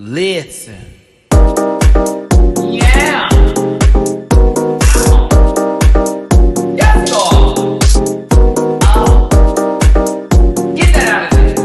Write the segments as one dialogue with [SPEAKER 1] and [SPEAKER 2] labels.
[SPEAKER 1] Listen. Yeah. Yes, Lord. Get that out of there.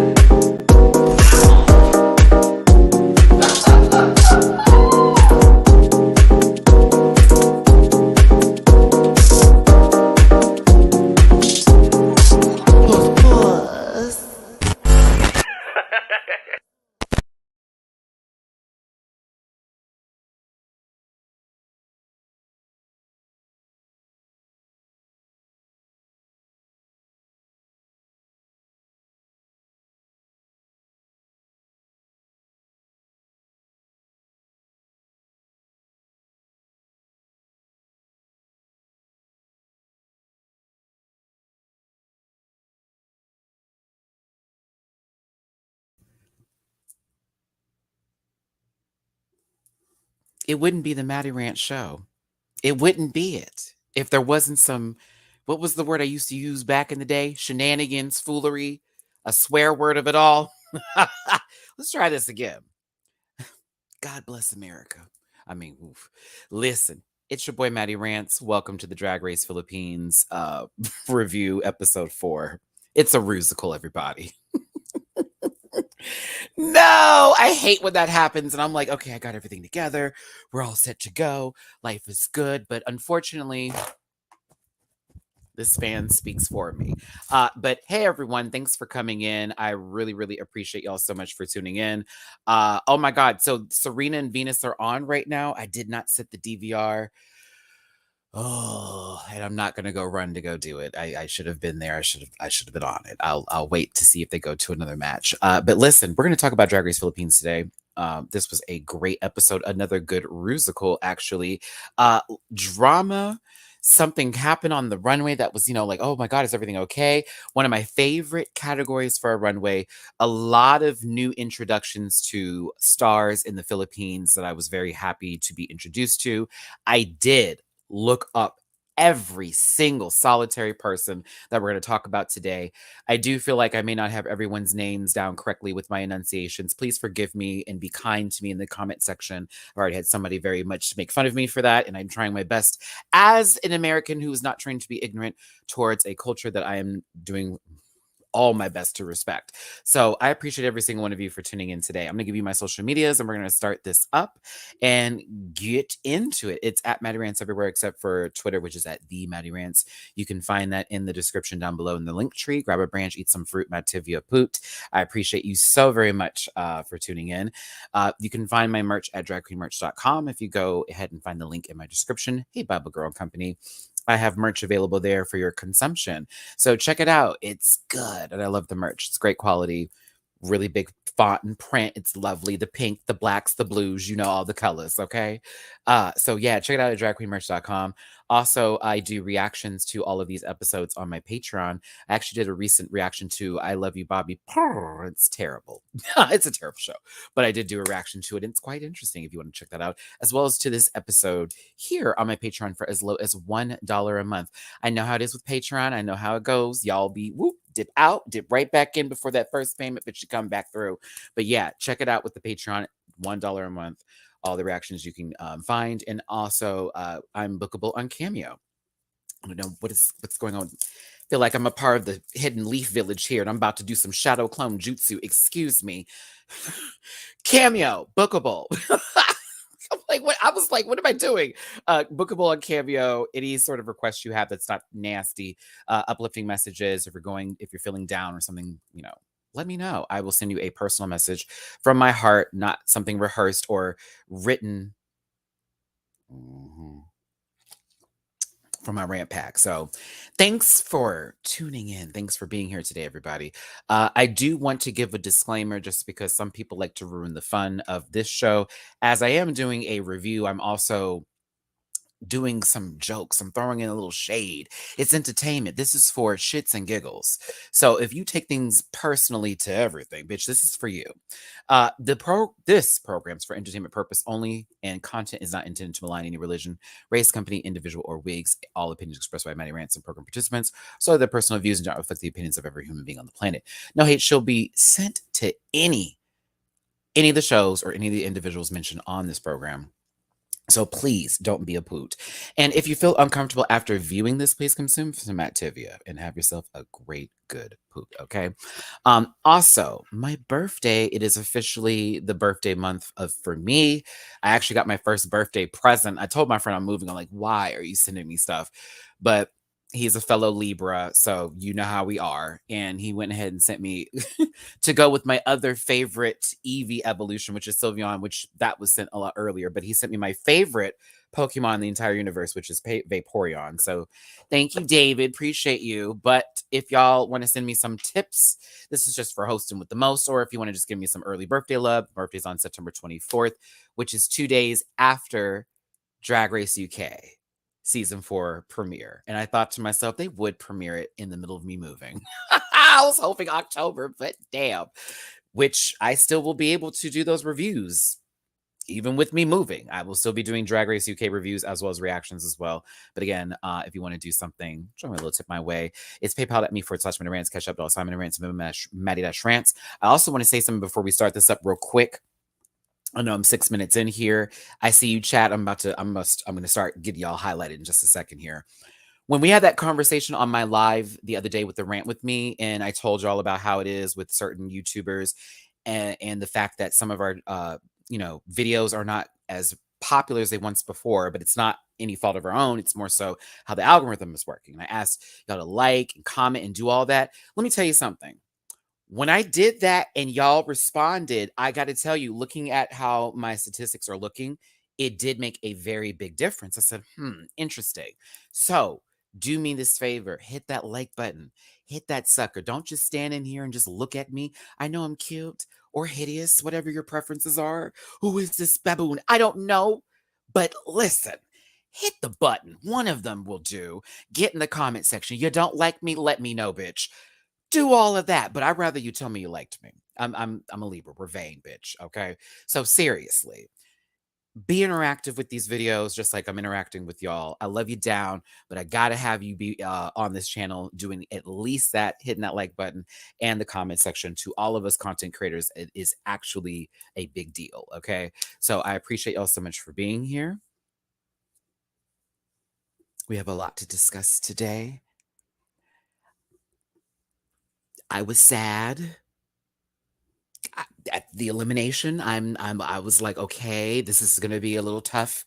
[SPEAKER 2] It wouldn't be the Matty Rants show. It wouldn't be it if there wasn't some, what was the word I used to use back in the day? Shenanigans, foolery, a swear word of it all. Let's try this again. God bless America. I mean, oof. Listen, it's your boy Matty Rants. Welcome to the Drag Race Philippines review, episode 4. It's a rusical, everybody. No, I hate when that happens. And I'm like, okay, I got everything together. We're all set to go. Life is good. But unfortunately, this fan speaks for me. But hey, everyone, thanks for coming in. I really, really appreciate y'all so much for tuning in. Oh my God. So Serena and Venus are on right now. I did not set the DVR. Oh, and I'm not gonna go run to go do it. I should have been there. I should have been on it. I'll wait to see if they go to another match. But listen, we're gonna talk about Drag Race Philippines today. This was a great episode, another good rusical, actually. Drama. Something happened on the runway that was, like, oh my God, is everything okay? One of my favorite categories for a runway. A lot of new introductions to stars in the Philippines that I was very happy to be introduced to. I did look up every single solitary person that we're going to talk about today. I do feel like I may not have everyone's names down correctly with my enunciations. Please forgive me and be kind to me in the comment section. I've already had somebody very much make fun of me for that, and I'm trying my best as an American who is not trained to be ignorant towards a culture that I am doing all my best to respect. So I appreciate every single one of you for tuning in today. I'm going to give you my social medias and we're going to start this up and get into it. It's at MattyRants everywhere except for Twitter, which is at the MattyRants. You can find that in the description down below in the link tree. Grab a branch, eat some fruit, Mativia Poot. I appreciate you so very much for tuning in. You can find my merch at dragqueenmerch.com. If you go ahead and find the link in my description. Hey, Baba Girl Company. I have merch available there for your consumption. So check it out. It's good. And I love the merch. It's great quality, really big font and print. It's lovely. The pink, the blacks, the blues, all the colors. Okay. So yeah, check it out at dragqueenmerch.com. Also, I do reactions to all of these episodes on my Patreon. I actually did a recent reaction to I Love You, Bobby. It's terrible. It's a terrible show. But I did do a reaction to it. And it's quite interesting if you want to check that out, as well as to this episode here on my Patreon for as low as $1 a month. I know how it is with Patreon. I know how it goes. Y'all be dip out, dip right back in before that first payment, but you come back through. But yeah, check it out with the Patreon, $1 a month. All the reactions you can find. And also, I'm bookable on Cameo. I don't know what's going on. I feel like I'm a part of the Hidden Leaf Village here, and I'm about to do some shadow clone jutsu. Excuse me. Cameo, bookable. I'm like, what? I was like, what am I doing? Bookable on Cameo. Any sort of request you have that's not nasty, uplifting messages. If you're feeling down or something, let me know. I will send you a personal message from my heart, not something rehearsed or written from my rant pack. So thanks for tuning in. Thanks for being here today, everybody. I do want to give a disclaimer just because some people like to ruin the fun of this show. As I am doing a review, I'm also doing some jokes. I'm throwing in a little shade. It's entertainment. This is for shits and giggles. So if you take things personally to everything, bitch, this is for you. This program's for entertainment purpose only, and content is not intended to malign any religion, race, company, individual, or wigs. All opinions expressed by Matty Rants and program participants, so their personal views and don't reflect the opinions of every human being on the planet. No hate shall be sent to any any of the shows or any of the individuals mentioned on this program. So please don't be a poot. And if you feel uncomfortable after viewing this, please consume some Activia and have yourself a great, good poot. Okay. Also, my birthday, it is officially the birthday month of for me. I actually got my first birthday present. I told my friend I'm moving. I'm like, why are you sending me stuff? But he's a fellow Libra, so you know how we are. And he went ahead and sent me to go with my other favorite Eevee evolution, which is Sylveon, which that was sent a lot earlier. But he sent me my favorite Pokemon in the entire universe, which is Vaporeon. So thank you, David. Appreciate you. But if y'all want to send me some tips, this is just for hosting with the most, or if you want to just give me some early birthday love, birthday's on September 24th, which is 2 days after Drag Race UK season 4 premiere. And I thought to myself, they would premiere it in the middle of me moving. I was hoping October, but damn, which I still will be able to do those reviews. Even with me moving, I will still be doing Drag Race UK reviews as well as reactions as well. But again, if you want to do something, show me a little tip my way. It's paypal.me/MattyRants. Catch up to MattyRants and Matty-Rants. I also want to say something before we start this up real quick. I know I'm 6 minutes in here. I see you, chat. I'm going to start getting y'all highlighted in just a second here. When we had that conversation on my live the other day with the rant with me, and I told y'all about how it is with certain YouTubers and the fact that some of our, videos are not as popular as they once before, but it's not any fault of our own. It's more so how the algorithm is working. And I asked y'all to like and comment and do all that. Let me tell you something. When I did that and y'all responded, I got to tell you, looking at how my statistics are looking, it did make a very big difference. I said, interesting. So do me this favor, hit that like button, hit that sucker. Don't just stand in here and just look at me. I know I'm cute or hideous, whatever your preferences are. Who is this baboon? I don't know. But listen, hit the button. One of them will do. Get in the comment section. You don't like me? Let me know, bitch. Do all of that, but I'd rather you tell me you liked me. I'm a Libra. We're vain, bitch. Okay. So seriously, be interactive with these videos, just like I'm interacting with y'all. I love you down, but I gotta have you be on this channel doing at least that, hitting that like button and the comment section. To all of us content creators, it is actually a big deal. Okay. So I appreciate y'all so much for being here. We have a lot to discuss today. I was sad at the elimination. I was like, okay, this is gonna be a little tough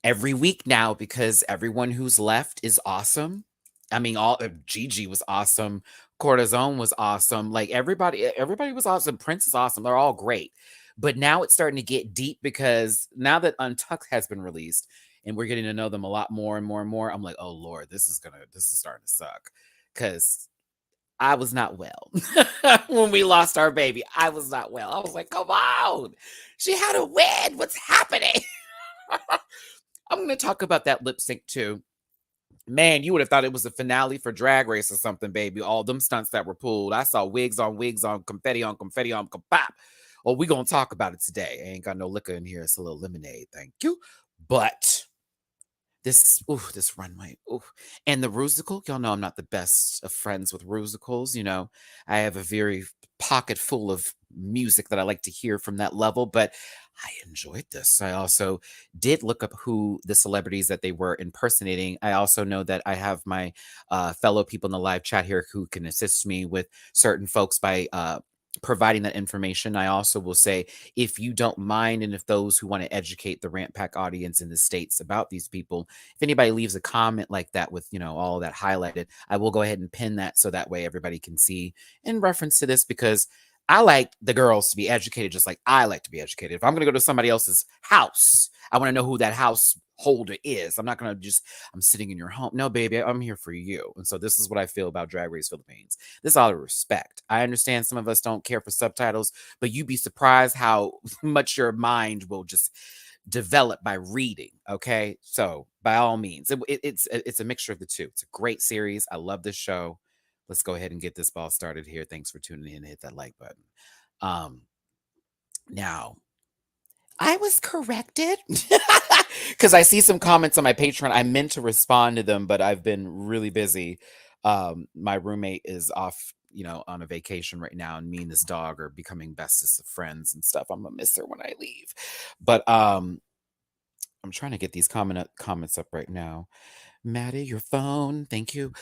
[SPEAKER 2] every week now because everyone who's left is awesome. I mean, all Gigi was awesome, Cortisone was awesome, like everybody was awesome. Prince is awesome. They're all great. But now it's starting to get deep because now that Untucked has been released and we're getting to know them a lot more and more and more, I'm like, oh Lord, this is starting to suck. Cause I was not well when we lost our baby. I was not well. I was like, come on. She had a win. What's happening? I'm going to talk about that lip sync too. Man, you would have thought it was a finale for Drag Race or something, baby. All them stunts that were pulled. I saw wigs on, confetti on, kapop. Well, we're going to talk about it today. I ain't got no liquor in here. It's a little lemonade. Thank you. But this Runway. And the Rusical, y'all know I'm not the best of friends with Rusicals. I have a very pocket full of music that I like to hear from that level, but I enjoyed this. I also did look up who the celebrities that they were impersonating. I also know that I have my fellow people in the live chat here who can assist me with certain folks by providing that information. I also will say, if you don't mind, and if those who want to educate the Rant Pack audience in the States about these people, if anybody leaves a comment like that with, all of that highlighted, I will go ahead and pin that so that way everybody can see in reference to this, because I like the girls to be educated just like I like to be educated. If I'm going to go to somebody else's house, I want to know who that householder is. I'm not going to I'm sitting in your home. No, baby, I'm here for you. And so this is what I feel about Drag Race Philippines. This is all the respect. I understand some of us don't care for subtitles, but you'd be surprised how much your mind will just develop by reading. Okay. So by all means, it's a mixture of the two. It's a great series. I love this show. Let's go ahead and get this ball started here. Thanks for tuning in. Hit that like button. Now, I was corrected because I see some comments on my Patreon. I meant to respond to them, but I've been really busy. My roommate is off, on a vacation right now, and me and this dog are becoming bestest of friends and stuff. I'm gonna miss her when I leave. But I'm trying to get these comments up right now. Matty, your phone. Thank you.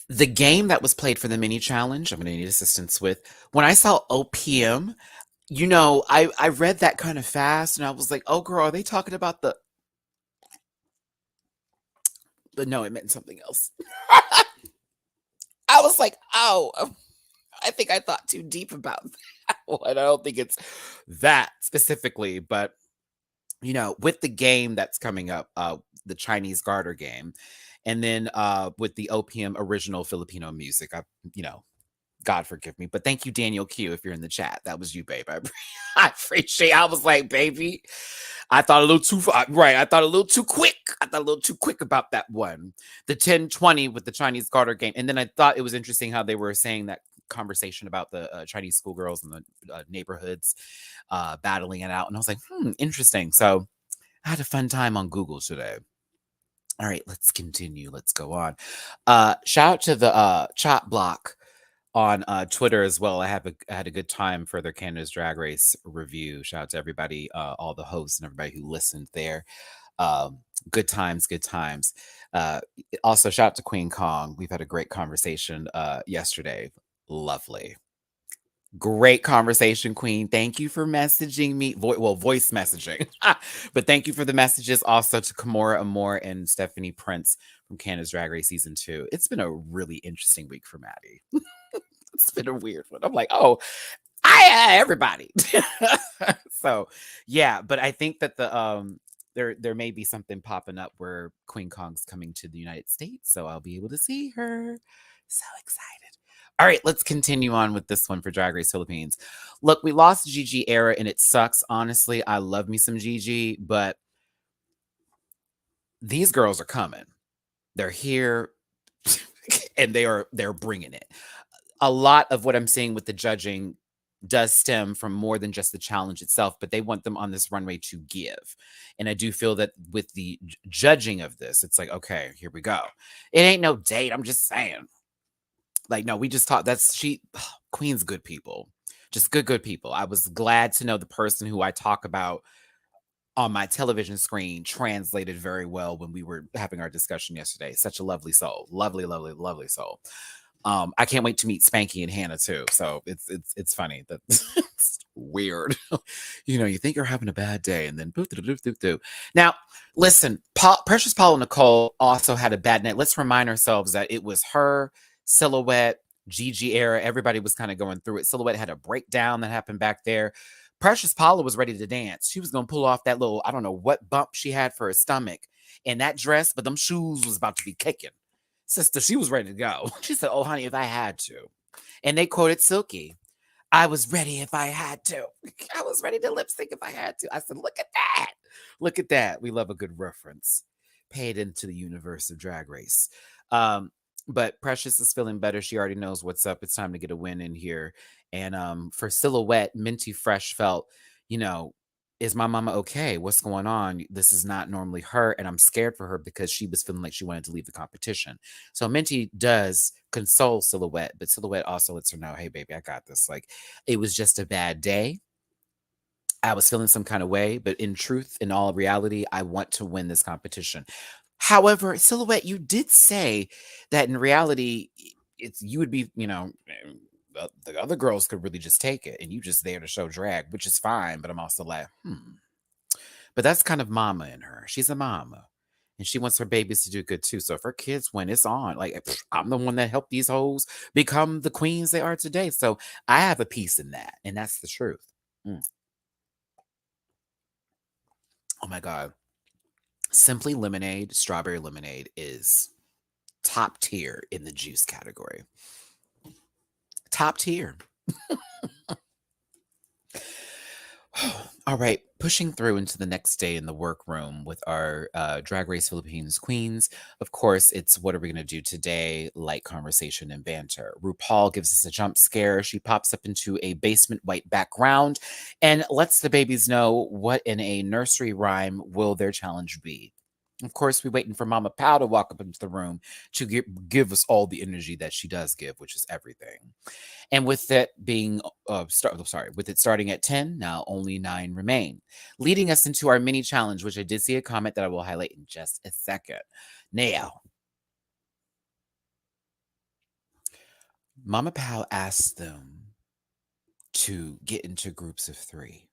[SPEAKER 2] The game that was played for the mini challenge, I'm going to need assistance with. When I saw OPM, I read that kind of fast and I was like, oh, girl, are they talking about the. But no, it meant something else. I was like, oh, I think I thought too deep about that one. I don't think it's that specifically, but with the game that's coming up, the Chinese garter game, and then with the OPM original Filipino music, God forgive me, but thank you, Daniel Q, if you're in the chat. That was you, babe. I appreciate. I was like, baby, I thought a little too right. I thought a little too quick. I thought a little too quick about that one, the 10-20 with the Chinese garter game, and then I thought it was interesting how they were saying that conversation about the Chinese schoolgirls in the neighborhoods battling it out, and I was like, interesting. So I had a fun time on Google today. All right, let's continue. Let's go on. Shout out to the chat block on Twitter as well. I had a good time for their Canada's Drag Race review. Shout out to everybody, all the hosts and everybody who listened there. Good times, good times. Also, shout out to Queen Kong. We've had a great conversation yesterday. Lovely. Great conversation, Queen. Thank you for messaging me. Voice messaging. But thank you for the messages also to Kimora Amore and Stephanie Prince from Canada's Drag Race Season 2. It's been a really interesting week for Matty. It's been a weird one. I'm like, oh, everybody. So yeah, but I think that there may be something popping up where Queen Kong's coming to the United States, so I'll be able to see her. So excited. All right, let's continue on with this one for Drag Race Philippines. Look, we lost Gigi Era and it sucks. Honestly, I love me some Gigi, but these girls are coming. They're here and they're bringing it. A lot of what I'm seeing with the judging does stem from more than just the challenge itself, but they want them on this runway to give. And I do feel that with the judging of this, it's like, okay, here we go. It ain't no date. I'm just saying. Like, no, we just talked. Queen's good people. Just good people. I was glad to know the person who I talk about on my television screen translated very well when we were having our discussion yesterday. Such a lovely soul. Lovely, lovely, lovely soul. I can't wait to meet Spanky and Hannah too. So it's funny that it's weird. You think you're having a bad day and then boo. Now, listen, Precious Paula Nicole also had a bad night. Let's remind ourselves that it was her, Silhouette, Gigi Era. Everybody was kind of going through it. Silhouette had a breakdown that happened back there. Precious Paula was ready to dance. She was going to pull off that little, I don't know what bump she had for her stomach in that dress, but them shoes was about to be kicking. Sister, she was ready to go. She said, oh, honey, if I had to. And they quoted Silky. I was ready if I had to. I was ready to lip sync if I had to. I said, look at that. Look at that. We love a good reference. Paid into the universe of Drag Race. But Precious is feeling better. She already knows what's up. It's time to get a win in here. And for Silhouette, Minty Fresh felt, is my mama okay? What's going on? This is not normally her. And I'm scared for her because she was feeling like she wanted to leave the competition. So Minty does console Silhouette, but Silhouette also lets her know, hey, baby, I got this. Like, it was just a bad day. I was feeling some kind of way, but in truth, in all reality, I want to win this competition. However, Silhouette, you did say that in reality, you would be, the other girls could really just take it and you just there to show drag, which is fine. But I'm also like, But that's kind of mama in her. She's a mama and she wants her babies to do good too. So if her kids win, it's on. Like, I'm the one that helped these hoes become the queens they are today. So I have a piece in that. And that's the truth. Oh my God. Simply Lemonade, strawberry lemonade is top tier in the juice category. Top tier. All right, pushing through into the next day in the workroom with our Drag Race Philippines queens. Of course, it's what are we going to do today? Light conversation and banter. RuPaul gives us a jump scare. She pops up into a basement white background and lets the babies know what in a nursery rhyme will their challenge be. Of course, we're waiting for Mama Pow to walk up into the room to give us all the energy that she does give, which is everything. And with it being with it starting at 10, now only 9 remain, leading us into our mini challenge, which I did see a comment that I will highlight in just a second. Now, Mama Pow asked them to get into groups of 3,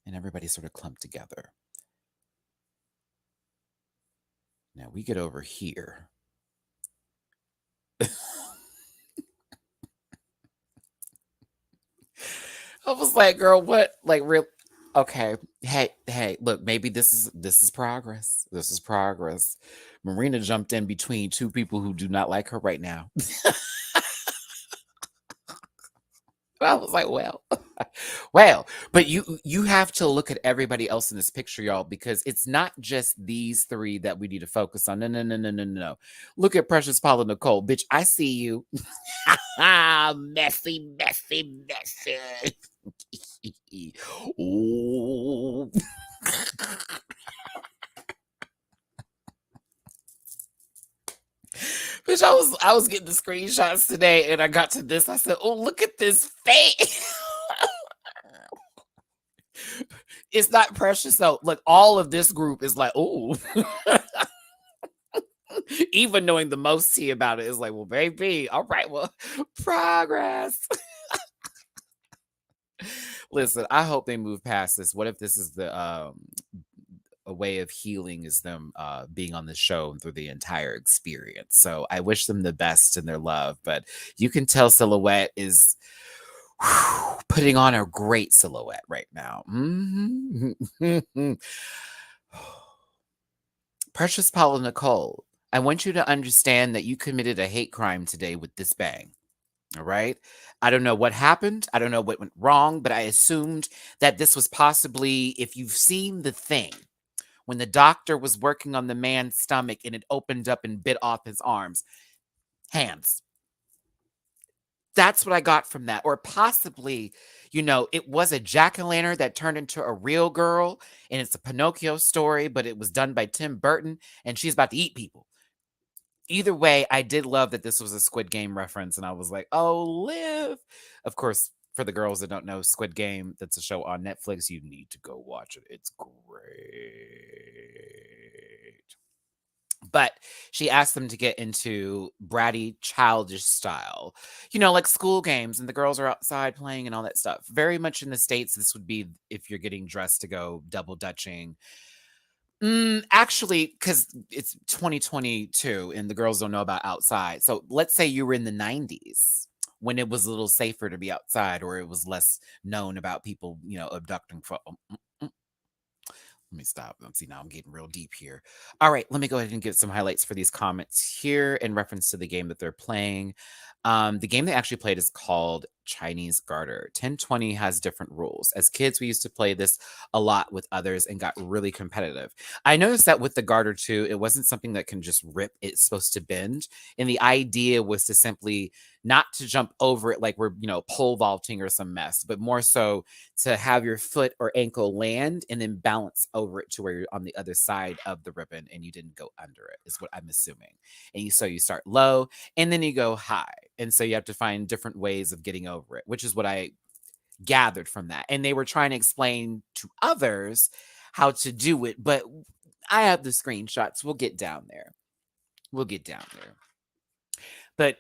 [SPEAKER 2] and everybody sort of clumped together. Now we get over here. I was like, girl, what? Like, real? Okay. Hey, look, maybe this is progress. This is progress. Marina jumped in between 2 people who do not like her right now. I was like, well, but you have to look at everybody else in this picture, y'all, because it's not just these 3 that we need to focus on. No. Look at Precious Paula Nicole. Bitch, I see you. Messy. Ooh. Bitch, I was getting the screenshots today, and I got to this. I said, "Oh, look at this face." It's not Precious though. Look, all of this group is like, "Oh." Even knowing the most tea about it is like, well, baby, all right, well, progress. Listen, I hope they move past this. What if this is a way of healing is them being on the show through the entire experience? So I wish them the best in their love, but you can tell Silhouette is putting on a great silhouette right now. Mm-hmm. Precious Paula Nicole, I want you to understand that you committed a hate crime today with this bang. All right. I don't know what happened. I don't know what went wrong, but I assumed that this was possibly, if you've seen The Thing, when the doctor was working on the man's stomach and it opened up and bit off his arms, hands. That's what I got from that. Or possibly, it was a jack-o'-lantern that turned into a real girl, and it's a Pinocchio story, but it was done by Tim Burton, and she's about to eat people. Either way, I did love that this was a Squid Game reference, and I was like, oh, Liv. Of course, for the girls that don't know, Squid Game, that's a show on Netflix. You need to go watch it. It's great. But she asked them to get into bratty, childish style, like school games, and the girls are outside playing and all that stuff. Very much in the States, this would be if you're getting dressed to go double dutching. Actually, because it's 2022 and the girls don't know about outside. So let's say you were in the 90s when it was a little safer to be outside, or it was less known about people, abducting. Let me stop. See, now I'm getting real deep here. All right, let me go ahead and get some highlights for these comments here in reference to the game that they're playing. The game they actually played is called Chinese Garter. 1020 has different rules. As kids, we used to play this a lot with others and got really competitive. I noticed that with the Garter too, it wasn't something that can just rip. It's supposed to bend. And the idea was to simply not to jump over it like we're, pole vaulting or some mess, but more so to have your foot or ankle land and then balance over it to where you're on the other side of the ribbon and you didn't go under it, is what I'm assuming. And so you start low and then you go high. And so you have to find different ways of getting over it, which is what I gathered from that. And they were trying to explain to others how to do it, but I have the screenshots. We'll get down there. But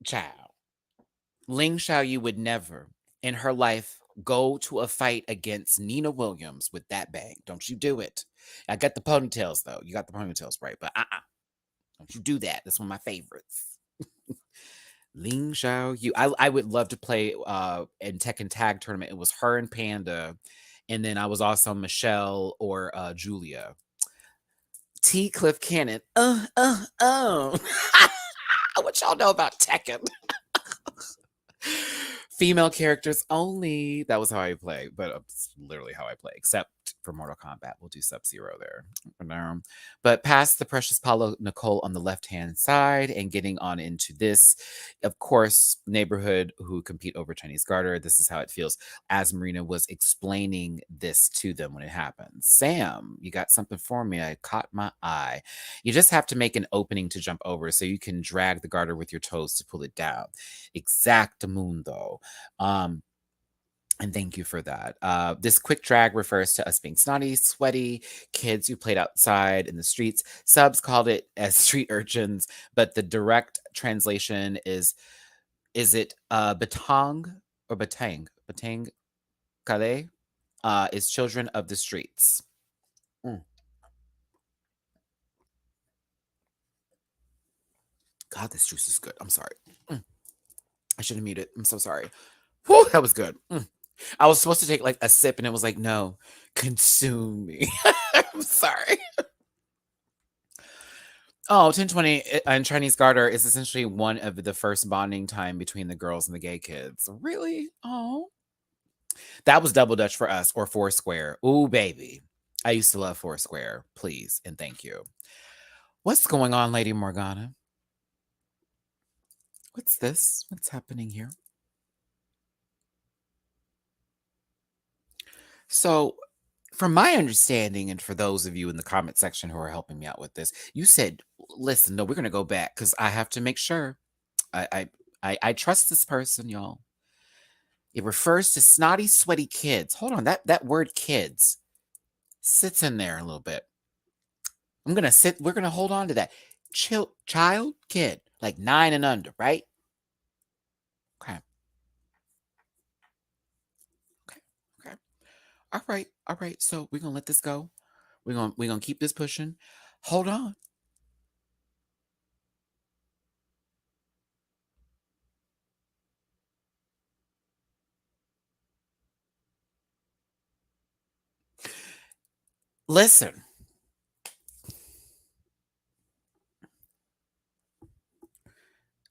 [SPEAKER 2] child, Ling Xiaoyu would never in her life go to a fight against Nina Williams with that bang. Don't you do it. I got the ponytails though. You got the ponytails right, but don't you do that. That's one of my favorites. Ling Xiaoyu. I would love to play in Tekken Tag Tournament. It was her and Panda, and then I was also Michelle or Julia. T. Cliff Cannon. What y'all know about Tekken? Female characters only. That was how I play, but it's literally how I play, except for Mortal Kombat. We'll do Sub-Zero there. But past the precious Paulo Nicole on the left-hand side and getting on into this, of course, neighborhood who compete over Chinese garter. This is how it feels. As Marina was explaining this to them when it happened. Sam, you got something for me. I caught my eye. You just have to make an opening to jump over so you can drag the garter with your toes to pull it down. Exactamundo. And thank you for that. This quick drag refers to us being snotty, sweaty kids who played outside in the streets. Subs called it as street urchins, but the direct translation is it batang or batang? Batang kale is children of the streets. God, this juice is good. I'm sorry. I should have muted. I'm so sorry. Whew, that was good. I was supposed to take like a sip and it was like, no, consume me. I'm sorry. Oh, 1020 and Chinese garter is essentially one of the first bonding time between the girls and the gay kids. Really? Oh. That was double Dutch for us, or Foursquare. Ooh, baby. I used to love Foursquare. Please and thank you. What's going on, Lady Morgana? What's this? What's happening here? So, from my understanding, and for those of you in the comment section who are helping me out with this, you said, listen, no, we're going to go back because I have to make sure. I trust this person, y'all. It refers to snotty, sweaty kids. Hold on, that word kids sits in there a little bit. We're going to hold on to that. Child, kid, like 9 and under, right? Okay. All right. So we're gonna let this go. We're gonna keep this pushing. Hold on. Listen.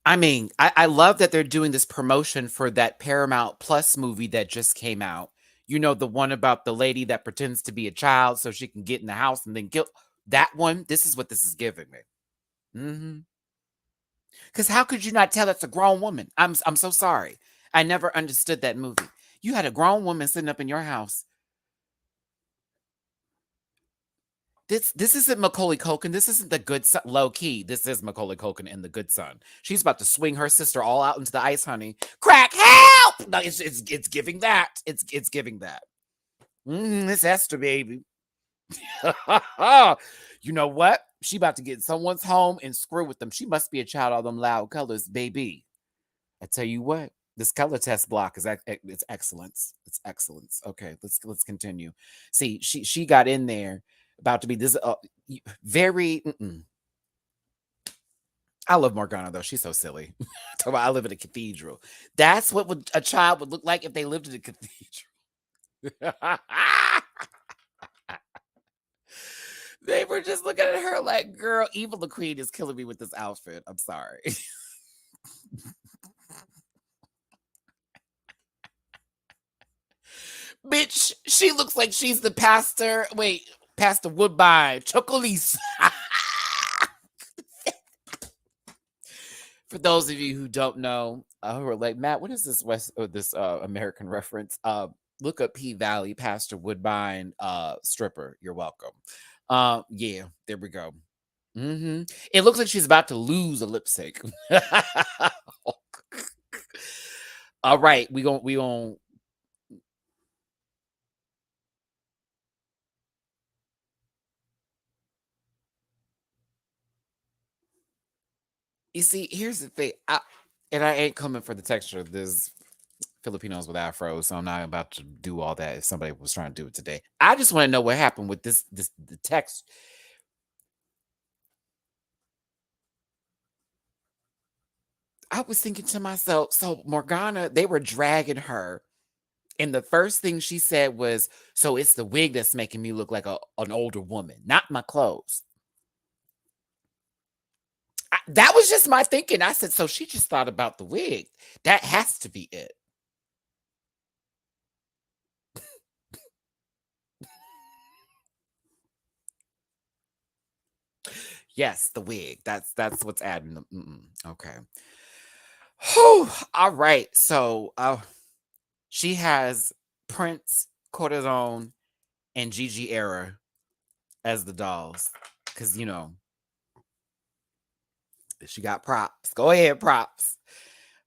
[SPEAKER 2] I mean, I love that they're doing this promotion for that Paramount Plus movie that just came out. You know, the one about the lady that pretends to be a child so she can get in the house and then kill. That one, this is what this is giving me. Because how could you not tell that's a grown woman? I'm so sorry. I never understood that movie. You had a grown woman sitting up in your house. This isn't Macaulay Culkin. This isn't the good son. Low key, this is Macaulay Culkin and the good son. She's about to swing her sister all out into the ice, honey. Crack, help! No, it's giving that. It's giving that. It's Esther, baby. You know what? She about to get in someone's home and screw with them. She must be a child of them loud colors, baby. I tell you what, this color test block is it's excellence. It's excellence. Okay, let's continue. See, she got in there about to be this very. I love Morgana though. She's so silly. Talk about I live in a cathedral. That's what a child would look like if they lived in a cathedral. They were just looking at her like, girl, Evil the Queen is killing me with this outfit. I'm sorry. Bitch, she looks like she's the pastor. Wait, Pastor Woodbine. Chocolise. For those of you who don't know, who are like, Matt, what is this American reference? Look up P Valley, Pastor Woodbine, stripper. You're welcome. Yeah, there we go. It looks like she's about to lose a lip sync. All right, we gon' You see, here's the thing, I ain't coming for the texture. There's Filipinos with afros, so I'm not about to do all that if somebody was trying to do it today. I just want to know what happened with the text. I was thinking to myself, so Morgana, they were dragging her, and the first thing she said was, so it's the wig that's making me look like an older woman, not my clothes. That was just my thinking. I said, so she just thought about the wig. That has to be it. Yes, the wig. That's what's adding the. Okay. Whew. All right. So she has Prince, Cortisone, and Gigi Era as the dolls. Because, she got props. Go ahead, props.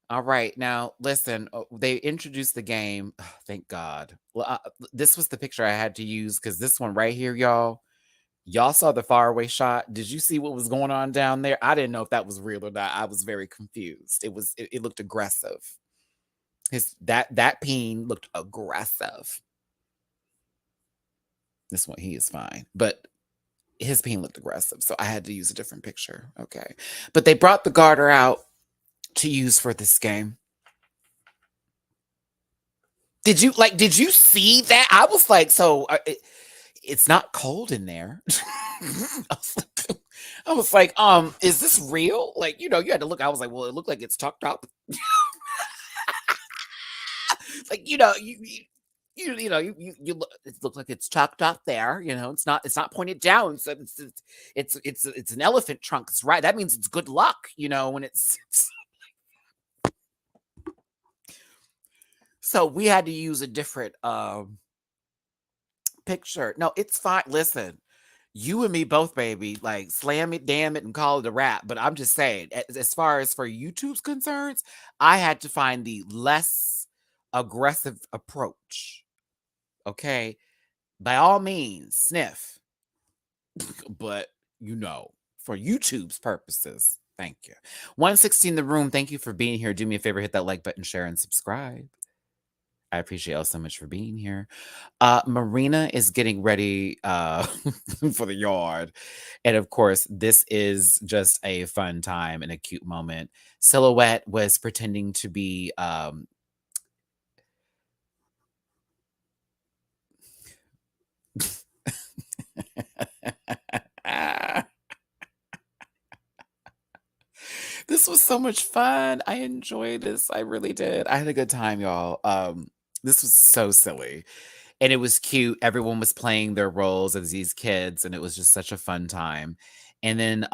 [SPEAKER 2] All right. Now, listen, they introduced the game. Oh, thank God. Well, this was the picture I had to use because this one right here, y'all saw the faraway shot. Did you see what was going on down there? I didn't know if that was real or not. I was very confused. It looked aggressive. That peen looked aggressive. This one, he is fine. But his peen looked aggressive. So I had to use a different picture. Okay. But they brought the garter out to use for this game. Did you see that? I was like, so it's not cold in there. I was like, is this real? Like, you had to look. I was like, well, it looked like it's tucked up. Like, you look, it looks like it's tucked up there. It's not pointed down. So it's an elephant trunk. It's right. That means it's good luck. When it's so we had to use a different picture. No, it's fine. Listen, you and me both, baby. Like, slam it, damn it, and call it a wrap. But I'm just saying, as far as for YouTube's concerns, I had to find the less aggressive approach. Okay, by all means, sniff. But for YouTube's purposes, thank you. 116 the room. Thank you for being here. Do me a favor, hit that like button, share, and subscribe. I appreciate y'all so much for being here. Marina is getting ready for the yard. And of course, this is just a fun time and a cute moment. Silhouette was pretending to be this was so much fun. I enjoyed this. I really did. I had a good time, y'all. This was so silly. And it was cute. Everyone was playing their roles as these kids, and it was just such a fun time. And then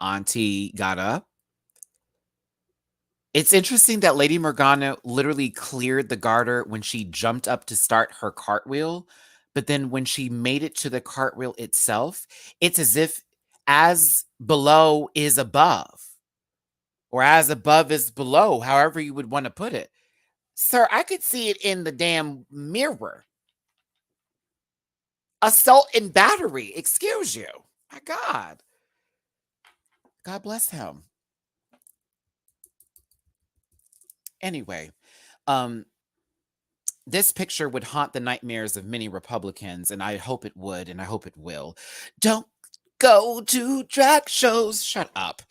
[SPEAKER 2] Auntie got up. It's interesting that Lady Morgana literally cleared the garter when she jumped up to start her cartwheel. But then when she made it to the cartwheel itself, it's as if as below is above, or as above is below, however you would want to put it. Sir, I could see it in the damn mirror. Assault and battery. Excuse you. My God. God bless him. Anyway, this picture would haunt the nightmares of many Republicans, and I hope it would, and I hope it will. Don't go to drag shows. Shut up.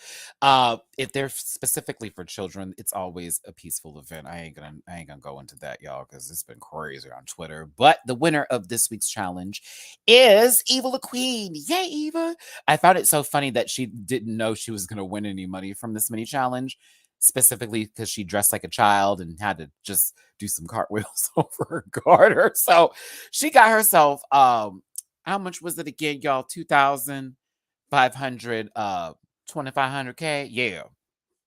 [SPEAKER 2] If they're specifically for children, it's always a peaceful event. I ain't gonna go into that, y'all, because it's been crazy on Twitter. But the winner of this week's challenge is Eva the Queen. Yay, Eva! I found it so funny that she didn't know she was gonna win any money from this mini challenge, specifically because she dressed like a child and had to just do some cartwheels over her garter. So she got herself how much was it again, y'all? 2,500 2,500K?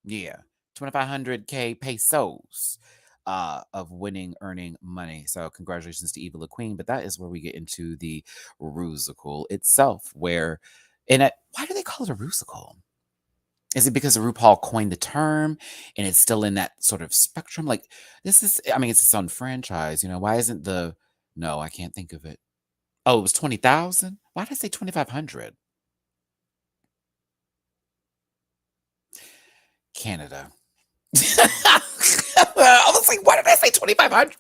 [SPEAKER 2] Yeah. 2,500K pesos of earning money. So congratulations to Eva the Queen. But that is where we get into the Rusical itself, why do they call it a Rusical? Is it because RuPaul coined the term and it's still in that sort of spectrum? Like, it's its own franchise. Why isn't no, I can't think of it. Oh, it was 20,000? Why did I say 2,500? Canada. I was like, why did I say 2,500?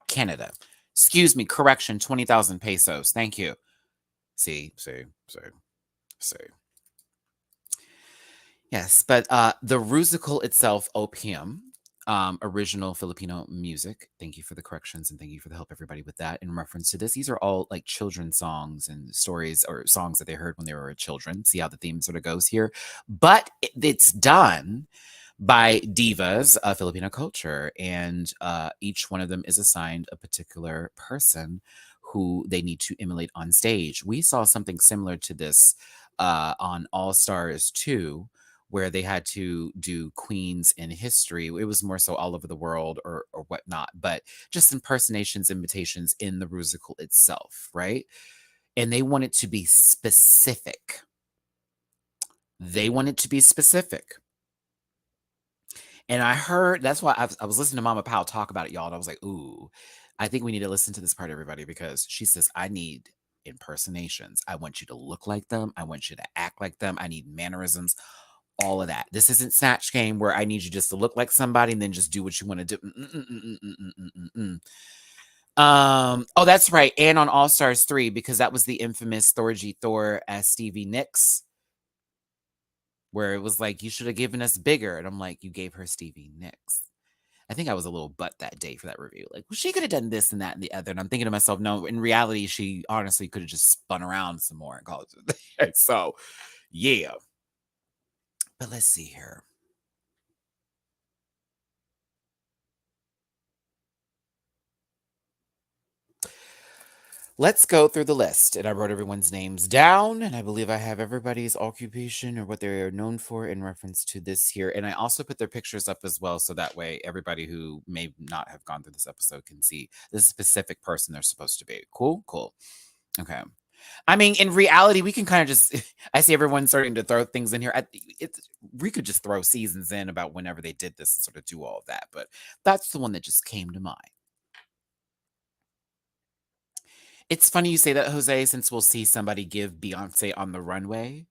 [SPEAKER 2] Canada. Excuse me, correction, 20,000 pesos. Thank you. See. Yes, but the Rusical itself, OPM, original Filipino music. Thank you for the corrections and thank you for the help, everybody, with that. In reference to this, these are all like children's songs and stories or songs that they heard when they were children. See how the theme sort of goes here. But it's done by Divas, Filipino culture, and each one of them is assigned a particular person who they need to emulate on stage. We saw something similar to this on All Stars 2, where they had to do queens in history. It was more so all over the world or whatnot, but just impersonations, imitations in the Rusical itself, right? And they wanted to be specific. They wanted to be specific. And I heard, that's why I was listening to Mama Powell talk about it, y'all. And I was like, ooh, I think we need to listen to this part, everybody, because she says, I need impersonations. I want you to look like them. I want you to act like them. I need mannerisms, all of that. This isn't Snatch Game where I need you just to look like somebody and then just do what you want to do. Oh, that's right. And on All Stars 3, because that was the infamous Thorgy Thor as Stevie Nicks, where it was like, you should have given us bigger. And I'm like, you gave her Stevie Nicks. I think I was a little butt that day for that review. Like, well, she could have done this and that and the other. And I'm thinking to myself, no, in reality, she honestly could have just spun around some more and called it. So, yeah. But let's see here. Let's go through the list. And I wrote everyone's names down. And I believe I have everybody's occupation or what they are known for in reference to this here. And I also put their pictures up as well. So that way, everybody who may not have gone through this episode can see the specific person they're supposed to be. Cool? Cool. Okay. I mean, in reality, we can kind of just, I see everyone starting to throw things in here. We could just throw seasons in about whenever they did this and sort of do all of that. But that's the one that just came to mind. It's funny you say that, Jose, since we'll see somebody give Beyonce on the runway,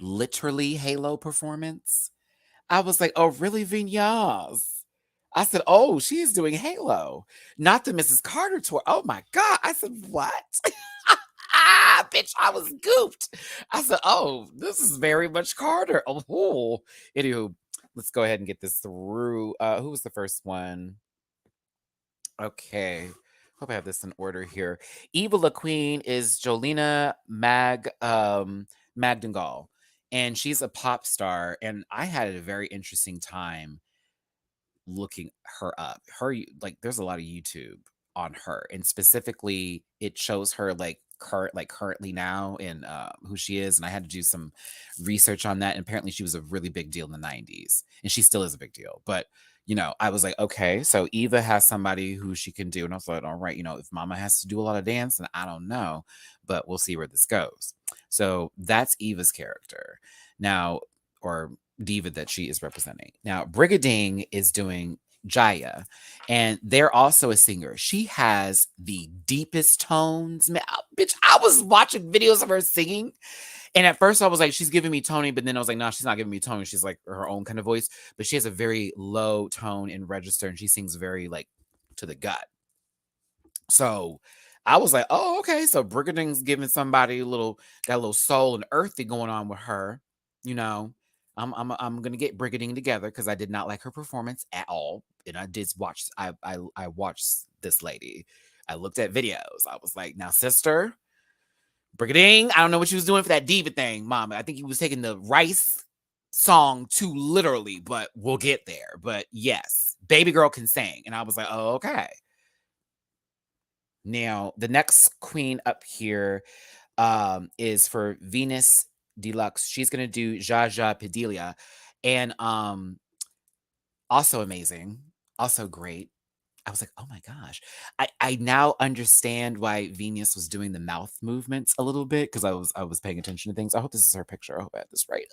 [SPEAKER 2] literally Halo performance. I was like, oh, really, Vinyas? I said, oh, she's doing Halo, not the Mrs. Carter tour. Oh my God. I said, what? Bitch, I was gooped. I said, oh, this is very much Carter. Oh, anywho, let's go ahead and get this through. Who was the first one? Okay. Hope I have this in order here. Eva La Queen is Jolena Magdangal, and she's a pop star. And I had a very interesting time looking her up. There's a lot of YouTube on her, and specifically, it shows her currently now and who she is. And I had to do some research on that. And apparently, she was a really big deal in the '90s, and she still is a big deal. But I was like, okay, so Eva has somebody who she can do. And I was like, all right, if Mama has to do a lot of dance, and I don't know, but we'll see where this goes. So that's Eva's character now, or diva that she is representing. Now, Brigading is doing Jaya, and they're also a singer. She has the deepest tones. Man, bitch, I was watching videos of her singing. And at first I was like, she's giving me Tony, but then I was like, no, she's not giving me Tony. She's like her own kind of voice, but she has a very low tone and register, and she sings very like to the gut. So I was like, oh, okay. So Brigading's giving somebody a little soul and earthy going on with her. I'm gonna get Brigading together because I did not like her performance at all. And I did watch I watched this lady. I looked at videos. I was like, now, sister, Brigading, I don't know what she was doing for that diva thing, Mama. I think he was taking the Rice song too literally, but we'll get there. But yes, baby girl can sing. And I was like, oh, okay. Now, the next queen up here is for Venus Deluxe. She's going to do Jaja Padilla. And also amazing. Also great. I was like, oh my gosh. I now understand why Venus was doing the mouth movements a little bit because I was paying attention to things. I hope this is her picture. I hope I have this right.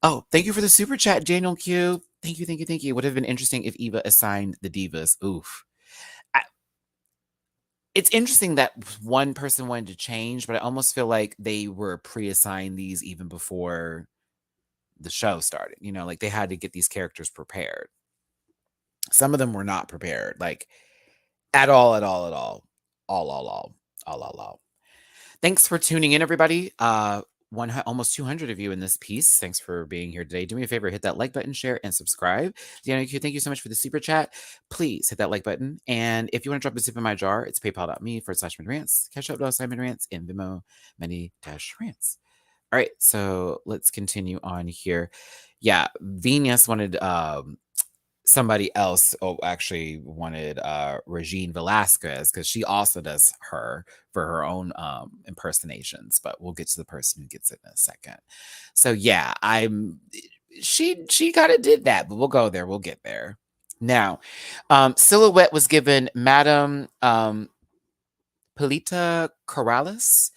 [SPEAKER 2] Oh, thank you for the super chat, Daniel Q. Thank you, thank you, thank you. Would have been interesting if Eva assigned the divas. Oof. It's interesting that one person wanted to change, but I almost feel like they were pre-assigned these even before the show started. Like they had to get these characters prepared. Some of them were not prepared, like at all. Thanks for tuning in, everybody. Almost 200 of you in this piece. Thanks for being here today. Do me a favor, hit that like button, share, and subscribe. Deanna Q, thank you so much for the super chat. Please hit that like button. And if you want to drop a tip in my jar, it's paypal.me/MattyRants, cash-up.MattyRants, and Venmo, Matty-Rants. All right, so let's continue on here. Yeah, Venus wanted somebody else actually wanted Regine Velasquez, because she also does her for her own impersonations, but we'll get to the person who gets it in a second. So yeah, she kind of did that, but we'll go there. We'll get there. Now, Silhouette was given Madame Polita Corrales,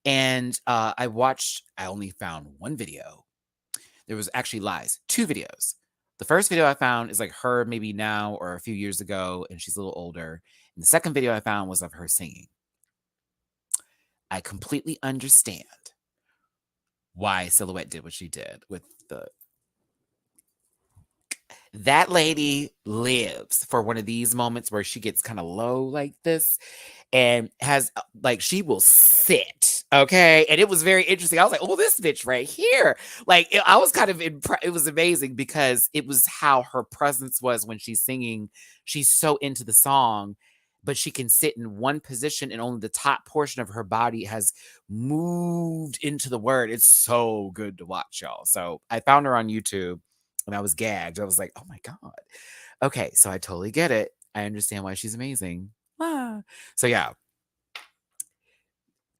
[SPEAKER 2] and I only found one video. There was actually lies, two videos. The first video I found is like her maybe now or a few years ago, and she's a little older. And the second video I found was of her singing. I completely understand why Silhouette did what she did with the. That lady lives for one of these moments where she gets kind of low like this and has like she will sit, okay? And it was very interesting. I was like, oh, this bitch right here. Like I was kind of it was amazing because it was how her presence was when she's singing. She's so into the song, but she can sit in one position and only the top portion of her body has moved into the word. It's so good to watch, y'all. So I found her on YouTube and I was gagged. I was like, oh my God. Okay, so I totally get it. I understand why she's amazing. So yeah.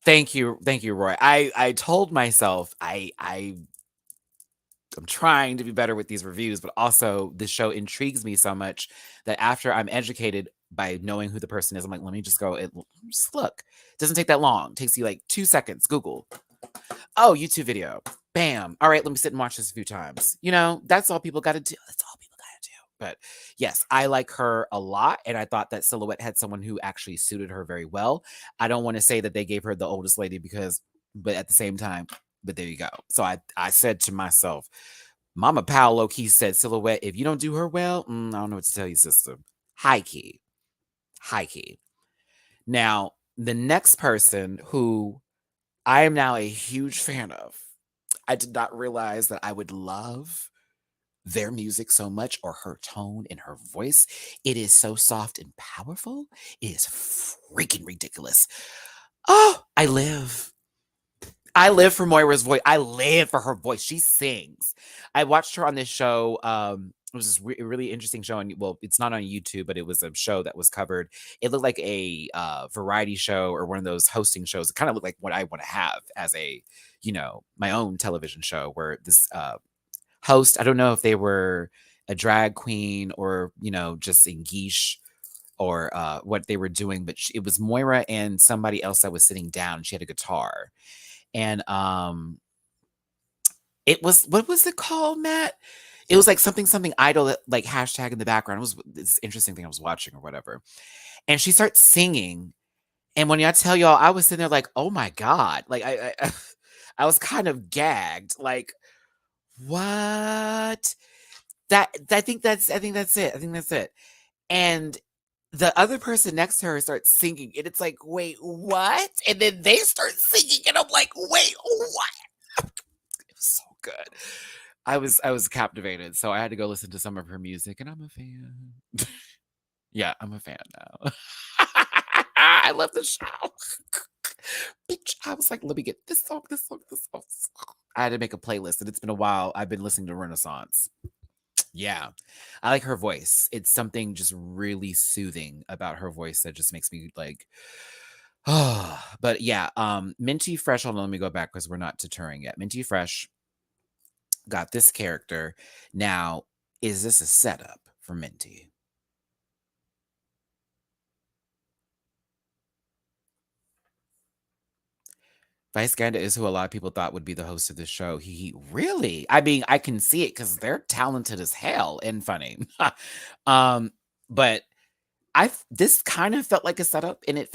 [SPEAKER 2] Thank you, Roy. I told myself I'm trying to be better with these reviews, but also the show intrigues me so much that after I'm educated by knowing who the person is, I'm like, let me just go and just look. It doesn't take that long. It takes you like 2 seconds. Google. Oh, YouTube video. Bam. All right, let me sit and watch this a few times. You know, that's all people got to do. That's all people got to do. But yes, I like her a lot. And I thought that Silhouette had someone who actually suited her very well. I don't want to say that they gave her the oldest lady but at the same time, but there you go. So I said to myself, Mama Paolo Key said, Silhouette, if you don't do her well, I don't know what to tell you, sister. High key. High key. Now, the next person who I am now a huge fan of. I did not realize that I would love their music so much or her tone and her voice. It is so soft and powerful. It is freaking ridiculous. Oh, I live. I live for Moira's voice. I live for her voice. She sings. I watched her on this show. It was this really interesting show. And well, it's not on YouTube, but it was a show that was covered. It looked like a variety show or one of those hosting shows. It kind of looked like what I want to have as a, my own television show where this host, I don't know if they were a drag queen or, just in geesh or what they were doing, but it was Moira and somebody else that was sitting down. She had a guitar. And it was, what was it called, Matt? It was like something idol that like hashtag in the background. It was this interesting thing I was watching or whatever. And she starts singing. And when I tell y'all, I was sitting there like, oh my God. Like I was kind of gagged. Like, what? I think that's it. And the other person next to her starts singing, and it's like, wait, what? And then they start singing, and I'm like, wait, what? It was so good. I was captivated, so I had to go listen to some of her music, and I'm a fan. Yeah, I'm a fan now. I love the show. Bitch, I was like, let me get this song, this song, this song. I had to make a playlist, and it's been a while. I've been listening to Renaissance. Yeah. I like her voice. It's something just really soothing about her voice that just makes me like, oh, but yeah, Minty Fresh, hold on, let me go back because we're not to touring yet. Minty Fresh got this character. Now, is this a setup for Minty? Vice Ganda is who a lot of people thought would be the host of the show. He really, I mean, I can see it because they're talented as hell and funny. But this kind of felt like a setup, and it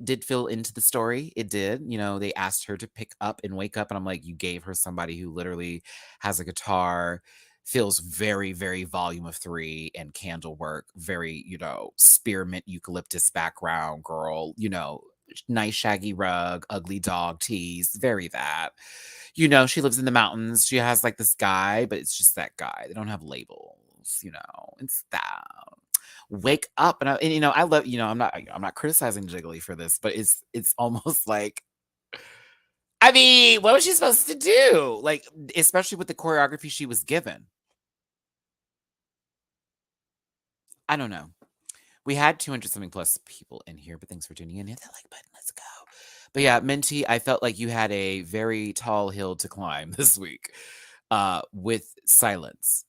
[SPEAKER 2] did feel into the story. It did. They asked her to pick up and wake up, and I'm like, you gave her somebody who literally has a guitar, feels very, very volume of 3 and candle work, very, spearmint eucalyptus background girl, nice shaggy rug, ugly dog tease, very that. She lives in the mountains. She has like this guy, but it's just that guy. They don't have labels, it's that. Wake up. And I love, I'm not criticizing Jiggly for this, but it's almost like, I mean, what was she supposed to do? Like, especially with the choreography she was given. I don't know. We had 200 something plus people in here, but thanks for tuning in. Hit that like button. Let's go. But yeah, Minty, I felt like you had a very tall hill to climb this week with silence.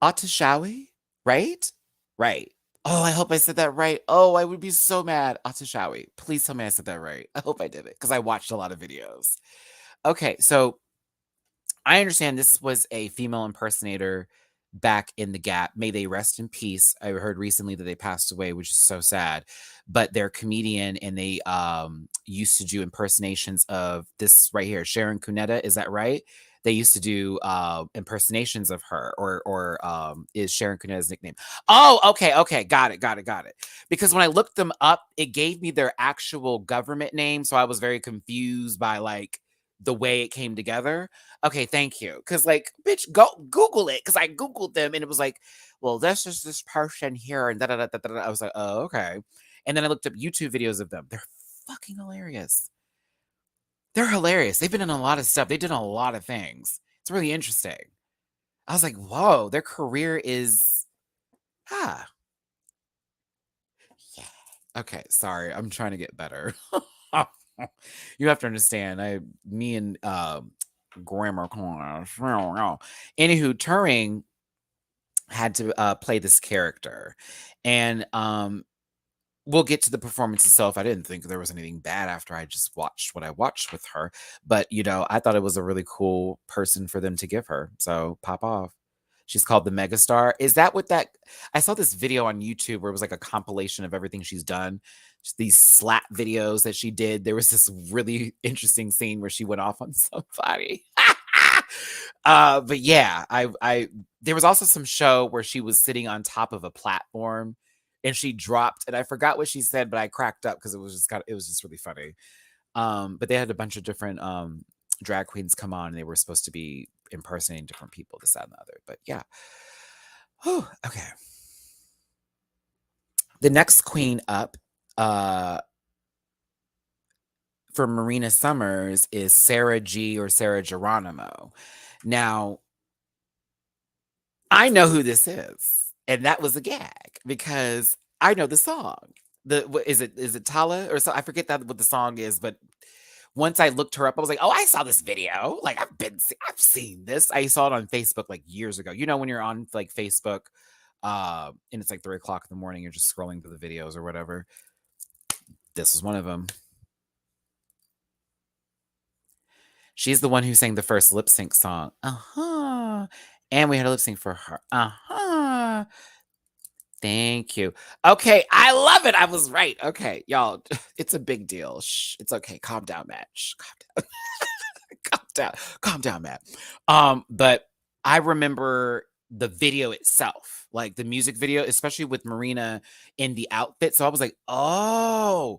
[SPEAKER 2] Atashawi, right? Right. Oh, I hope I said that right. Oh, I would be so mad. Atashawi. Please tell me I said that right. I hope I did it because I watched a lot of videos. Okay, so I understand this was a female impersonator back in the gap. May they rest in peace. I heard recently that they passed away, which is so sad. But they're a comedian and they used to do impersonations of this right here, Sharon Cuneta. Is that right? They used to do impersonations of her, or is Sharon Cuneta's nickname? Oh, okay, got it. Because when I looked them up, it gave me their actual government name, so I was very confused by like the way it came together. Okay, thank you. Because, like, bitch, go Google it. Because I Googled them and it was like, well, this is this person here. And da da da da da. I was like, oh, okay. And then I looked up YouTube videos of them. They're fucking hilarious. They're hilarious. They've been in a lot of stuff. They did a lot of things. It's really interesting. I was like, whoa, their career is. Ah. Yeah. Okay, sorry. I'm trying to get better. You have to understand. Me and grammar class. Anywho, Turing had to play this character, and we'll get to the performance itself. I didn't think there was anything bad after I just watched what I watched with her, but I thought it was a really cool person for them to give her. So pop off. She's called the Megastar. Is that what that? I saw this video on YouTube where it was like a compilation of everything she's done. Just these slap videos that she did. There was this really interesting scene where she went off on somebody. But yeah, I there was also some show where she was sitting on top of a platform and she dropped, and I forgot what she said, but I cracked up because it was just really funny. But they had a bunch of different drag queens come on, and they were supposed to be impersonating different people, this, that, and the other. But yeah. Whew, okay. The next queen up for Marina Summers is Sarah G or Sarah Geronimo. Now, I know who this is, and that was a gag because I know the song. Is it Tala or so? I forget what the song is, but once I looked her up, I was like, oh, I saw this video. Like I've seen this. I saw it on Facebook like years ago. You know, when you're on like Facebook, and it's like 3:00 in the morning, you're just scrolling through the videos or whatever. This was one of them. She's the one who sang the first lip sync song. And we had a lip sync for her. Thank you. Okay, I love it. I was right. Okay, y'all, it's a big deal. Shh, it's okay. Calm down, Matt. Shh, calm down. Calm down, Matt. But I remember the video itself, like the music video, especially with Marina in the outfit. So I was like, oh,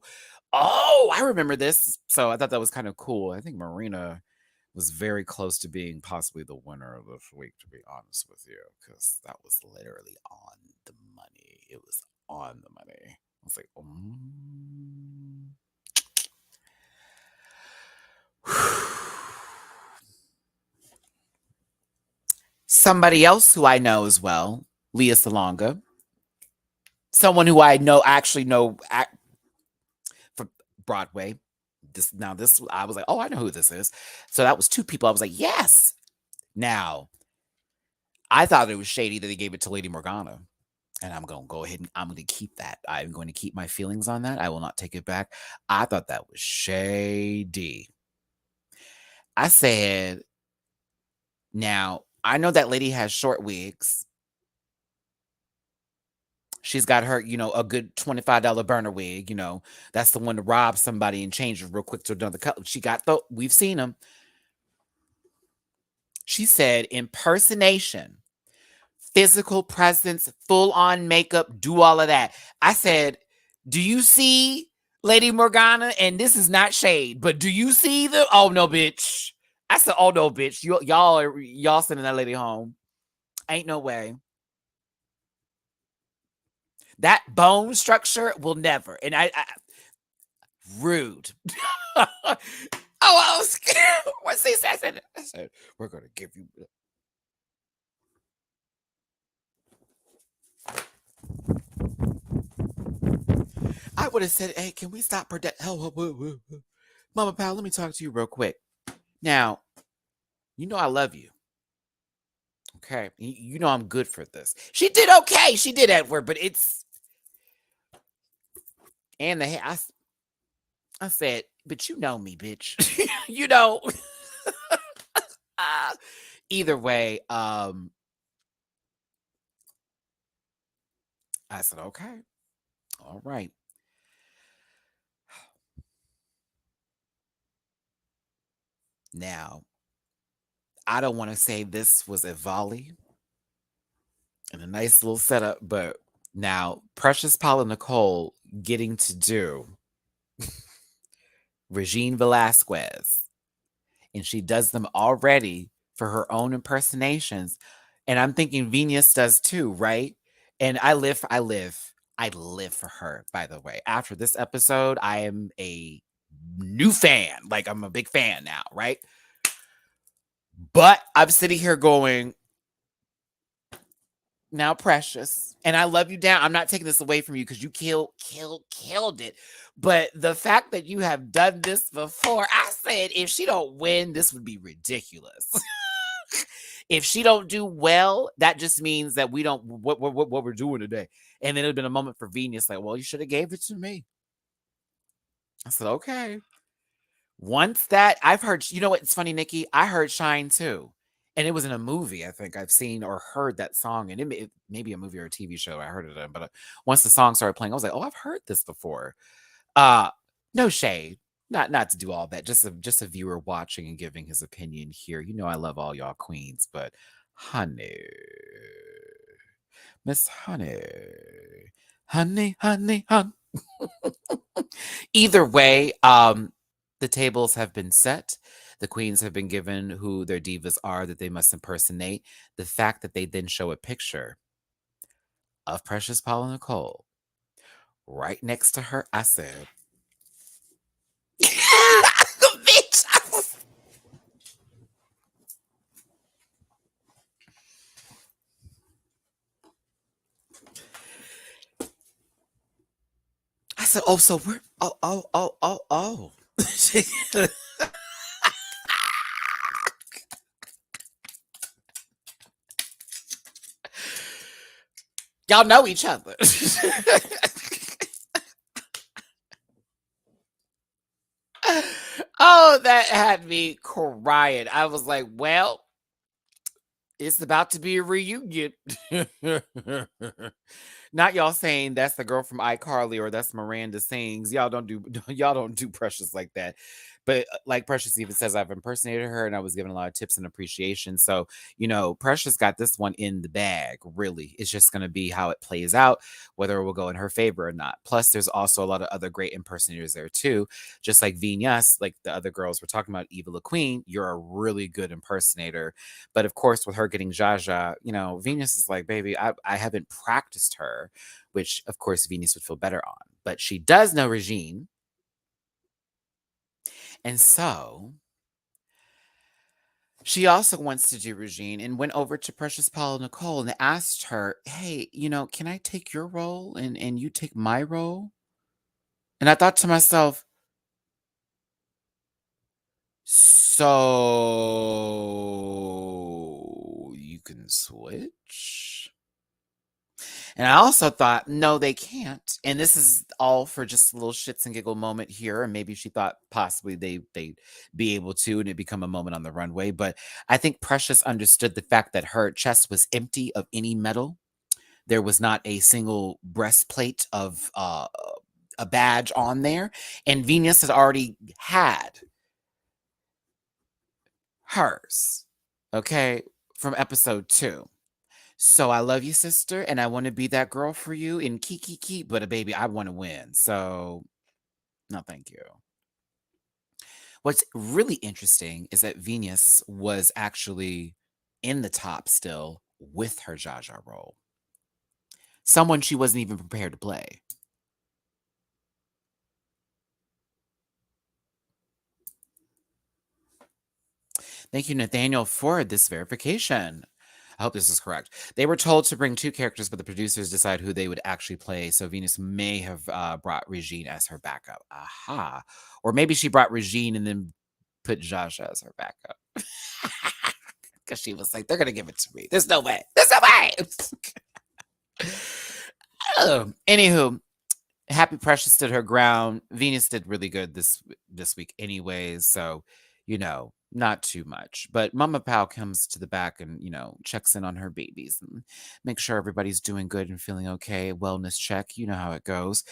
[SPEAKER 2] I remember this. So I thought that was kind of cool. I think Marina was very close to being possibly the winner of this week, to be honest with you, because that was literally on the money. It was on the money. I was like, Somebody else who I know as well, Leah Salonga. Someone who I actually know for Broadway. I was like, oh, I know who this is. So that was two people. I was like, yes. Now, I thought it was shady that he gave it to Lady Morgana. And I'm going to go ahead and I'm going to keep that. I'm going to keep my feelings on that. I will not take it back. I thought that was shady. I said, now, I know that lady has short wigs. She's got her, a good $25 burner wig. That's the one to rob somebody and change it real quick to another color. We've seen them. She said impersonation, physical presence, full on makeup, do all of that. I said, do you see Lady Morgana? And this is not shade, but do you see oh no, bitch. I said, oh no, bitch. Y'all sending that lady home. Ain't no way. That bone structure will never. And I rude. Oh, I was scared. What's this? I said, we're gonna give you. I would have said, hey, can we stop Mama Pal, let me talk to you real quick. Now, you know I love you. Okay. You know I'm good for this. She did okay. She did Edward, but it's and I said, but you know me, bitch. you know. Either way, I said, okay. All right. Now, I don't want to say this was a volley and a nice little setup, but now Precious Paula Nicole getting to do Regine Velasquez, and she does them already for her own impersonations. And I'm thinking Venus does too, right? And I live for her, by the way. After this episode, I am a new fan. Like I'm a big fan now, right? But I'm sitting here going, now Precious, and I love you down. I'm not taking this away from you because you killed it. But the fact that you have done this before, I said if she don't win, this would be ridiculous. If she don't do well, that just means that we don't what we're doing today. And then it would have been a moment for Venus, like, well, you should have gave it to me. I said, okay. Once that I've heard, you know what? It's funny, Nikki. I heard Shine too. And it was in a movie, I think I've seen or heard that song. And it may be a movie or a TV show. I heard it in, but once the song started playing, I was like, oh, I've heard this before. No shade. Not to do all that. Just a viewer watching and giving his opinion here. You know I love all y'all queens, but honey. Miss Honey. Honey, honey, honey. Either way, the tables have been set. The queens have been given who their divas are that they must impersonate. The fact that they then show a picture of Precious Paula Nicole right next to her, I said, bitch. I said, oh, so we're, oh. Y'all know each other. Oh, that had me crying. I was like, well, it's about to be a reunion. Not y'all saying that's the girl from iCarly or that's Miranda Sings. Y'all don't do Precious like that. But like Precious even says, I've impersonated her and I was given a lot of tips and appreciation. So, Precious got this one in the bag, really. It's just going to be how it plays out, whether it will go in her favor or not. Plus, there's also a lot of other great impersonators there too. Just like Venus, like the other girls we're talking about, Eva La Queen, you're a really good impersonator. But of course, with her getting Jaja, Venus is like, baby, I haven't practiced her, which of course Venus would feel better on. But she does know Regine. And so she also wants to do Regine and went over to Precious Paula Nicole and asked her, hey, can I take your role and you take my role? And I thought to myself, so you can switch? And I also thought, no, they can't. And this is all for just a little shits and giggle moment here. And maybe she thought possibly they'd be able to, and it become a moment on the runway. But I think Precious understood the fact that her chest was empty of any metal. There was not a single breastplate of a badge on there. And Venus has already had hers, okay, from episode 2. So I love you, sister, and I want to be that girl for you in kiki, but baby, I want to win. So no, thank you. What's really interesting is that Venus was actually in the top still with her Jaja role. Someone she wasn't even prepared to play. Thank you, Nathaniel, for this verification. I hope this is correct. They were told to bring 2 characters, but the producers decide who they would actually play. So Venus may have brought Regine as her backup. Aha. Or maybe she brought Regine and then put Josh as her backup. Because she was like, they're going to give it to me. There's no way. There's no way. Anywho, Happy Precious stood her ground. Venus did really good this week anyways. So, not too much. But Mama Pao comes to the back and, checks in on her babies and make sure everybody's doing good and feeling okay. Wellness check. You know how it goes.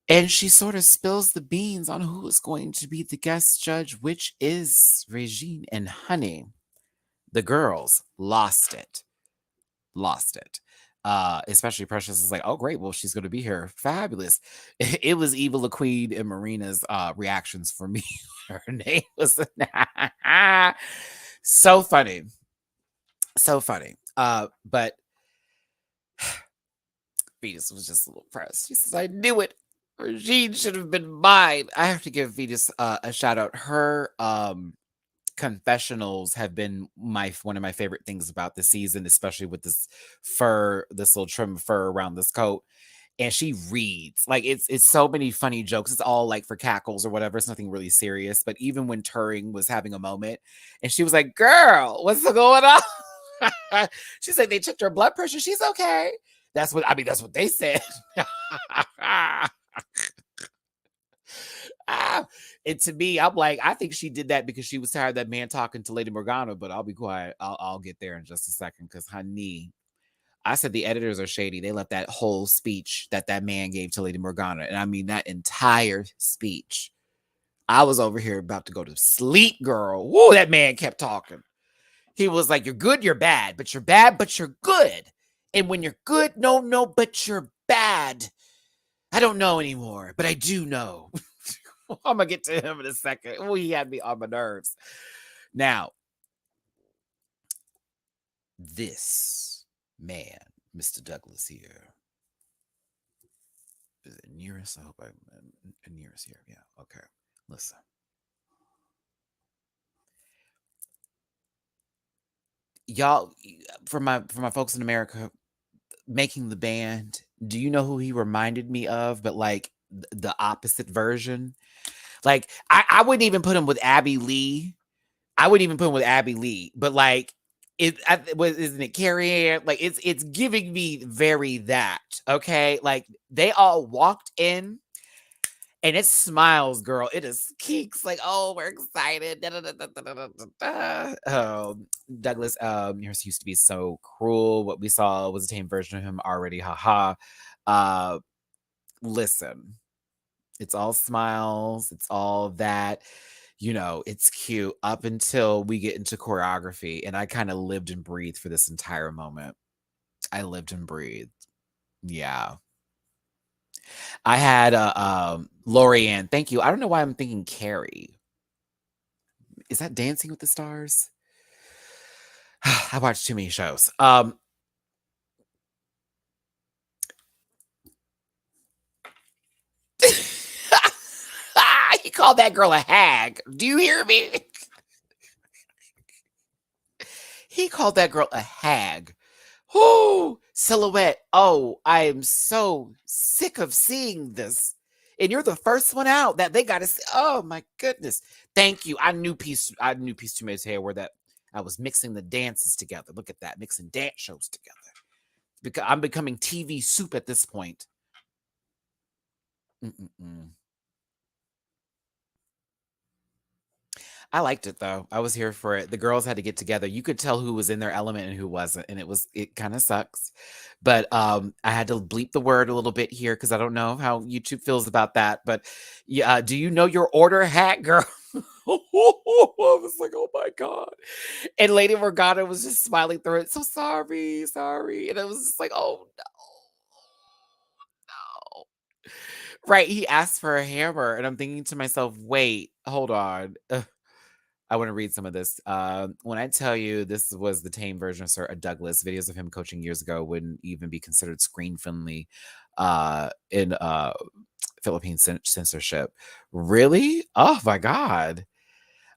[SPEAKER 2] And she sort of spills the beans on who is going to be the guest judge, which is Regine. And honey, the girls lost it. Especially Precious is like, oh great, well she's going to be here, fabulous. It was Evil Queen and Marina's reactions for me. Her name was so funny, but Venus was just a little pressed. She says, I knew it, Regine should have been mine. I have to give Venus a shout out. Her confessionals have been one of my favorite things about the season, especially with this little trim of fur around this coat. And she reads like it's so many funny jokes. It's all like for cackles or whatever. It's nothing really serious. But even when Turing was having a moment and she was like, girl, what's going on? She said they checked her blood pressure. She's okay. That's what they said. And to me, I'm like, I think she did that because she was tired of that man talking to Lady Morgana, but I'll be quiet. I'll get there in just a second because, honey, I said the editors are shady. They left that whole speech that man gave to Lady Morgana, and I mean that entire speech. I was over here about to go to sleep, girl. Whoa, that man kept talking. He was like, you're good, you're bad, but you're bad, but you're good. And when you're good, no, but you're bad. I don't know anymore, but I do know. I'm going to get to him in a second. Oh, he had me on my nerves. Now, this man, Mr. Douglas here. Is it nearest? I hope I'm nearest here. Yeah, okay. Listen. Y'all, for my folks in America, making the band, do you know who he reminded me of? But like the opposite version. Like, I wouldn't even put him with Abby Lee. But like, isn't it Carrie Ann? Like, it's giving me very that. Okay, like they all walked in, and it smiles, girl. It is Keeks. Like, oh, we're excited. Douglas, yours used to be so cruel. What we saw was a tame version of him already. Haha. Listen. It's all smiles. It's all that, it's cute up until we get into choreography. And I kind of lived and breathed for this entire moment. I lived and breathed. Yeah. I had Lorianne. Thank you. I don't know why I'm thinking Carrie. Is that Dancing with the Stars? I watched too many shows. He called that girl a hag. Do you hear me? He called that girl a hag. Oh, Silhouette. Oh, I am so sick of seeing this. And you're the first one out that they got to see. Oh my goodness. Thank you. I knew Peace Too Much Hair where that I was mixing the dances together. Look at that. Mixing dance shows together. Because I'm becoming TV soup at this point. I liked it though. I was here for it. The girls had to get together. You could tell who was in their element and who wasn't, and it kind of sucks. But I had to bleep the word a little bit here because I don't know how YouTube feels about that. But yeah, do you know your order, hat girl? I was like, oh my god. And Lady Morgana was just smiling through it. So sorry. And it was just like, oh no. Right. He asked for a hammer, and I'm thinking to myself, wait, hold on. I want to read some of this. When I tell you this was the tame version of Sir Douglas, videos of him coaching years ago wouldn't even be considered screen friendly in Philippine censorship. Really? Oh my God.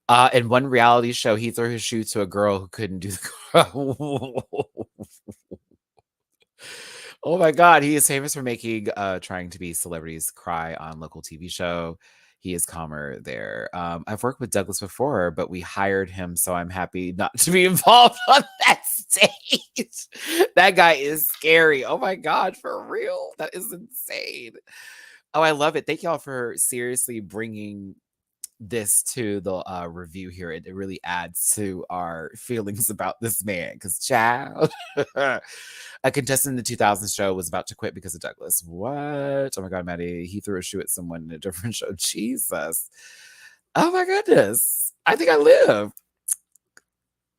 [SPEAKER 2] In one reality show, he threw his shoe to a girl who couldn't do the Oh my god, he is famous for making trying to be celebrities cry on local TV show. He is calmer there. I've worked with Douglas before, but we hired him, so I'm happy not to be involved on that stage. That guy is scary. Oh my god, for real? That is insane. Oh, I love it. Thank y'all for seriously bringing this to the review here. It really adds to our feelings about this man because child a contestant in the 2000s show was about to quit because of Douglas. What? Oh my god, Matty, he threw a shoe at someone in a different show. Jesus. Oh my goodness, I think I live.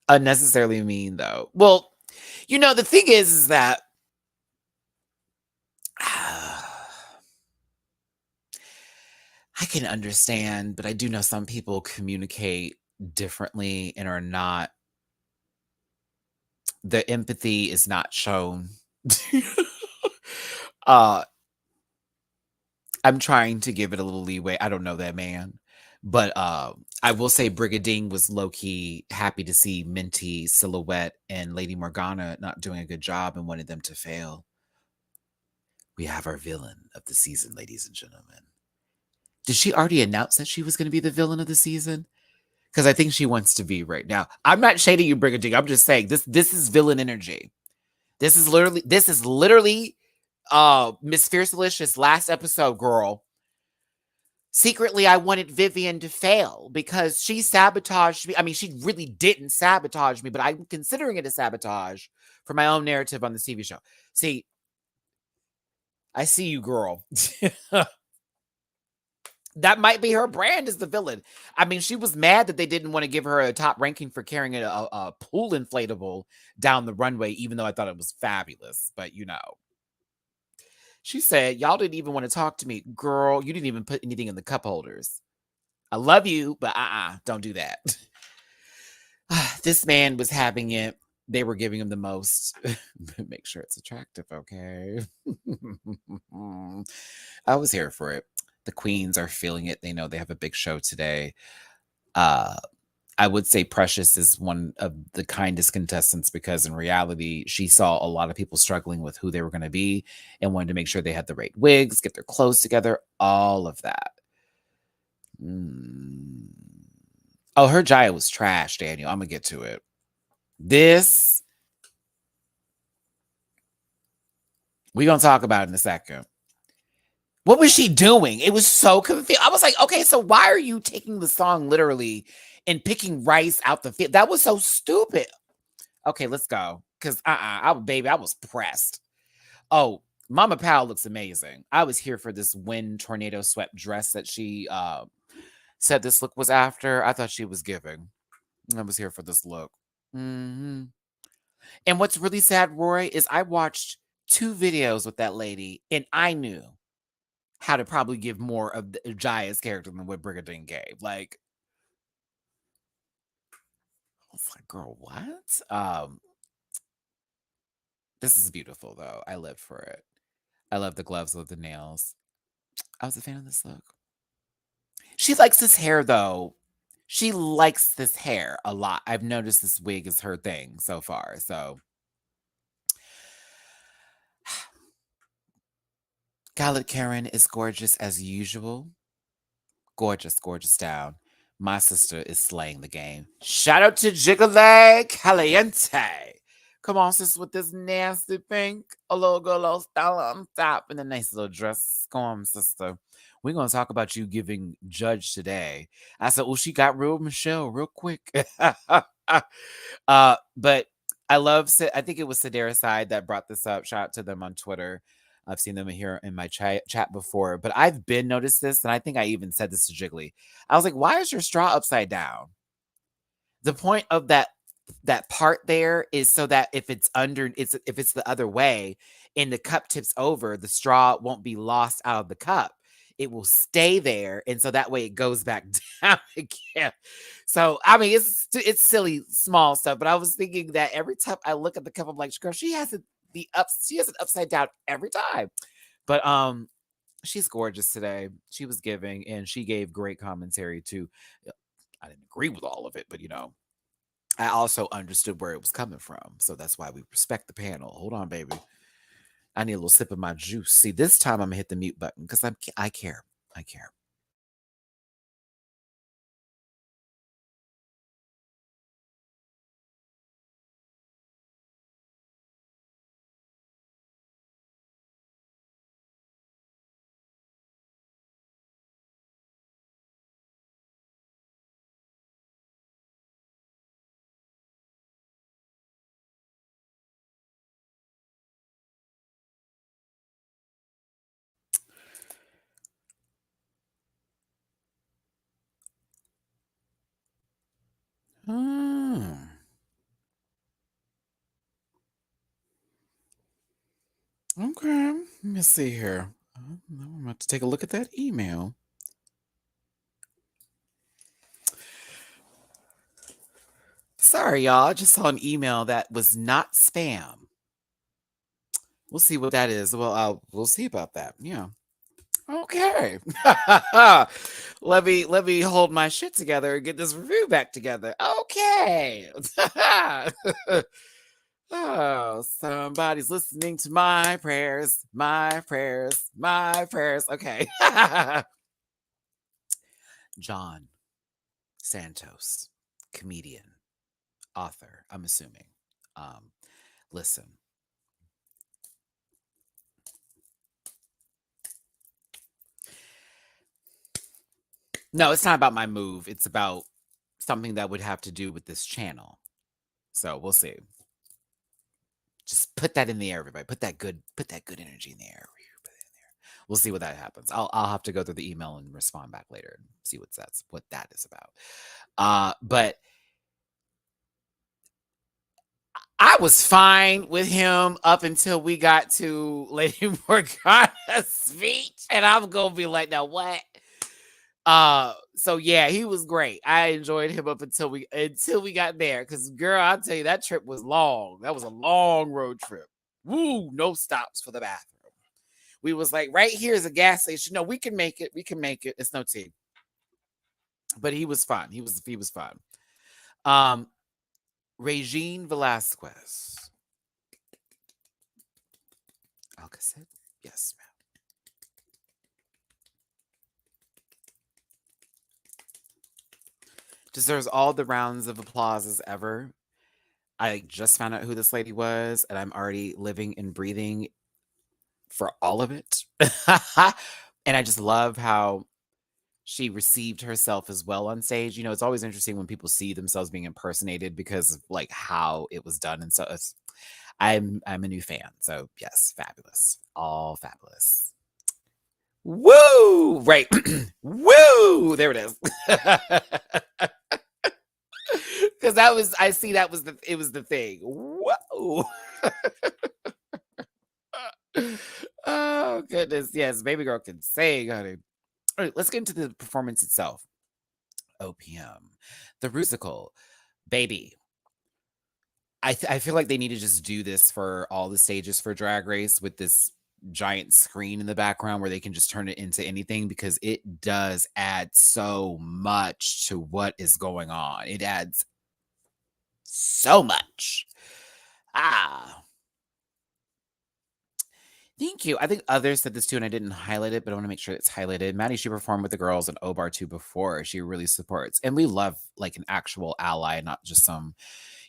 [SPEAKER 2] Unnecessarily mean though. Well, the thing is that I can understand, but I do know some people communicate differently and are not, the empathy is not shown. uh I'm trying to give it a little leeway. I don't know that man. But I will say Brigadine was low-key happy to see Minty, Silhouette, and Lady Morgana not doing a good job and wanted them to fail. We have our villain of the season, ladies and gentlemen. Did she already announce that she was going to be the villain of the season? Because I think she wants to be right now. I'm not shading you, Brigadine. I'm just saying this is villain energy. This is literally Miss Fiercelicious last episode, girl. Secretly, I wanted Vivian to fail because she sabotaged me. I mean, she really didn't sabotage me, but I'm considering it a sabotage for my own narrative on the TV show. See, I see you, girl. That might be her brand as the villain. I mean, she was mad that they didn't want to give her a top ranking for carrying a pool inflatable down the runway, even though I thought it was fabulous. But she said, y'all didn't even want to talk to me. Girl, you didn't even put anything in the cup holders. I love you, but don't do that. This man was having it. They were giving him the most. Make sure it's attractive, okay? I was here for it. The queens are feeling it. They know they have a big show today. I would say Precious is one of the kindest contestants because in reality, she saw a lot of people struggling with who they were going to be and wanted to make sure they had the right wigs, get their clothes together, all of that. Oh, her Jaya was trash, Daniel. I'm going to get to it. This, we're going to talk about it in a second. What was she doing? It was so confusing. I was like, okay, so why are you taking the song literally and picking rice out the field? That was so stupid. Okay, let's go. Because, baby, I was pressed. Oh, Mama Powell looks amazing. I was here for this wind tornado swept dress that she said this look was after. I thought she was giving. I was here for this look. And what's really sad, Roy, is I watched 2 videos with that lady, and I knew how to probably give more of Jaya's character than what Brigadine gave. Like, I was like, girl, what? This is beautiful, though. I live for it. I love the gloves with the nails. I was a fan of this look. She likes this hair, though. She likes this hair a lot. I've noticed this wig is her thing so far. So, Khaled Karen is gorgeous as usual. Gorgeous, gorgeous down. My sister is slaying the game. Shout out to Jiggly Caliente. Come on, sis, with this nasty pink, a little style on top, and a nice little dress. Come on, sister. We're going to talk about you giving judge today. I said, oh, she got real Michelle real quick. But I think it was Sedera Side that brought this up. Shout out to them on Twitter. I've seen them here in my chat before, but I've been noticed this, and I think I even said this to Jiggly. I was like, why is your straw upside down? The point of that part there is so that if it's the other way and the cup tips over, the straw won't be lost out of the cup. It will stay there, and so that way it goes back down again. So I mean, it's silly small stuff, but I was thinking that every time I look at the cup, I'm like, girl, she has it upside down every time. But she's gorgeous today. She was giving, and she gave great commentary too. I didn't agree with all of it, but I also understood where it was coming from. So that's why we respect the panel. Hold on, baby. I need a little sip of my juice. See, this time I'm gonna hit the mute button because I care. I care. Hmm. Okay, let me see here. I'm about to take a look at that email. Sorry, y'all. I just saw an email that was not spam. We'll see what that is. Well, we'll see about that. Yeah. Okay. let me hold my shit together and get this review back together. Okay. Oh, somebody's listening to my prayers, my prayers, my prayers. Okay. John Santos, comedian, author, I'm assuming. Listen. No, it's not about my move. It's about something that would have to do with this channel. So we'll see. Just put that in the air, everybody. Put that good energy in the air. Put it in there. We'll see what that happens. I'll have to go through the email and respond back later and see what that is about. But I was fine with him up until we got to Lady Morgana's speech, and I'm gonna be like, now what? So yeah, he was great. I enjoyed him up until we got there. Cause girl, I'll tell you, that trip was long. That was a long road trip. Woo, no stops for the bathroom. We was like, right here is a gas station. No, we can make it. We can make it. It's no tea. But he was fun. He was fun. Regine Velasquez. Alcacid? Yes, ma'am. Deserves all the rounds of applause as ever. I just found out who this lady was, and I'm already living and breathing for all of it. And I just love how she received herself as well on stage. It's always interesting when people see themselves being impersonated because of like how it was done. And so I'm a new fan. So yes, fabulous. All fabulous. Woo! Right. Woo! There it is. Because it was the thing. Whoa. Oh goodness. Yes, baby girl can sing, honey. All right, let's get into the performance itself. OPM, The Rusical, baby. I feel like they need to just do this for all the stages for Drag Race with this giant screen in the background where they can just turn it into anything, because it does add so much to what is going on. It adds so much. Thank you. I think others said this too, and I didn't highlight it, but I want to make sure it's highlighted. Maddie, she performed with the girls in Obar 2 before. She really supports. And we love like an actual ally, not just some,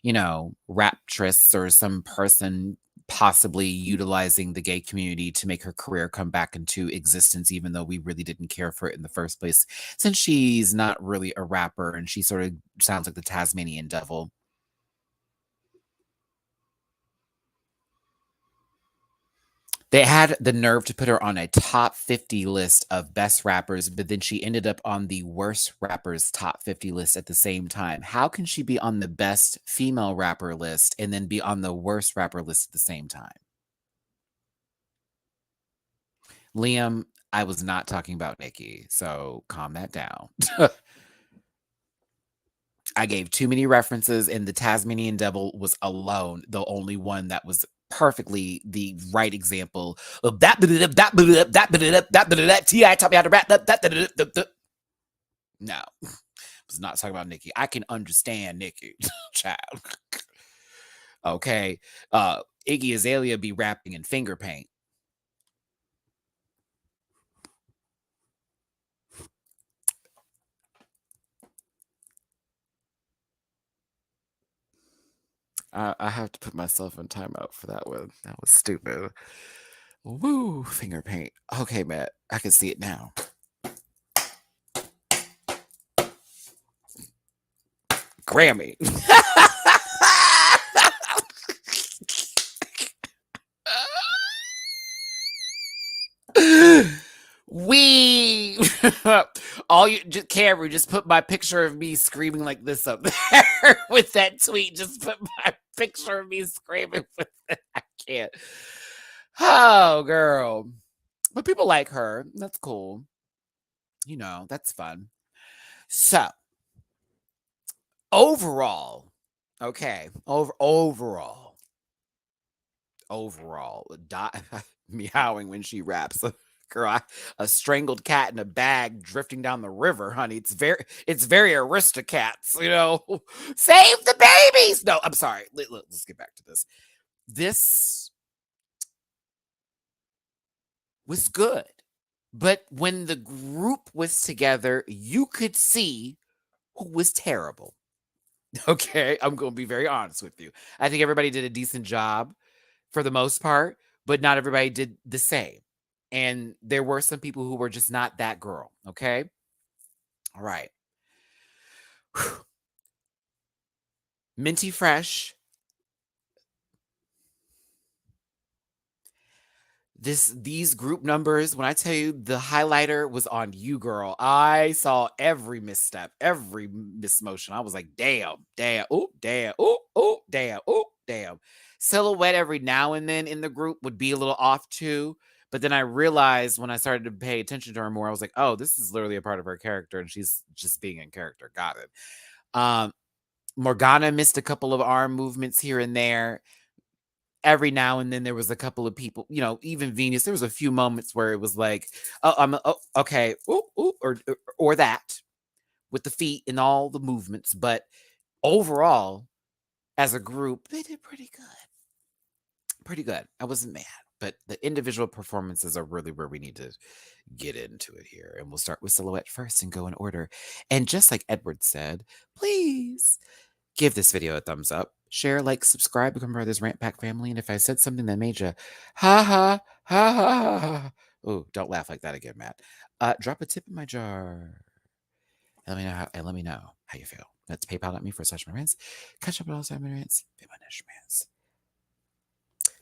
[SPEAKER 2] raptress or some person possibly utilizing the gay community to make her career come back into existence, even though we really didn't care for it in the first place, since she's not really a rapper and she sort of sounds like the Tasmanian devil. They had the nerve to put her on a top 50 list of best rappers, but then she ended up on the worst rappers top 50 list at the same time. How can she be on the best female rapper list and then be on the worst rapper list at the same time? Liam, I was not talking about Nikki, so calm that down. I gave too many references, and the Tasmanian devil was alone the only one that was perfectly the right example of that. No, was not talking about Nikki. I can understand Nikki, child. Okay. Iggy Azalea be rapping in finger paint. I have to put myself in timeout for that one. That was stupid. Woo, finger paint. Okay, Matt, I can see it now. Grammy. We all you just Cameron, just put my picture of me screaming like this up there with that tweet. Just put my picture of me screaming with it. I can't. Oh, girl. But people like her. That's cool. You know, that's fun. So overall, okay. Overall, meowing when she raps. Girl, a strangled cat in a bag drifting down the river, honey. It's very Aristocats, you know. Save the babies. No, I'm sorry. Let's get back to this. This was good. But when the group was together, you could see who was terrible. Okay, I'm going to be very honest with you. I think everybody did a decent job for the most part, but not everybody did the same. And there were some people who were just not that girl. Okay. All right. Whew. Minty Fresh. These group numbers, when I tell you the highlighter was on you, girl. I saw every misstep, every mismotion. I was like, damn, oh, damn, oh, damn, oh, damn. Silhouette every now and then in the group would be a little off too. But then I realized when I started to pay attention to her more, I was like, oh, this is literally a part of her character, and she's just being in character. Got it. Morgana missed a couple of arm movements here and there. Every now and then there was a couple of people, you know, even Venus, there was a few moments where it was like, okay, or that with the feet and all the movements. But overall, as a group, they did pretty good. Pretty good. I wasn't mad, but the individual performances are really where we need to get into it here. And we'll start with Silhouette first and go in order. And just like Edward said, please give this video a thumbs up, share, like, subscribe, become part of this Rant Pack family. And if I said something that made you ha ha ha ha ha, oh, don't laugh like that again, Matt. Drop a tip in my jar. And let me know how you feel. That's PayPal.me for such my rants. Catch up on all time my rants.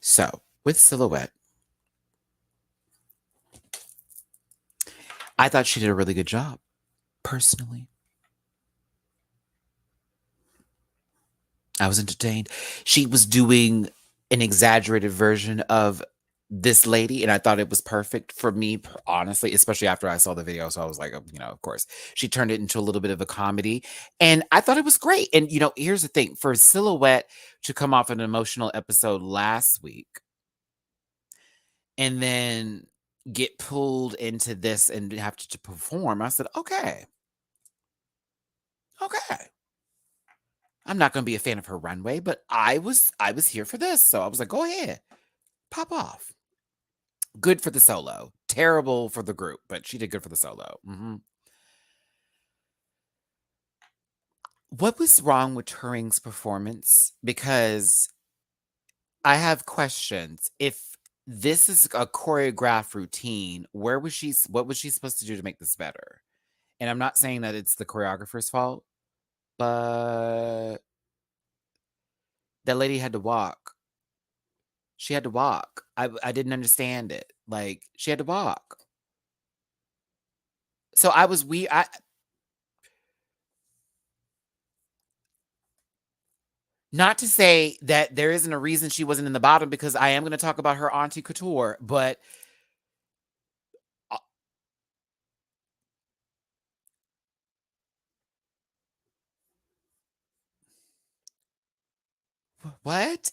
[SPEAKER 2] So with Silhouette, I thought she did a really good job, personally. I was entertained. She was doing an exaggerated version of this lady, and I thought it was perfect for me, honestly, especially after I saw the video. So I was like, you know, of course, she turned it into a little bit of a comedy, and I thought it was great. And, you know, here's the thing, for Silhouette to come off an emotional episode last week and then get pulled into this and have to perform, I said, okay. I'm not going to be a fan of her Runway, but I was here for this. So I was like, go ahead, pop off. Good for the solo. Terrible for the group, but she did good for the solo. What was wrong with Turing's performance? Because I have questions. If this is a choreographed routine, what was she supposed to do to make this better? And I'm not saying that it's the choreographer's fault, but that lady had to walk. She had to walk. I didn't understand it. Like, she had to walk. So not to say that there isn't a reason she wasn't in the bottom, because I am going to talk about her Auntie Couture, but what?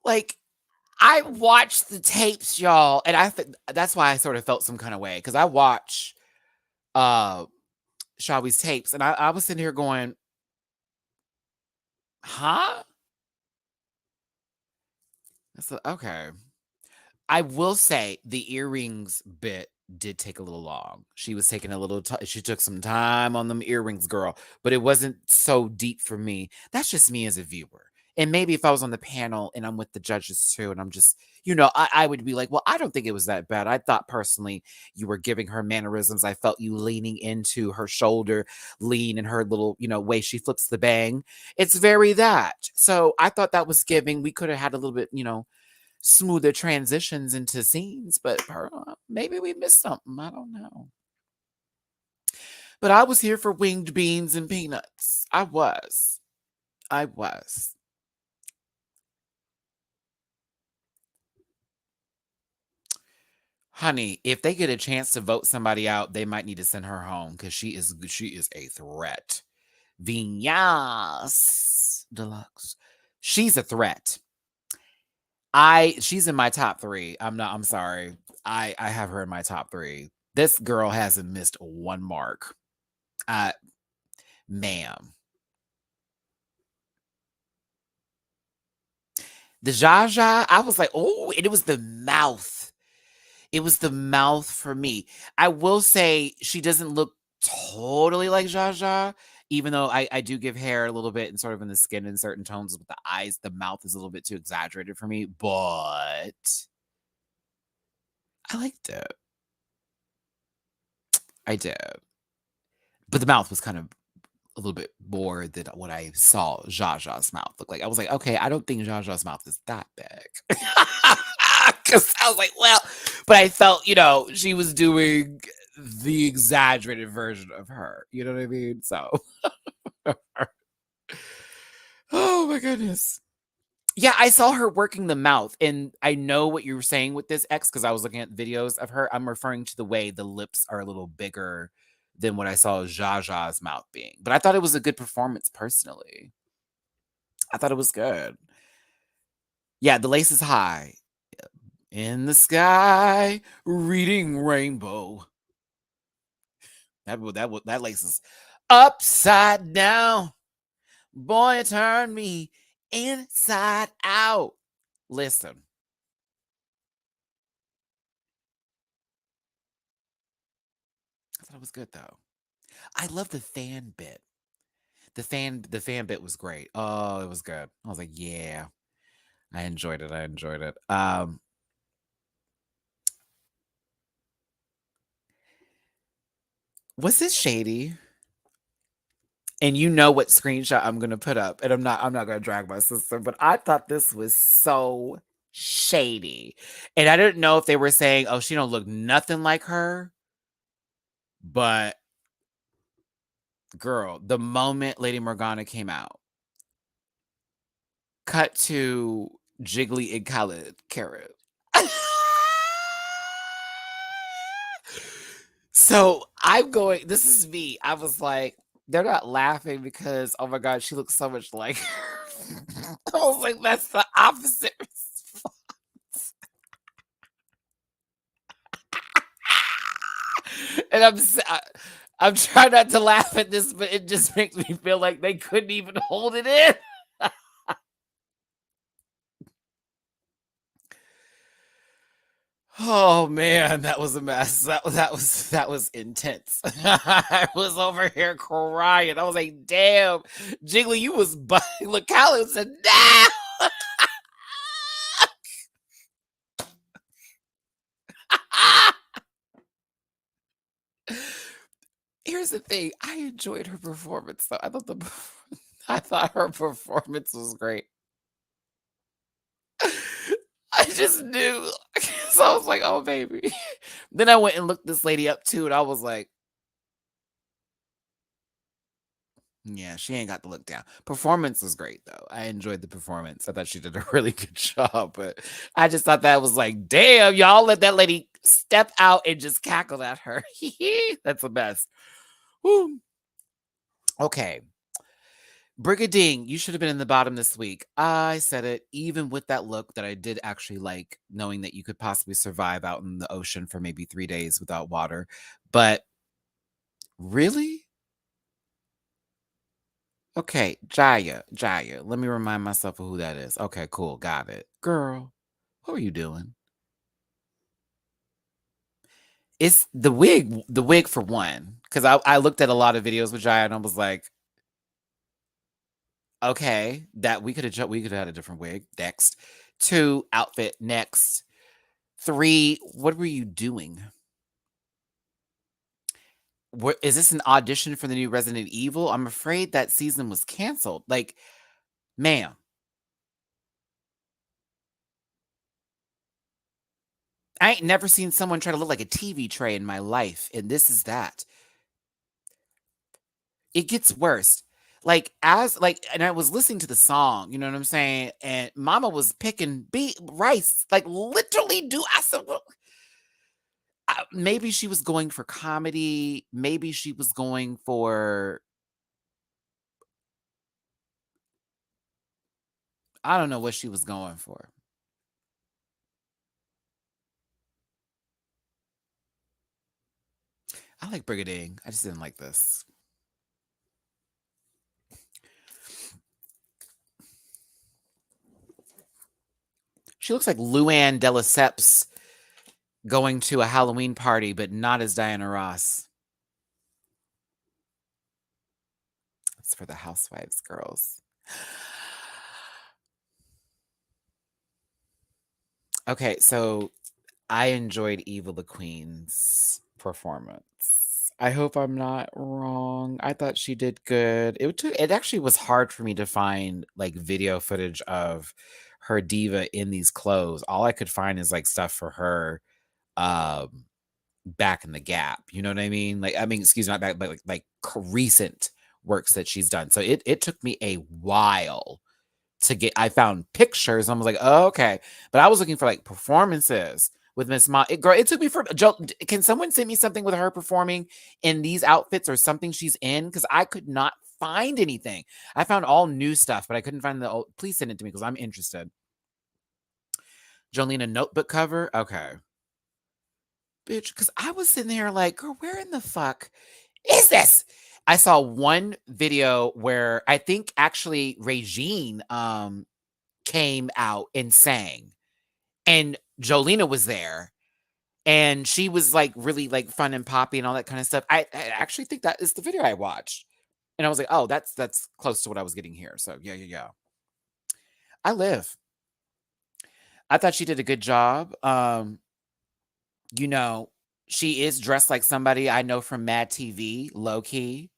[SPEAKER 2] Like, I watched the tapes, y'all, and that's why I sort of felt some kind of way because I watched Shawi's tapes, and I was sitting here going, huh? Okay. I will say the earrings bit did take a little long. She was taking a little she took some time on them earrings, girl, but it wasn't so deep for me. That's just me as a viewer. And maybe if I was on the panel and I'm with the judges too, and I'm just, I would be like, well, I don't think it was that bad. I thought personally you were giving her mannerisms. I felt you leaning into her shoulder lean and her little, way she flips the bang. It's very that. So I thought that was giving. We could have had a little bit, smoother transitions into scenes, but maybe we missed something. I don't know. But I was here for winged beans and peanuts. I was. Honey, if they get a chance to vote somebody out, they might need to send her home because she is a threat. Vinyas Deluxe. She's a threat. She's in my top 3. I'm sorry. I have her in my top 3. This girl hasn't missed one mark. Ma'am. The Zsa Zsa, I was like, oh, and it was the mouth. It was the mouth for me. I will say she doesn't look totally like Zsa Zsa, even though I do give hair a little bit and sort of in the skin in certain tones with the eyes. The mouth is a little bit too exaggerated for me, but I liked it. I did. But the mouth was kind of a little bit more than what I saw Zsa Zsa's mouth look like. I was like, okay, I don't think Zsa Zsa's mouth is that big. Because I was like, well, but I felt, she was doing the exaggerated version of her. You know what I mean? So, oh my goodness. Yeah, I saw her working the mouth, and I know what you were saying with this X because I was looking at videos of her. I'm referring to the way the lips are a little bigger than what I saw Zsa Zsa's mouth being. But I thought it was a good performance personally. I thought it was good. Yeah, the lace is high. In the sky, reading rainbow. That lace is upside down. Boy, turn me inside out. Listen. I thought it was good though. I love the fan bit. The fan bit was great. Oh, it was good. I was like, yeah. I enjoyed it. Was this shady? And you know what screenshot I'm gonna put up, and I'm not gonna drag my sister, but I thought this was so shady. And I didn't know if they were saying, oh, she don't look nothing like her. But girl, the moment Lady Morgana came out, cut to Jiggly and Carrot. So I'm going, this is me. I was like, they're not laughing because, oh my God, she looks so much like her. I was like, that's the opposite response. And I'm trying not to laugh at this, but it just makes me feel like they couldn't even hold it in. Oh man, that was a mess. That was intense. I was over here crying. I was like, "Damn, Jiggly, you was look." Callie said, "No." Here's the thing. I enjoyed her performance, though. I thought her performance was great. I just knew. So I was like, "Oh baby." Then I went and looked this lady up too, and I was like, yeah, she ain't got to look down. Performance was great though. I enjoyed the performance. I thought she did a really good job, but I just thought that was like, damn, y'all let that lady step out and just cackle at her. That's the best. Woo. Okay. Brigading, you should have been in the bottom this week. I said it, even with that look that I did actually like, knowing that you could possibly survive out in the ocean for maybe 3 days without water. But really? Okay, Jaya, let me remind myself of who that is. Okay, cool, got it. Girl, what are you doing? It's the wig for one, because I looked at a lot of videos with Jaya and I was like, okay, that we could have had a different wig. Next. 2, outfit. Next. 3, what were you doing? What is this, an audition for the new Resident Evil? I'm afraid that season was canceled. Like, ma'am, I ain't never seen someone try to look like a TV tray in my life, and this is that. It gets worse. And I was listening to the song, you know what I'm saying? And Mama was picking rice, like literally do I said, well, maybe she was going for comedy. Maybe she was going for, I don't know what she was going for. I like Brigading. I just didn't like this. She looks like Luann de Lesseps going to a Halloween party, but not as Diana Ross. It's for the Housewives girls. Okay, so I enjoyed Eva the Queen's performance. I hope I'm not wrong. I thought she did good. It actually was hard for me to find like video footage of her diva in these clothes. All I could find is like stuff for her back in the gap. You know what I mean? Excuse me, not back, but recent works that she's done. So it took me a while to get. I found pictures. I was like, oh, okay, but I was looking for like performances with Miss Ma. It took me for Joe. Can someone send me something with her performing in these outfits or something she's in? Because I could not find anything. I found all new stuff, but I couldn't find the old. Please send it to me because I'm interested. Jolena notebook cover. Okay, bitch. Because I was sitting there like, girl, where in the fuck is this? I saw one video where I think actually Regine came out and sang, and Jolena was there, and she was like really like fun and poppy and all that kind of stuff. I actually think that is the video I watched, and I was like, oh, that's close to what I was getting here. So yeah. I live. I thought she did a good job. You know, she is dressed like somebody I know from Mad TV, low key.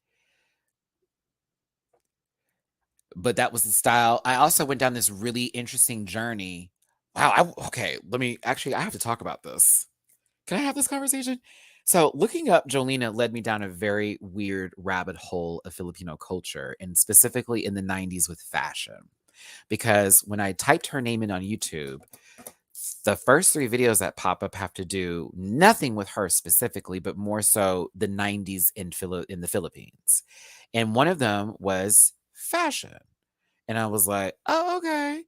[SPEAKER 2] But that was the style. I also went down this really interesting journey. Wow. Okay. I have to talk about this. Can I have this conversation? So, looking up Jolena led me down a very weird rabbit hole of Filipino culture, and specifically in the 90s with fashion. Because when I typed her name in on YouTube, the first 3 videos that pop up have to do nothing with her specifically, but more so the 90s in the Philippines. And one of them was fashion. And I was like, oh, okay.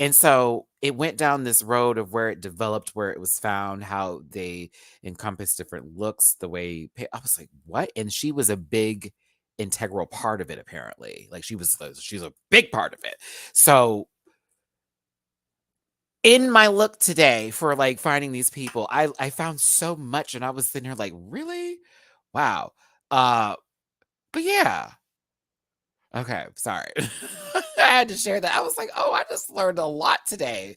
[SPEAKER 2] And so it went down this road of where it developed, where it was found, how they encompass different looks, the way I was like, what? And she was a big integral part of it, apparently. Like she's a big part of it. So in my look today for like finding these people, I found so much, and I was sitting here like, really? Wow. Uh but yeah. Okay, sorry. I had to share that. I was like, oh, I just learned a lot today.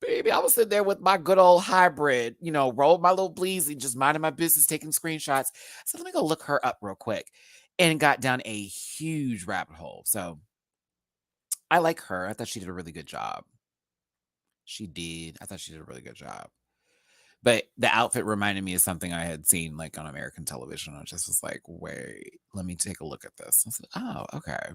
[SPEAKER 2] Baby, I was sitting there with my good old hybrid, rolled my little bleezy, just minding my business, taking screenshots. So let me go look her up real quick, and got down a huge rabbit hole. So I like her. I thought she did a really good job. She did. I thought she did a really good job. But the outfit reminded me of something I had seen like on American television. I just was like, wait, let me take a look at this. I said, oh, okay.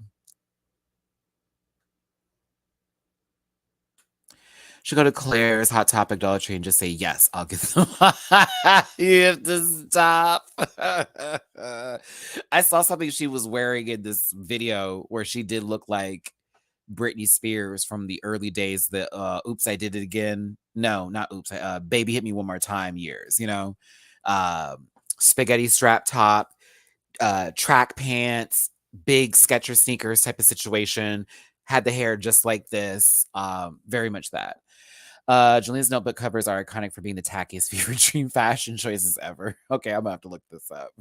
[SPEAKER 2] Should go to Claire's, Hot Topic, Dollar Tree, and just say, yes, I'll get them. You have to stop. I saw something she was wearing in this video where she did look like Britney Spears from the early days, the Oops, I Did It Again. No, not Oops, Baby Hit Me One More Time years, spaghetti strap top, track pants, big Skechers sneakers type of situation. Had the hair just like this. Very much that. Jalene's notebook covers are iconic for being the tackiest fever dream fashion choices ever. Okay, I'm gonna have to look this up.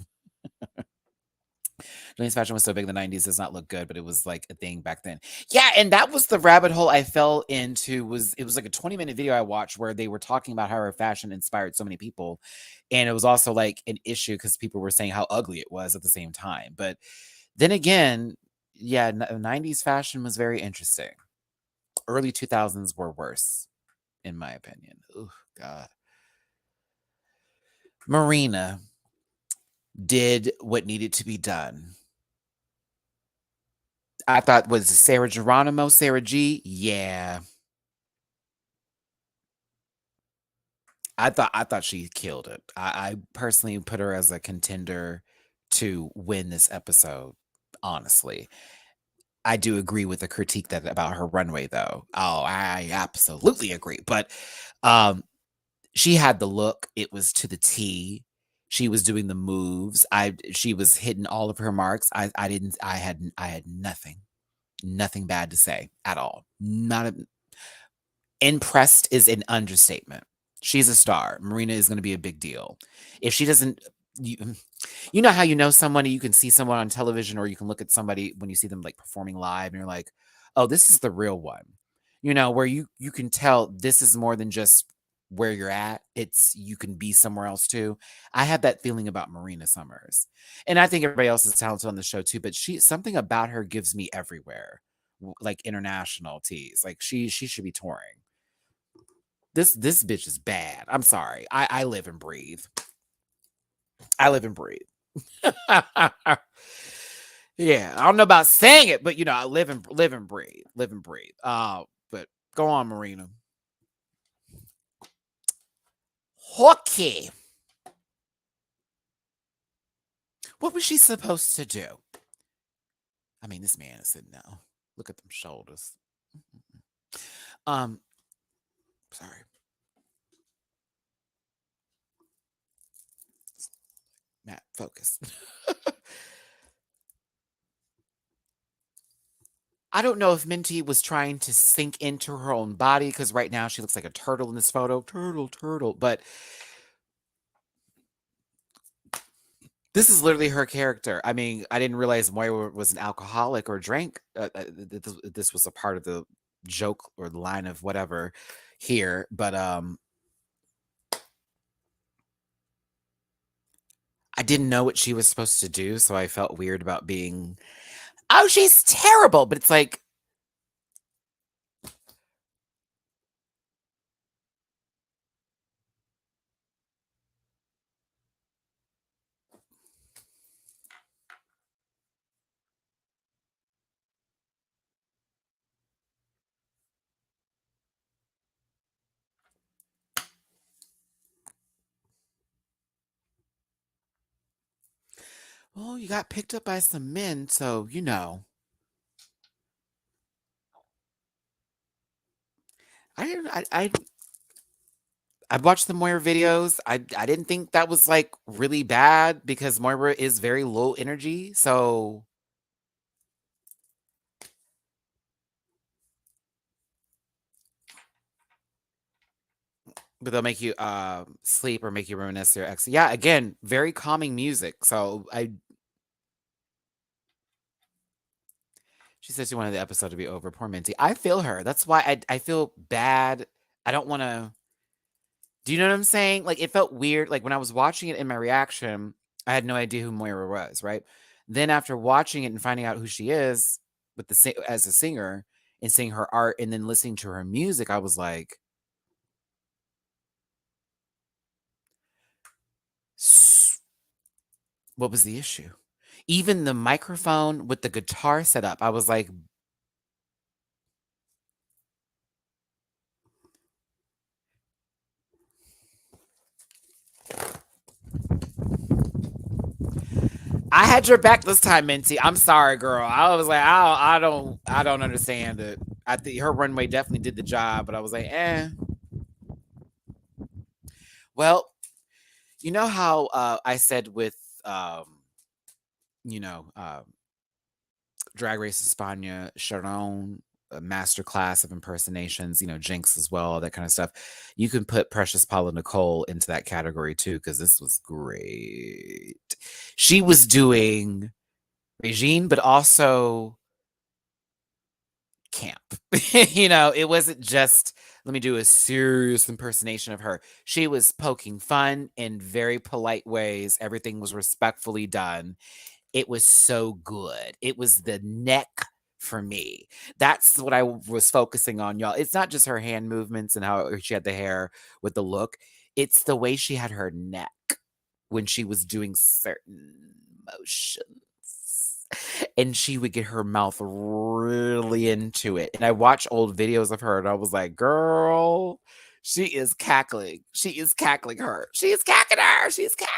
[SPEAKER 2] Jalene's fashion was so big in the 90s, does not look good, but it was like a thing back then. Yeah, and that was the rabbit hole I fell into. It was like a 20-minute video I watched where they were talking about how her fashion inspired so many people. And it was also like an issue because people were saying how ugly it was at the same time. But then again, yeah, 90s fashion was very interesting. Early 2000s were worse, in my opinion. Oh, God. Marina did what needed to be done. I thought, was it Sarah Geronimo, Sarah G? Yeah. I thought she killed it. I personally put her as a contender to win this episode, honestly. I do agree with the critique that about her runway though. Oh, I absolutely agree. But she had the look. It was to the T. She was doing the moves. She was hitting all of her marks. I had nothing bad to say at all. Not a, impressed is an understatement. She's a star. Marina is going to be a big deal. If she doesn't, you know how you know someone, you can see someone on television, or you can look at somebody when you see them like performing live, and you're like, oh, this is the real one. Where you can tell this is more than just where you're at. It's you can be somewhere else too. I have that feeling about Marina Summers, and I think everybody else is talented on the show too. But something about her gives me everywhere, like international teas. Like she should be touring. This bitch is bad. I'm sorry. I live and breathe. I live and breathe. Yeah, I don't know about saying it, but I live and breathe. Live and breathe. But go on, Marina. Hockey. What was she supposed to do? I mean, this man is sitting now. Look at them shoulders. Sorry. Matt, focus. I don't know if Minty was trying to sink into her own body because right now she looks like a turtle in this photo. Turtle. But this is literally her character. I mean, I didn't realize Moira was an alcoholic or drank. This was a part of the joke or the line of whatever here. But I didn't know what she was supposed to do, so I felt weird about being, oh, she's terrible. But it's like, well, you got picked up by some men, so I watched the Moira videos. I didn't think that was like really bad because Moira is very low energy. So, but they'll make you sleep or make you reminisce your ex. Yeah, again, very calming music. So she said she wanted the episode to be over. Poor Minty. I feel her. That's why I feel bad. I don't want to. Do you know what I'm saying? Like it felt weird. Like when I was watching it in my reaction, I had no idea who Moira was. Right. Then after watching it and finding out who she is as a singer and seeing her art and then listening to her music, I was like, what was the issue? Even the microphone with the guitar set up, I was like, I had your back this time, Minty. I'm sorry, girl. I was like, I don't understand it. I think her runway definitely did the job, but I was like, eh. Well, you know how I said with, um, you know, Drag Race España, Sharon, a master class of impersonations, Jinx as well, that kind of stuff. You can put Precious Paula Nicole into that category too, because this was great. She was doing Regine, but also camp. It wasn't just let me do a serious impersonation of her. She was poking fun in very polite ways. Everything was respectfully done. It was so good. It was the neck for me. That's what I was focusing on, y'all. It's not just her hand movements and how she had the hair with the look. It's the way she had her neck when she was doing certain motions. And she would get her mouth really into it. And I watched old videos of her and I was like, girl, she is cackling. She is cackling her. She is cacking her. She's cacking.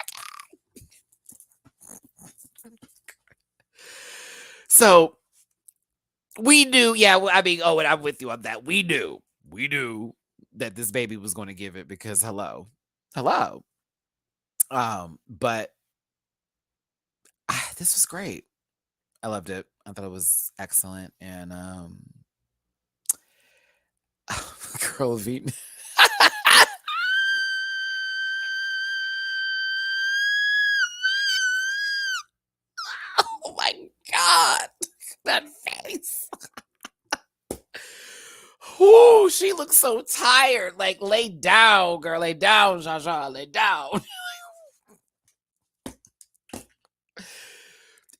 [SPEAKER 2] So we knew, yeah, and I'm with you on that. We knew that this baby was going to give it because hello. But this was great. I loved it. I thought it was excellent. And girl of eating. Oh my God. That face. Ooh, she looks so tired. Like, lay down, girl. Lay down, Jaja. Lay down.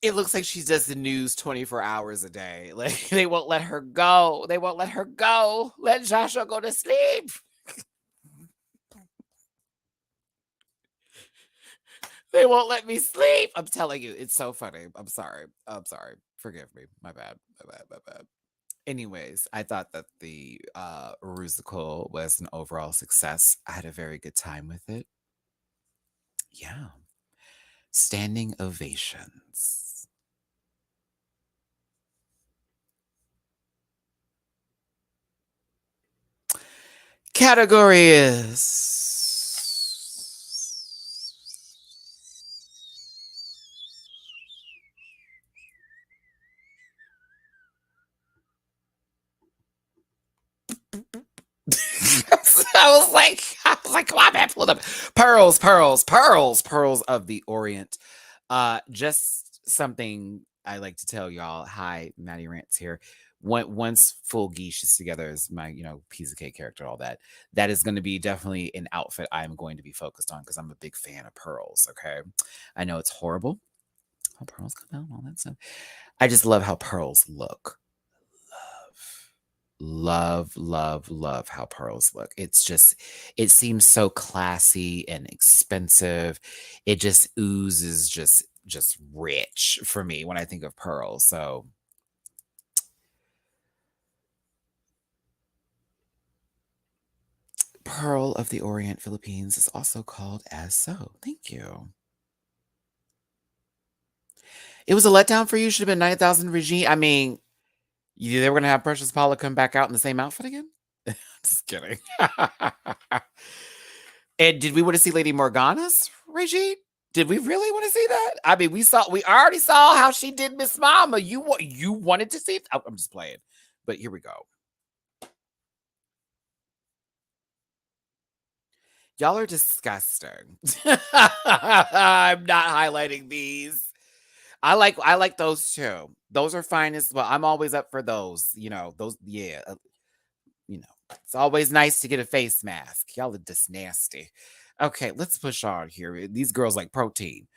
[SPEAKER 2] It looks like she does the news 24 hours a day. Like, they won't let her go. They won't let her go. Let Jasha go to sleep. They won't let me sleep. I'm telling you, it's so funny. I'm sorry. Forgive me. My bad. Anyways, I thought that the Rusical was an overall success. I had a very good time with it. Yeah. Standing ovations. Category is I was like, come on, man, pull it up. Pearls of the Orient. Just something I like to tell y'all. Hi, Matty Rants here. Once full geesh is together as my, piece of cake character, all that. That is going to be definitely an outfit I'm going to be focused on because I'm a big fan of pearls. Okay, I know it's horrible how pearls come out, all that stuff. I just love how pearls look. Love how pearls look. It's just, it seems so classy and expensive. It just oozes just rich for me when I think of pearls. So Pearl of the Orient, Philippines is also called as so. Thank you. It was a letdown for you. Should have been 9,000 Regine. I mean, they were going to have Precious Paula come back out in the same outfit again? Just kidding. And did we want to see Lady Morgana's Regine? Did we really want to see that? I mean, we already saw how she did Miss Mama. You wanted to see it? I'm just playing. But here we go. Y'all are disgusting. I'm not highlighting these. I like those too. Those are fine as well. I'm always up for those. Those, yeah. It's always nice to get a face mask. Y'all are just nasty. Okay, let's push on here. These girls like protein.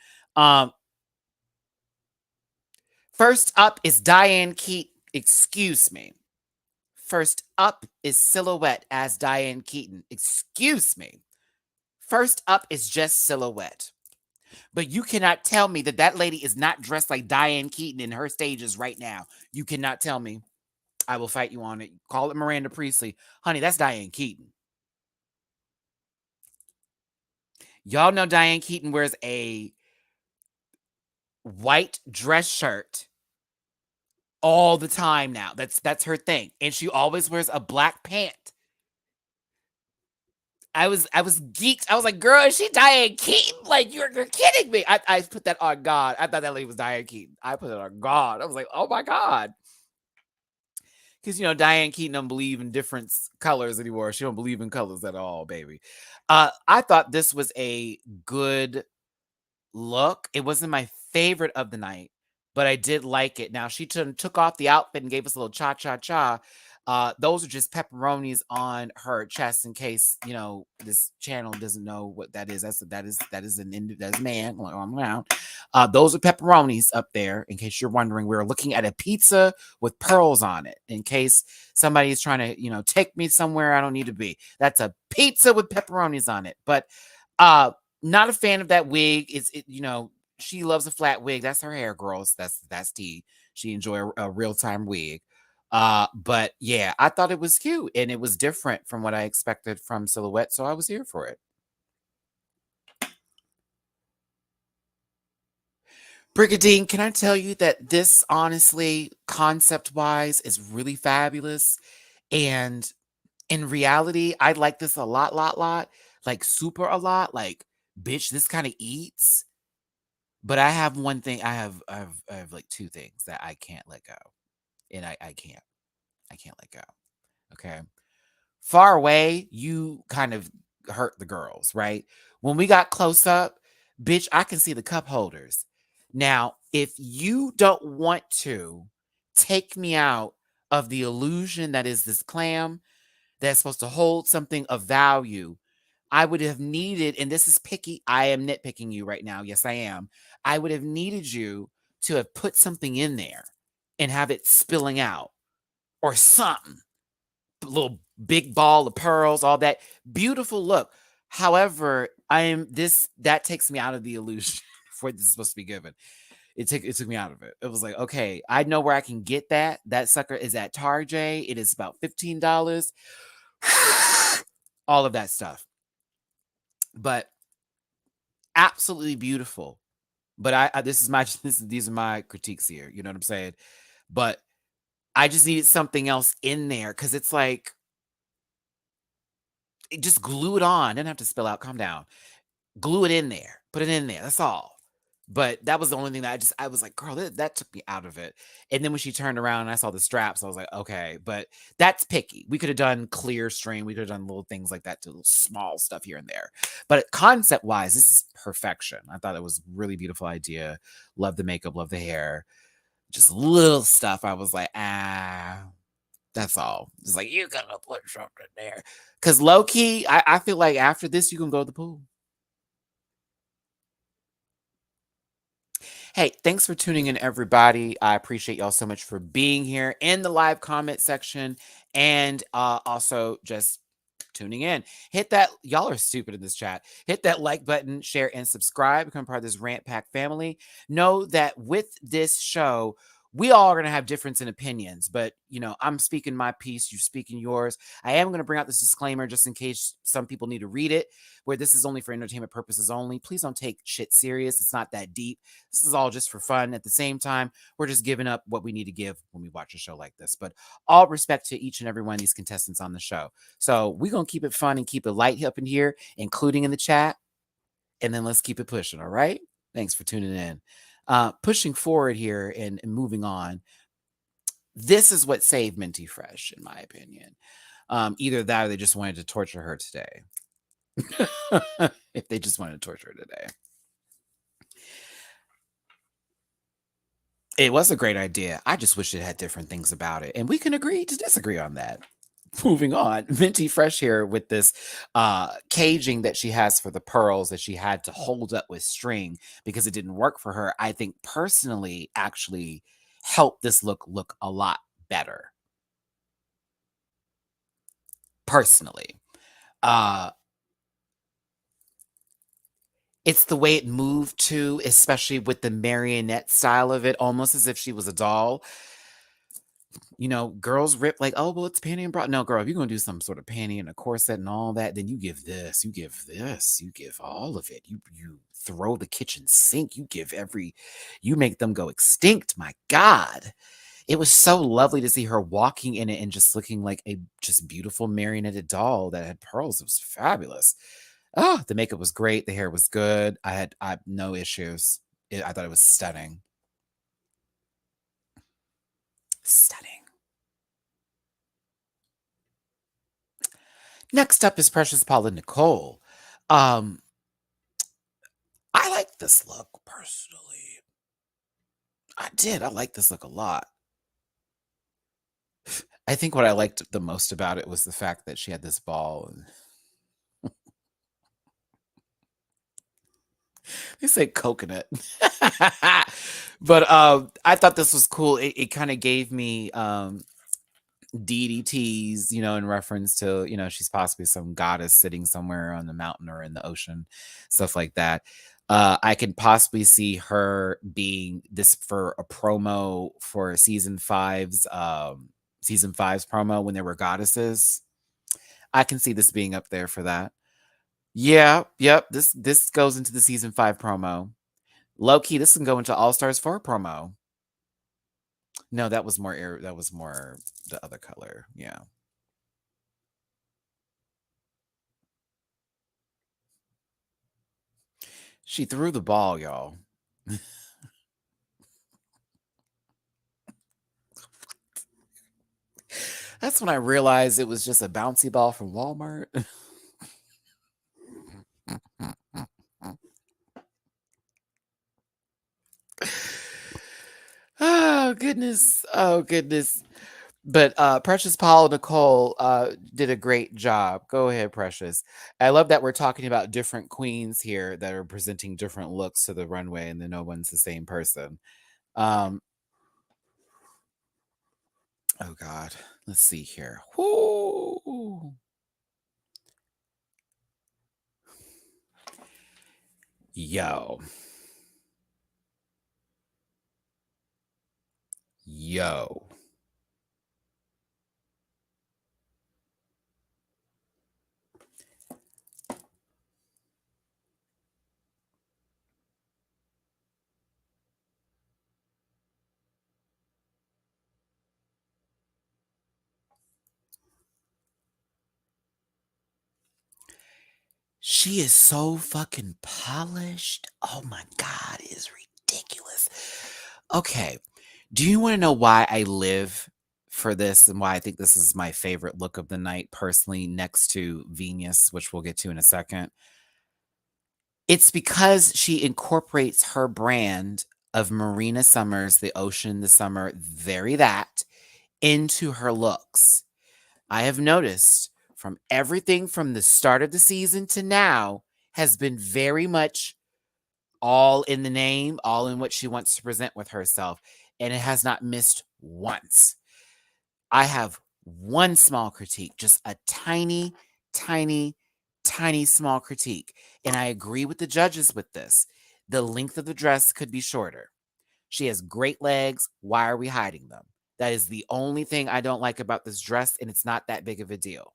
[SPEAKER 2] First up is Diane Keaton. Excuse me. First up is Silhouette as Diane Keaton. Excuse me. First up is just Silhouette. But you cannot tell me that lady is not dressed like Diane Keaton in her stages right now. You cannot tell me. I will fight you on it. Call it Miranda Priestley. Honey, that's Diane Keaton. Y'all know Diane Keaton wears a white dress shirt all the time now. That's her thing. And she always wears a black pant. I was geeked. I was like, girl, is she Diane Keaton? Like, you're kidding me. I put that on God. I thought that lady was Diane Keaton. I put it on God. I was like, oh my God. Because, Diane Keaton don't believe in different colors anymore. She don't believe in colors at all, baby. I thought this was a good look. It wasn't my favorite of the night, but I did like it. Now, she took off the outfit and gave us a little cha-cha-cha. Those are just pepperonis on her chest in case, this channel doesn't know what that is. That is a man going on around. Those are pepperonis up there, in case you're wondering. We're looking at a pizza with pearls on it, in case somebody is trying to, take me somewhere I don't need to be. That's a pizza with pepperonis on it. But not a fan of that wig. She loves a flat wig. That's her hair, girls. That's T. She enjoy a real-time wig. But yeah, I thought it was cute and it was different from what I expected from Silhouette, so I was here for it. Brigadine, can I tell you that this, honestly, concept-wise, is really fabulous. And in reality, I like this a lot, like super a lot. Like, bitch, this kind of eats. But I have one thing. I have like two things that I can't let go, and I can't let go. Okay, far away, you kind of hurt the girls, right? When we got close up, bitch, I can see the cup holders. Now, if you don't want to take me out of the illusion that is this clam that's supposed to hold something of value, I would have needed, and this is picky, I am nitpicking you right now. Yes, I am. I would have needed you to have put something in there and have it spilling out or something. A little big ball of pearls, all that. Beautiful look. However, that takes me out of the illusion for what this is supposed to be given. It took me out of it. It was like, okay, I know where I can get that. That sucker is at Tarjay. It is about $15. All of that stuff. But absolutely beautiful. But these are my critiques here. You know what I'm saying? But I just needed something else in there because it's like, just glue it on. Didn't have to spill out. Calm down. Glue it in there. Put it in there. That's all. But that was the only thing that I was like, girl, that took me out of it. And then when she turned around and I saw the straps, I was like, okay, but that's picky. We could have done clear string. We could have done little things like that, to little small stuff here and there. But concept wise, this is perfection. I thought it was a really beautiful idea. Love the makeup, love the hair. Just little stuff. I was like, that's all. It's like, you gotta put something there. Because low key, I feel like after this, you can go to the pool. Hey, thanks for tuning in, everybody. I appreciate y'all so much for being here in the live comment section and also just tuning in. Hit that, y'all are stupid in this chat. Hit that like button, share, and subscribe. Become part of this Rant Pack family. Know that with this show, we all are going to have difference in opinions, but I'm speaking my piece, you're speaking yours. I am going to bring out this disclaimer just in case some people need to read it, where this is only for entertainment purposes only. Please don't take shit serious. It's not that deep. This is all just for fun. At the same time, we're just giving up what we need to give when we watch a show like this. But all respect to each and every one of these contestants on the show. So we're going to keep it fun and keep it light up in here, including in the chat. And then let's keep it pushing. All right. Thanks for tuning in. Pushing forward here and moving on. This is what saved Minty Fresh, in my opinion. Either that or they just wanted to torture her today. If they just wanted to torture her today. It was a great idea. I just wish it had different things about it. And we can agree to disagree on that. Moving on, Minty Fresh here with this caging that she has for the pearls that she had to hold up with string because it didn't work for her. I think personally actually helped this look a lot better. Personally. It's the way it moved too, especially with the marionette style of it, almost as if she was a doll. You know, girls rip like, oh, well, it's panty and bra. No, girl, if you're gonna do some sort of panty and a corset and all that, then you give this, you give this, you give all of it. You throw the kitchen sink, you give you make them go extinct. My God. It was so lovely to see her walking in it and just looking like a just beautiful marionette doll that had pearls. It was fabulous. Oh, the makeup was great. The hair was good. I had no issues. I thought it was stunning. Stunning. Next up is Precious Paula Nicole. Um, I like this look personally. I did. I like this look a lot. I think what I liked the most about it was the fact that she had this ball. And they say coconut. But I thought this was cool. It kind of gave me DDTs, you know, in reference to, you know, she's possibly some goddess sitting somewhere on the mountain or in the ocean, stuff like that. I can possibly see her being this for a promo for season five's promo when there were goddesses. I can see this being up there for that. Yeah, yep. This goes into the season 5 promo. Low key, this can go into All Stars 4 promo. No, that was more that was more the other color. Yeah. She threw the ball, y'all. That's when I realized it was just a bouncy ball from Walmart. Oh goodness. Oh goodness. But Precious Paula Nicole did a great job. Go ahead, Precious. I love that we're talking about different queens here that are presenting different looks to the runway, and then no one's the same person. Oh God. Let's see here. Woo! Yo. Yo. She is so fucking polished. Oh my God, it is ridiculous. Okay. Do you want to know why I live for this and why I think this is my favorite look of the night personally, next to Venus, which we'll get to in a second? It's because she incorporates her brand of Marina Summers, the ocean, the summer, very that, into her looks. I have noticed from everything from the start of the season to now has been very much all in the name, all in what she wants to present with herself. And it has not missed once. I have one small critique, just a tiny, tiny, tiny small critique. And I agree with the judges with this. The length of the dress could be shorter. She has great legs. Why are we hiding them? That is the only thing I don't like about this dress, and it's not that big of a deal.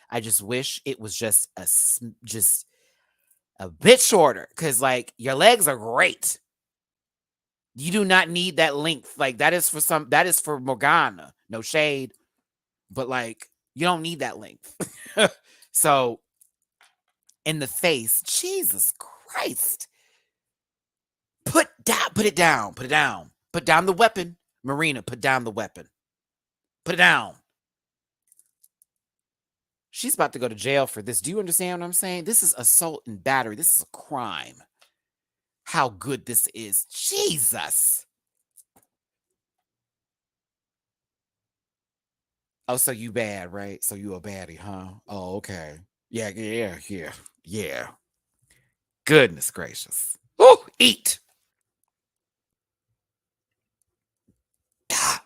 [SPEAKER 2] I just wish it was just a bit shorter, because like your legs are great. You do not need that length. Like that is for Morgana. No shade, but like you don't need that length. So in the face, Jesus Christ. Put it down, put it down. Put down the weapon. Marina, put down the weapon. Put it down. She's about to go to jail for this. Do you understand what I'm saying? This is assault and battery. This is a crime. How good this is. Jesus. Oh, so you bad, right? So you a baddie, huh? Oh, okay. Yeah. Goodness gracious. Oh, eat. Ah.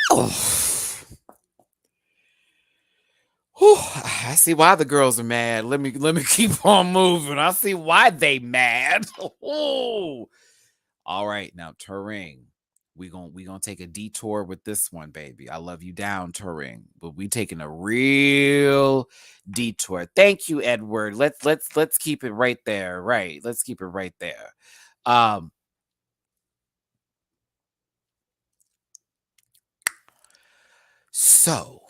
[SPEAKER 2] Oh. Whew. I see why the girls are mad. Let me keep on moving. I see why they mad. Oh. All right, now Turing. We gonna take a detour with this one, baby. I love you down, Turing, but we taking a real detour. Thank you, Edward. Let's keep it right there. Right. Let's keep it right there. So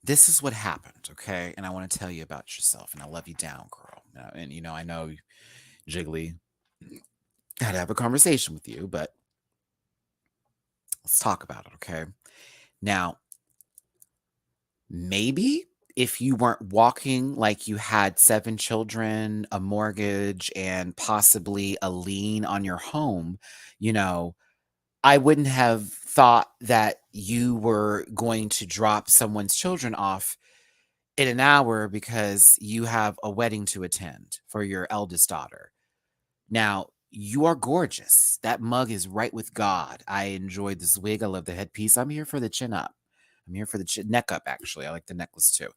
[SPEAKER 2] this is what happened, okay? And I want to tell you about yourself, and I love you down, girl. And I know Jiggly had to have a conversation with you, but let's talk about it, okay? Now, maybe if you weren't walking like you had 7 children, a mortgage, and possibly a lien on your home, I wouldn't have thought that you were going to drop someone's children off in an hour because you have a wedding to attend for your eldest daughter. Now, you are gorgeous. That mug is right with God. I enjoyed this wig. I love the headpiece. I'm here for the chin up. I'm here for the neck up, actually. I like the necklace too.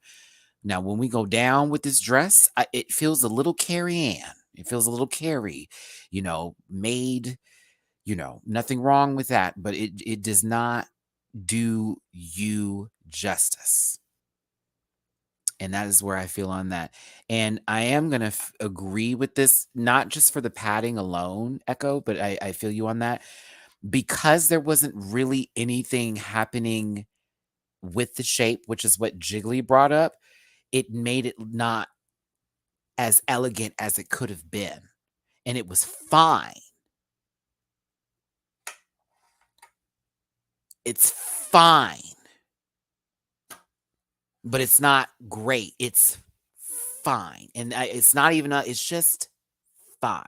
[SPEAKER 2] Now, when we go down with this dress, it feels a little Carrie Ann. It feels a little Carrie, made, nothing wrong with that, but it does not do you justice. And that is where I feel on that. And I am going to agree with this, not just for the padding alone, Echo, but I feel you on that. Because there wasn't really anything happening with the shape, which is what Jiggly brought up, it made it not as elegant as it could have been. And it was fine. It's fine. But it's not great. It's fine. And it's not even, it's just fine.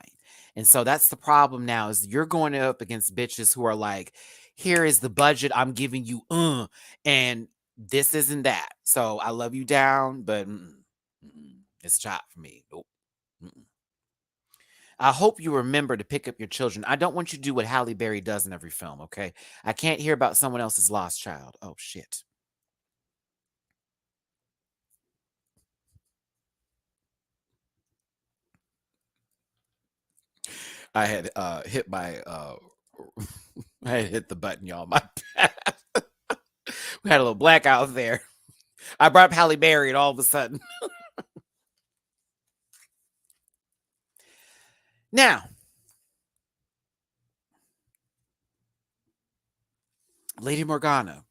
[SPEAKER 2] And so that's the problem now is you're going up against bitches who are like, here is the budget I'm giving you, and this isn't that. So I love you down, but it's a chop for me. Nope. I hope you remember to pick up your children. I don't want you to do what Halle Berry does in every film, okay? I can't hear about someone else's lost child. Oh, shit. I had hit my I had hit the button, y'all. My bad. We had a little blackout there. I brought up Halle Berry and all of a sudden. Now, Lady Morgana.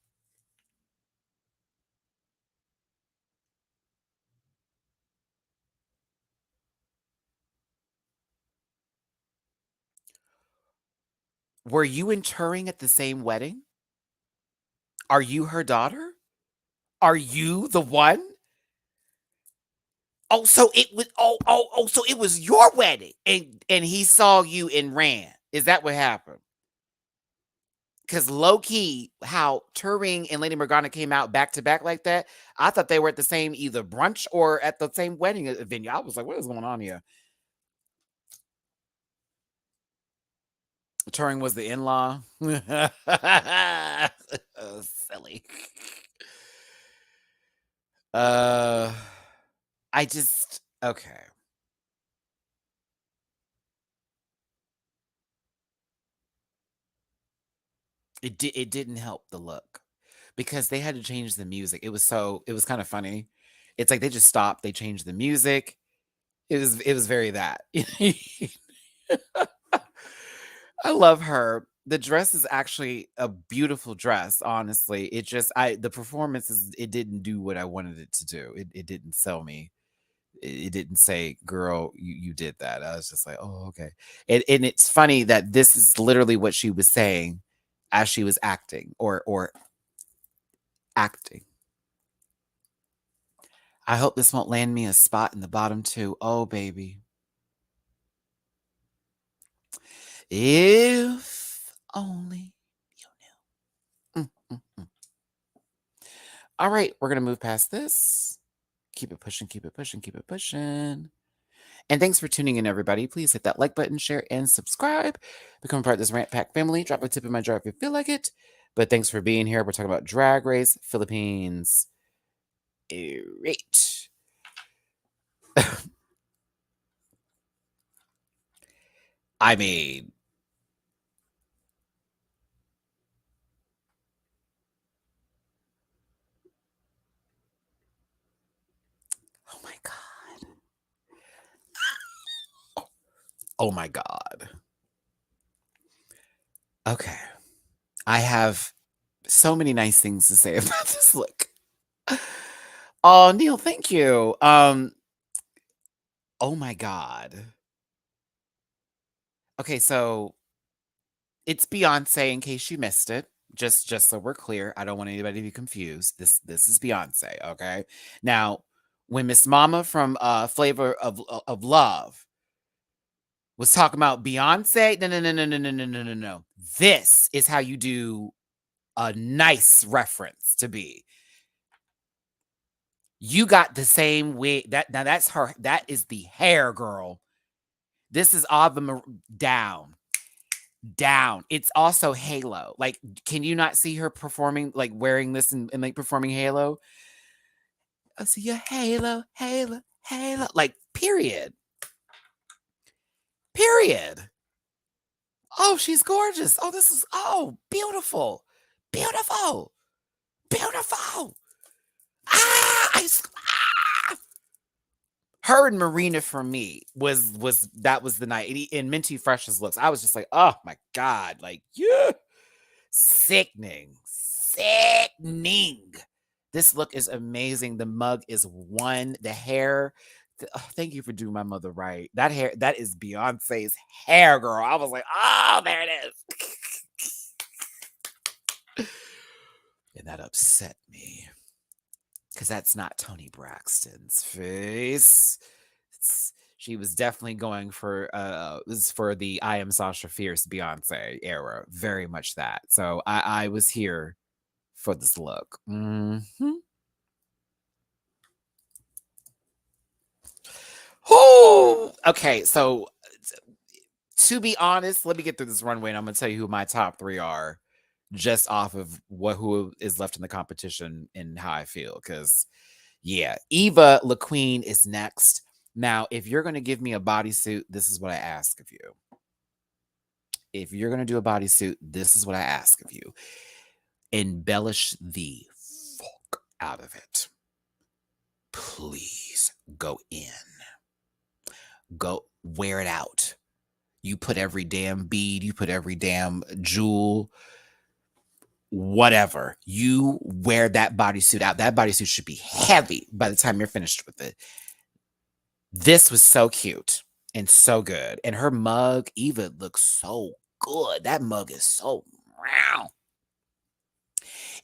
[SPEAKER 2] Were you interring at the same wedding? Are you her daughter? Are you the one? Oh, so it was so it was your wedding and he saw you and ran. Is that what happened? Because low key, how Turing and Lady Morgana came out back to back like that, I thought they were at the same either brunch or at the same wedding venue. I was like, what is going on here? Turing was the in-law. Oh, silly. I just okay. It didn't help the look because they had to change the music. It was kind of funny. It's like they just stopped, they changed the music. It was very that. I love her. The dress is actually a beautiful dress, honestly. It just the performance it didn't do what I wanted it to do. It didn't sell me. It didn't say, girl, you did that. I was just like, oh, okay. And it's funny that this is literally what she was saying as she was acting or acting. I hope this won't land me a spot in the bottom too. Oh, baby. If only you knew. All right, we're going to move past this. Keep it pushing, keep it pushing, keep it pushing. And thanks for tuning in, everybody. Please hit that like button, share, and subscribe. Become part of this Rant Pack family. Drop a tip in my jar if you feel like it. But thanks for being here. We're talking about Drag Race Philippines. Right. I mean, oh my God. Oh my God. Okay. I have so many nice things to say about this look. Oh, Neil, thank you. Oh my God. Okay, so it's Beyonce in case you missed it. Just so we're clear. I don't want anybody to be confused. This is Beyonce, okay? Now, when Miss Mama from Flavor of Love was talking about Beyonce, no. This is how you do a nice reference to be. You got the same wig. Now that's her. That is the hair, girl. This is all the down. It's also Halo. Like, can you not see her performing, like wearing this and like performing Halo? I see your Halo. Like, period. Oh, she's gorgeous. Oh, this is beautiful. Beautiful. Ah! Her and Marina for me was that was the night. And Minty Fresh's looks. I was just like, oh my God, like, yeah, sickening. This look is amazing. The mug is one. The hair. Thank you for doing my mother right. That hair, that is Beyonce's hair, girl. I was like, oh, there it is. And that upset me. Because that's not Toni Braxton's face. She was definitely going for the I Am Sasha Fierce Beyonce era. Very much that. So I was here for this look. Oh, okay. So to be honest, let me get through this runway and I'm gonna tell you who my top 3 are, just off of who is left in the competition and how I feel. Because yeah, Eva LaQueen is next. Now, if you're gonna give me a bodysuit, this is what I ask of you. If you're gonna do a bodysuit, this is what I ask of you. Embellish the fuck out of it. Please go in. Go wear it out. You put every damn bead, you put every damn jewel, whatever. You wear that bodysuit out. That bodysuit should be heavy by the time you're finished with it. This was so cute and so good. And her mug, Eva, looks so good. That mug is so wow.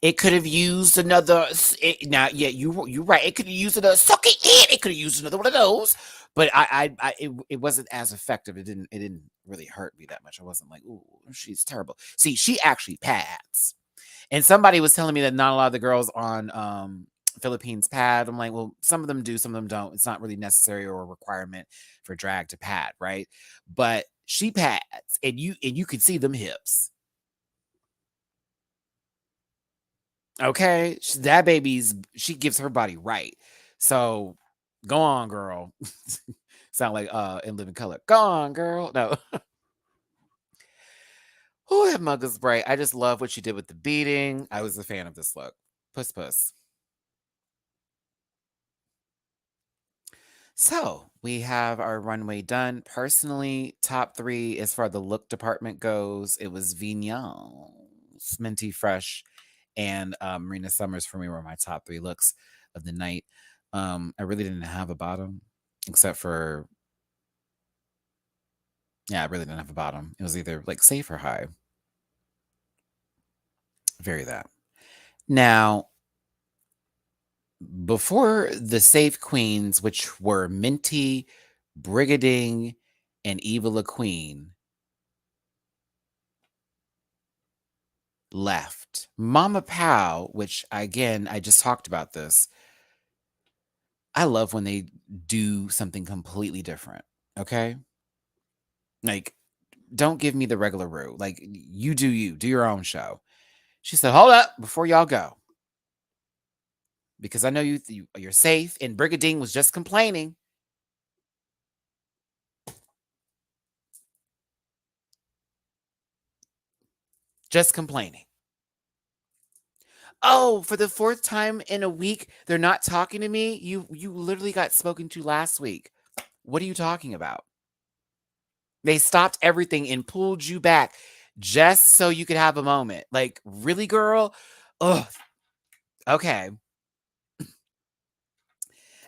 [SPEAKER 2] It could have used another. Now, yeah, you're right. It could have used another. Suck it in. It could have used another one of those. But it wasn't as effective. It didn't really hurt me that much. I wasn't like, ooh, she's terrible. See, she actually pads. And somebody was telling me that not a lot of the girls on Philippines pad. I'm like, well, some of them do, some of them don't. It's not really necessary or a requirement for drag to pad, right? But she pads, and you can see them hips. Okay, that she gives her body right. So go on, girl. Sound like in Living Color. Go on, girl. No. Oh, that mug is bright. I just love what she did with the beading. I was a fan of this look. Puss. So we have our runway done. Personally, top 3 as far the look department goes, it was Vignon's Minty Fresh and Marina Summers for me were my top 3 looks of the night. I really didn't have a bottom except for, yeah, I really didn't have a bottom. It was either like safe or high. Very that. Now, before the safe queens, which were Minty, Brigading, and Eva LaQueen, left. Mama Pow, which again, I just talked about this. I love when they do something completely different. Okay. Like, don't give me the regular route. Like, you, do your own show. She said, hold up before y'all go. because I know you're safe. And Brigadine was just complaining. Just complaining. Oh, for the fourth time in a week, they're not talking to me. You literally got spoken to last week. What are you talking about? They stopped everything and pulled you back just so you could have a moment. Like, really, girl? Ugh. Okay.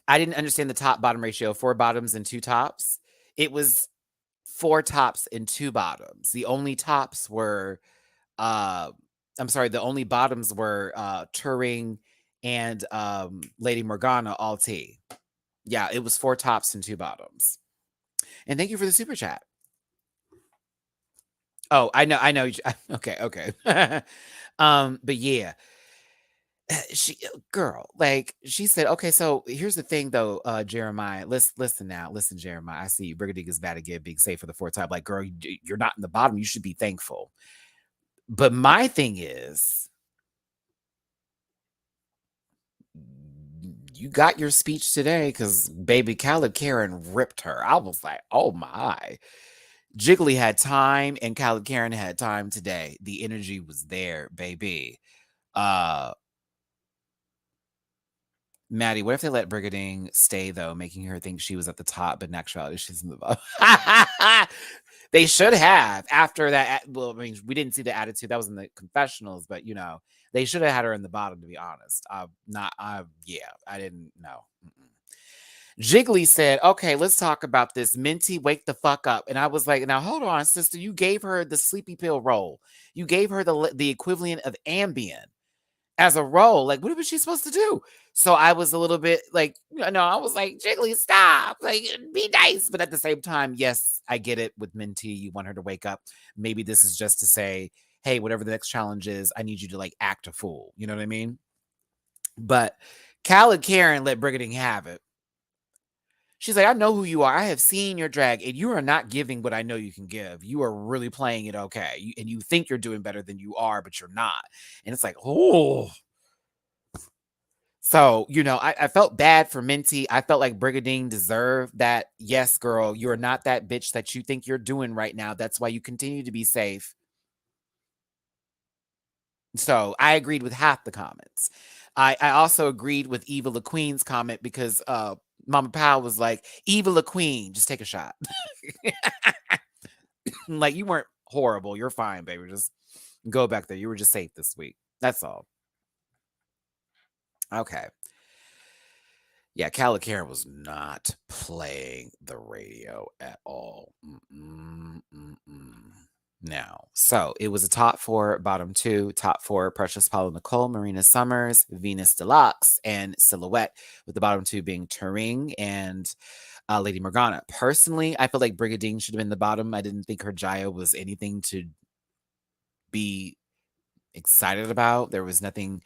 [SPEAKER 2] I didn't understand the top bottom ratio, 4 bottoms and 2 tops. It was 4 tops and 2 bottoms. The only tops were uh I'm sorry, the only bottoms were Turing and Lady Morgana all T. Yeah, it was 4 tops and 2 bottoms. And thank you for the super chat. Oh, I know. Okay, okay. But yeah, she girl, like she said, okay, so here's the thing though, Jeremiah. Listen now, listen, Jeremiah. I see you. Brigadine is bad again, being safe for the 4th time. Like, girl, you're not in the bottom. You should be thankful. But my thing is, you got your speech today because baby Khaled Karen ripped her. I was like, oh my. Jiggly had time and Khaled Karen had time today. The energy was there, baby. Uh Maddie, what if they let Brigadine stay though, making her think she was at the top, but in actuality she's in the bottom? They should have after that. Well, I mean, we didn't see the attitude that was in the confessionals, but they should have had her in the bottom. To be honest, yeah, I didn't know. Jiggly said, "Okay, let's talk about this. Minty, wake the fuck up." And I was like, "Now hold on, sister. You gave her the sleepy pill role. You gave her the equivalent of Ambien as a role. Like, what was she supposed to do?" So I was a little bit like, I was like, Jiggly, stop. Like, be nice. But at the same time, yes, I get it with Minty. You want her to wake up. Maybe this is just to say, hey, whatever the next challenge is, I need you to like act a fool. You know what I mean? But Khaled Karen let Brigadine have it. She's like, I know who you are. I have seen your drag, and you are not giving what I know you can give. You are really playing it okay. And you think you're doing better than you are, but you're not. And it's like, oh. So, I felt bad for Minty. I felt like Brigadine deserved that. Yes, girl, you're not that bitch that you think you're doing right now. That's why you continue to be safe. So I agreed with half the comments. I also agreed with Eva LaQueen's comment because Mama Powell was like, Eva LaQueen, just take a shot. Like, you weren't horrible. You're fine, baby. Just go back there. You were just safe this week. That's all. Okay. Yeah, Khaled Karen was not playing the radio at all. Now, so it was a top 4, bottom 2, top 4, Precious Paula Nicole, Marina Summers, Venus Deluxe, and Silhouette, with the bottom 2 being Turing and Lady Morgana. Personally, I feel like Brigadine should have been the bottom. I didn't think her Jaya was anything to be excited about. There was nothing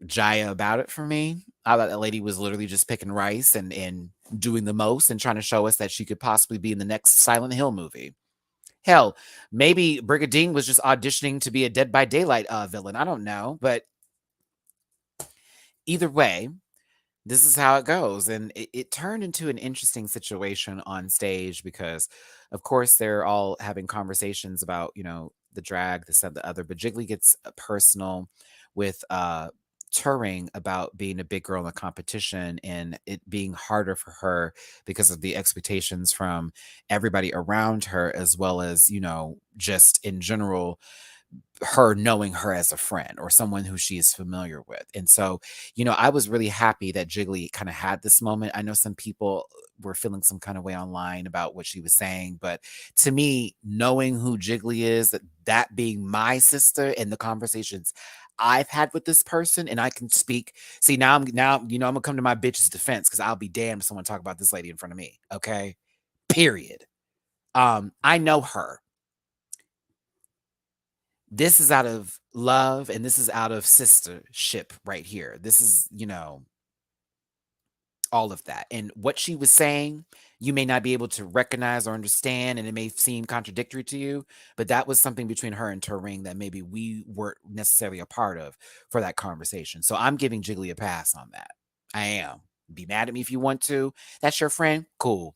[SPEAKER 2] Jaya about it for me. I thought that lady was literally just picking rice and doing the most and trying to show us that she could possibly be in the next Silent Hill movie. Hell, maybe Brigadine was just auditioning to be a Dead by Daylight villain. I don't know. But either way, this is how it goes. And it turned into an interesting situation on stage because, of course, they're all having conversations about, the drag, this and the other. But Jiggly gets personal with Turing about being a big girl in the competition and it being harder for her because of the expectations from everybody around her, as well as, just in general, her knowing her as a friend or someone who she is familiar with. And so, I was really happy that Jiggly kind of had this moment. I know some people were feeling some kind of way online about what she was saying, but to me, knowing who Jiggly is, that being my sister and the conversations I've had with this person, and I can speak. See, I'm gonna come to my bitch's defense because I'll be damned if someone talk about this lady in front of me. Okay. Period. I know her. This is out of love and this is out of sistership right here. This is, all of that. And what she was saying, you may not be able to recognize or understand, and it may seem contradictory to you, but that was something between her and Turing that maybe we weren't necessarily a part of for that conversation. So I'm giving Jiggly a pass on that. I am. Be mad at me if you want to. That's your friend. Cool.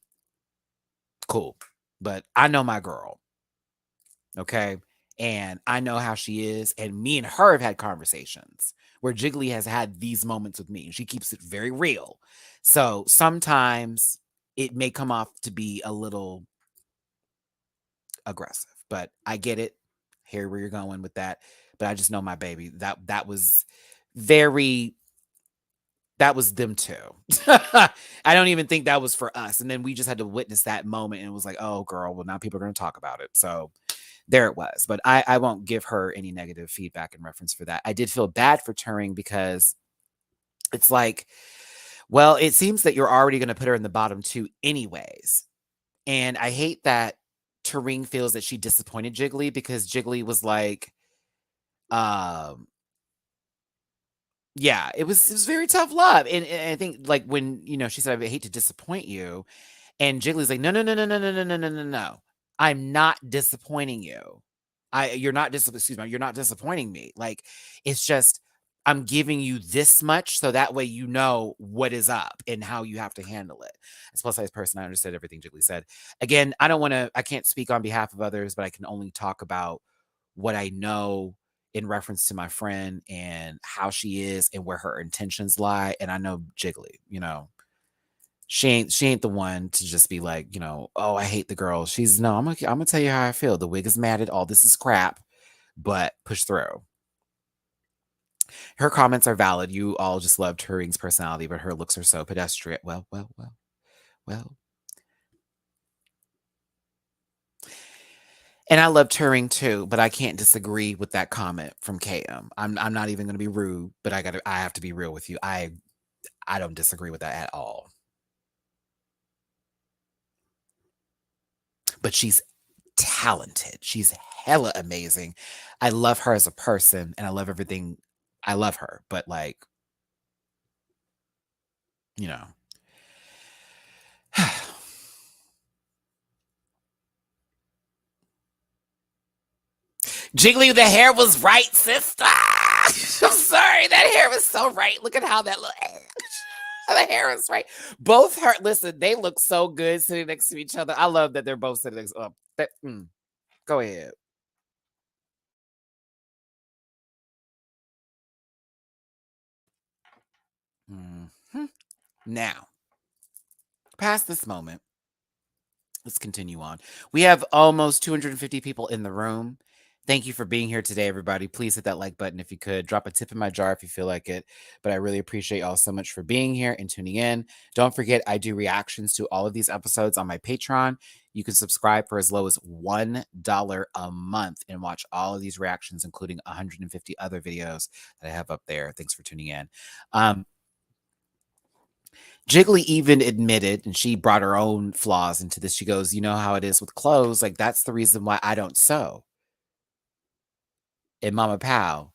[SPEAKER 2] Cool. But I know my girl. Okay. And I know how she is. And me and her have had conversations where Jiggly has had these moments with me. She keeps it very real. So sometimes it may come off to be a little aggressive, but I get it. Hear where you're going with that. But I just know my baby. That was very that was them too. I don't even think that was for us. And then we just had to witness that moment and it was like, oh girl, well now people are going to talk about it. So there it was. But I won't give her any negative feedback in reference for that. I did feel bad for Turing because it's like, well, it seems that you're already going to put her in the bottom two anyways. And I hate that Turing feels that she disappointed Jiggly because Jiggly was like, um, yeah, it was very tough love. And I think like when, she said, I hate to disappoint you. And Jiggly's like, no, no, no, no, no, no, no, no, no, no, no. I'm not disappointing you. You're not you're not disappointing me. Like, it's just, I'm giving you this much so that way you know what is up and how you have to handle it. As plus size person, I understood everything Jiggly said. Again, I can't speak on behalf of others, but I can only talk about what I know in reference to my friend and how she is and where her intentions lie. And I know Jiggly, she ain't the one to just be like, oh, I hate the girl. She's no, I'm gonna tell you how I feel. The wig is matted, all this is crap, but push through. Her comments are valid. You all just loved Turing's personality, but her looks are so pedestrian. Well, well, well, well. And I love Turing too, but I can't disagree with that comment from KM. I'm not even gonna be rude, but I have to be real with you. I don't disagree with that at all. But she's talented. She's hella amazing. I love her as a person and I love everything. I love her, but like, you know. Jiggly, the hair was right, sister. I'm sorry, that hair was so right. Look at how that look. The hair is right. Both her, listen, they look so good sitting next to each other. I love that they're both sitting next. Go ahead. Mhm. Now, past this moment, let's continue on. We have almost 250 people in the room. Thank you for being here today, everybody. Please hit that like button if you could. Drop a tip in my jar if you feel like it. But I really appreciate y'all so much for being here and tuning in. Don't forget, I do reactions to all of these episodes on my Patreon. You can subscribe for as low as $1 a month and watch all of these reactions, including 150 other videos that I have up there. Thanks for tuning in. Jiggly even admitted, and she brought her own flaws into this. She goes, you know how it is with clothes. Like, that's the reason why I don't sew. And Mama Pow.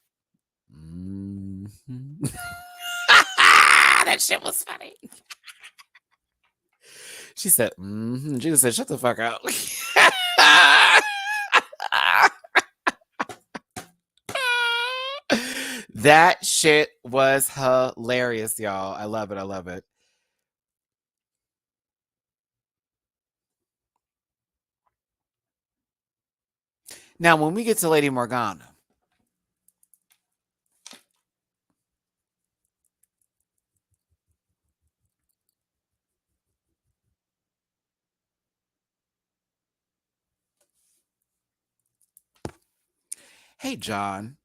[SPEAKER 2] Mhm. That shit was funny. She said, Jiggly said, shut the fuck up. That shit was hilarious, y'all. I love it. I love it. Now, when we get to Lady Morgana, hey, John.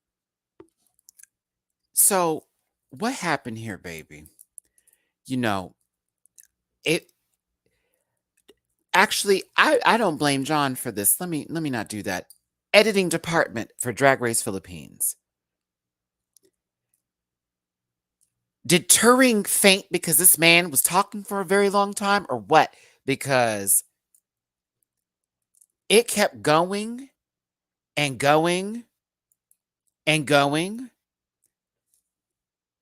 [SPEAKER 2] So, what happened here, baby? You know, it actually I don't blame John for this. Let me not do that. Editing department for Drag Race Philippines. Did Turing faint because this man was talking for a very long time or what? Because it kept going and going and going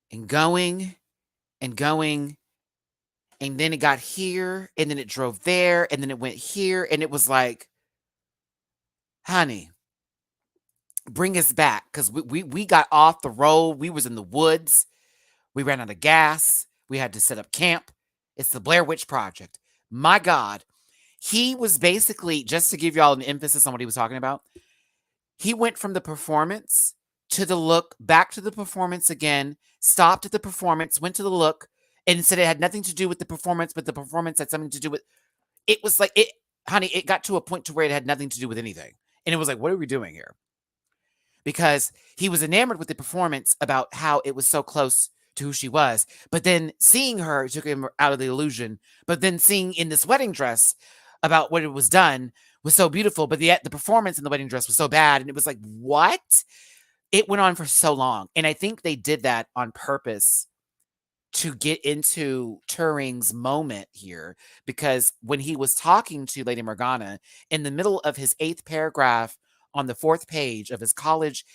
[SPEAKER 2] and going and going And then it got here, and then it drove there, and then it went here, and it was like, honey, bring us back, because we got off the road. We was in the woods. We ran out of gas. We had to set up camp. It's the Blair Witch Project. My God. He was basically, just to give y'all an emphasis on what he was talking about, he went from the performance to the look, back to the performance again, stopped at the performance, went to the look, and said it had nothing to do with the performance, but the performance had something to do with it. Was like it, honey, it got to a point to where it had nothing to do with anything. And it was like, what are we doing here? Because he was enamored with the performance about how it was so close to who she was. But then seeing her took him out of the illusion. But then seeing in this wedding dress about what it was done was so beautiful. But yet the performance in the wedding dress was so bad. And it was like, what? It went on for so long. And I think they did that on purpose to get into Turing's moment here, because when he was talking to Lady Morgana in the middle of his 8th paragraph on the 4th page of his college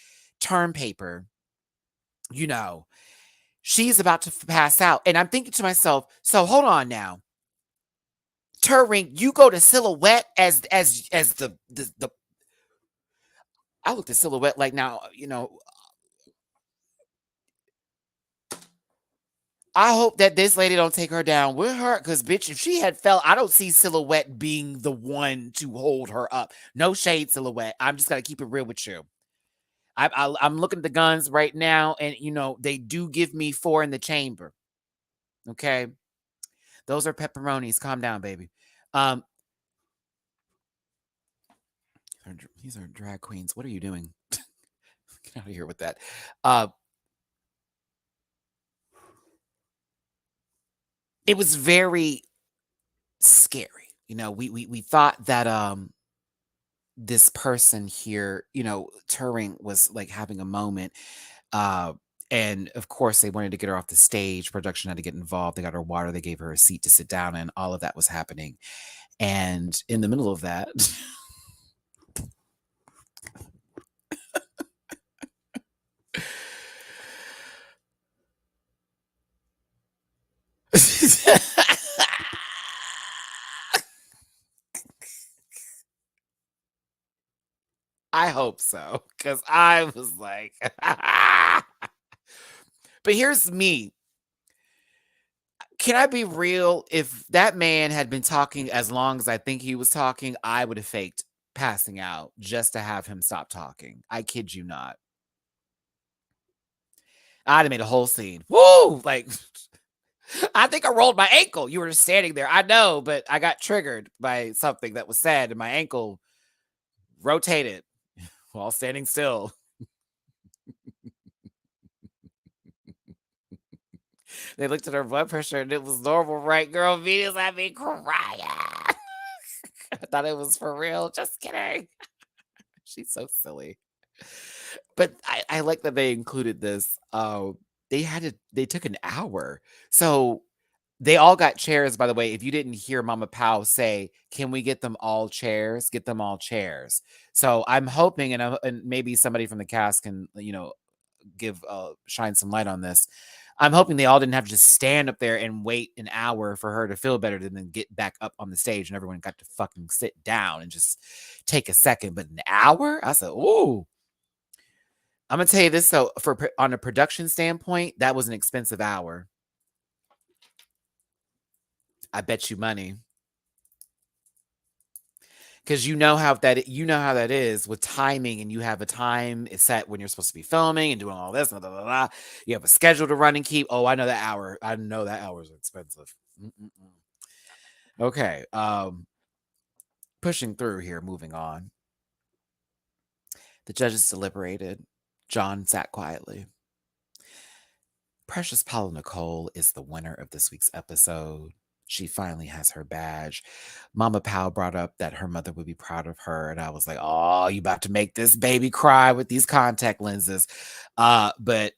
[SPEAKER 2] term paper, you know, she's about to pass out. And I'm thinking to myself, so hold on now. Turing, you go to Silhouette as the I looked at Silhouette like, now, you know, I hope that this lady don't take her down with her, because bitch, if she had fell, I don't see Silhouette being the one to hold her up. No shade, Silhouette. I'm just gonna keep it real with you. I'm looking at the guns right now, and you know they do give me 4 in the chamber. Okay, those are pepperonis. Calm down, baby. These are drag queens. What are you doing? Get out of here with that. It was very scary. You know, we thought that this person here, you know, Turing was like having a moment. And of course they wanted to get her off the stage. Production had to get involved. They got her water, they gave her a seat to sit down in. All of that was happening. And in the middle of that, I hope so, because I was like, but here's me. Can I be real? If that man had been talking as long as I think he was talking, I would have faked passing out just to have him stop talking. I kid you not. I'd have made a whole scene. Woo! Like, I think I rolled my ankle. You were just standing there. I know, but I got triggered by something that was said, and my ankle rotated while standing still. They looked at her blood pressure, and it was normal, right, girl? Venus had me crying. I thought it was for real. Just kidding. She's so silly. But I like that they included this. They took an hour. So they all got chairs, by the way. If you didn't hear Mama Pow say, can we get them all chairs? Get them all chairs. So I'm hoping, and maybe somebody from the cast can, you know, shine some light on this. I'm hoping they all didn't have to just stand up there and wait an hour for her to feel better and then get back up on the stage, and everyone got to fucking sit down and just take a second. But an hour? I said, ooh. I'm gonna tell you this, so on a production standpoint, that was an expensive hour. I bet you money. Because you know how that is with timing, and you have a time set when you're supposed to be filming and doing all this, blah, blah, blah, blah. You have a schedule to run and keep. Oh, I know that hour. I know that hour is expensive. Okay. Pushing through here, moving on. The judges deliberated. John sat quietly. Precious Paula Nicole is the winner of this week's episode. She finally has her badge. Mama Pow brought up that her mother would be proud of her, and I was like, oh, you about to make this baby cry with these contact lenses. But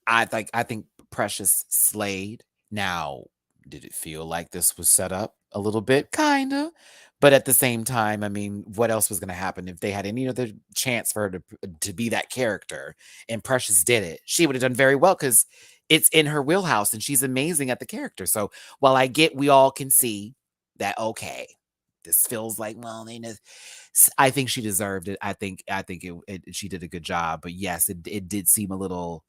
[SPEAKER 2] I think Precious slayed. Now, did it feel like this was set up a little bit? Kinda. But at the same time, I mean, what else was going to happen if they had any other chance for her to be that character? And Precious did it. She would have done very well, because it's in her wheelhouse and she's amazing at the character. So while I get we all can see that, okay, this feels like, well, I think she deserved it. I think she did a good job. But yes, it did seem a little.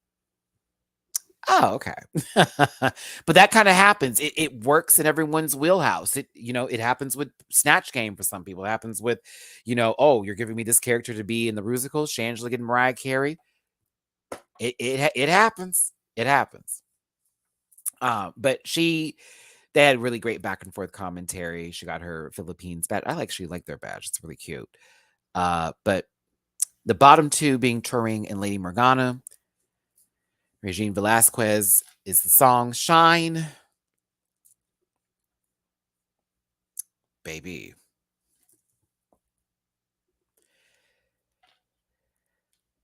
[SPEAKER 2] Oh, okay. But that kind of happens. It works in everyone's wheelhouse. It happens with Snatch Game for some people. It happens with, oh, you're giving me this character to be in the Rusical, Shangela getting Mariah Carey. It happens. It happens. But they had really great back and forth commentary. She got her Philippines badge. I actually like their badge. It's really cute. But the bottom two being Turing and Lady Morgana. Regine Velasquez is the song Shine. Baby.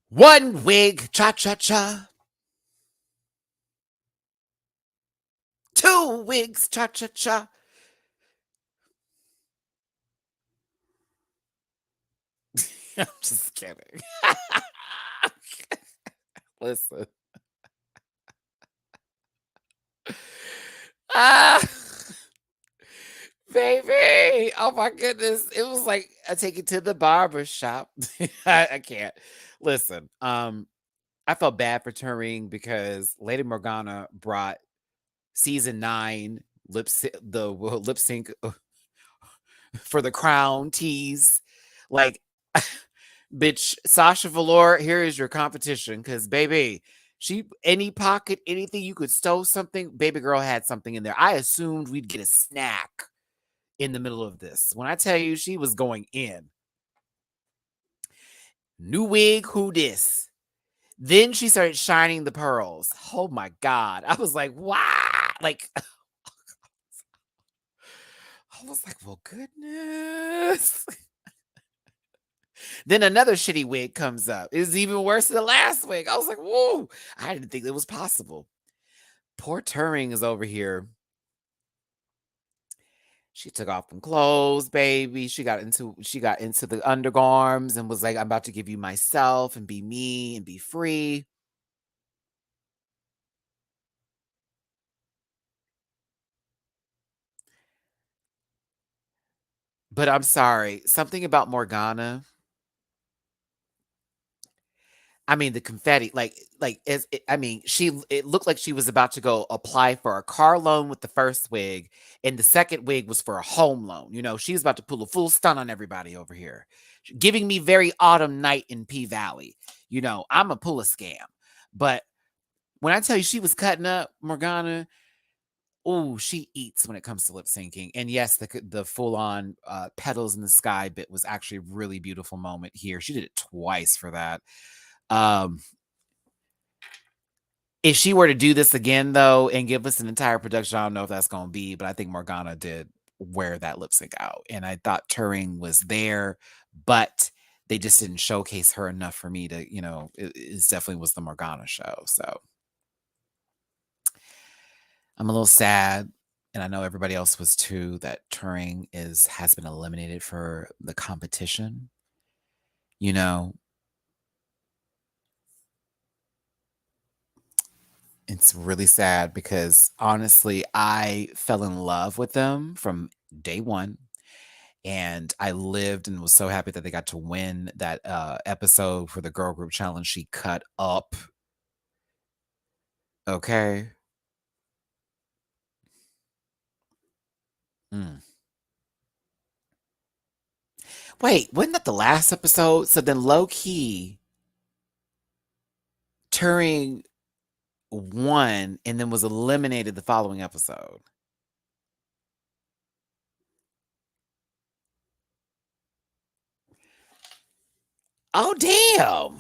[SPEAKER 2] One wig, cha-cha-cha. Two wigs, cha-cha-cha. I'm just kidding. Listen. Ah, baby. Oh my goodness. It was like I take it to the barber shop. I can't. Listen. I felt bad for Turing because Lady Morgana brought season 9 lip sync for the crown tease. Like, bitch, Sasha Velour, here is your competition. Because, baby, any pocket, anything you could stow something, baby girl had something in there. I assumed we'd get a snack in the middle of this. When I tell you she was going in. New wig, who this? Then she started shining the pearls. Oh my God. I was like, wow. Like, I was like, well, goodness. Then another shitty wig comes up. It's even worse than the last wig. I was like, whoa. I didn't think it was possible. Poor Turing is over here. She took off some clothes, baby. She got into the undergarms and was like, I'm about to give you myself and be me and be free. But I'm sorry, something about Morgana. I mean, the confetti, it looked like she was about to go apply for a car loan with the first wig, and the second wig was for a home loan. She was about to pull a full stunt on everybody over here, giving me very Autumn Night in P Valley. I'm a pull a scam. But when I tell you she was cutting up Morgana, oh, she eats when it comes to lip syncing. And yes, the full on petals in the sky bit was actually a really beautiful moment here. She did it twice for that. If she were to do this again, though, and give us an entire production, I don't know if that's going to be, but I think Morgana did wear that lip sync out. And I thought Turing was there, but they just didn't showcase her enough for me to, it definitely was the Morgana show. So I'm a little sad. And I know everybody else was too, that Turing has been eliminated for the competition. It's really sad because honestly, I fell in love with them from day one. And I lived and was so happy that they got to win that episode for the girl group challenge. She cut up. Okay. Mm. Wait, wasn't that the last episode? So then low key, Turing won and then was eliminated the following episode. Oh, damn.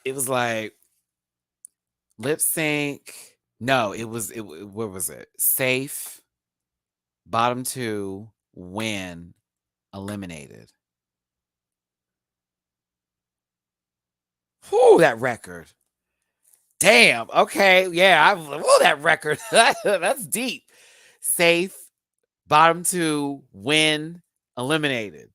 [SPEAKER 2] It was like lip sync. No, where was it? Safe, bottom two, win, eliminated. Whoo, that record. Damn. Okay. Yeah. That record. That's deep. safe, bottom 2, win, eliminated.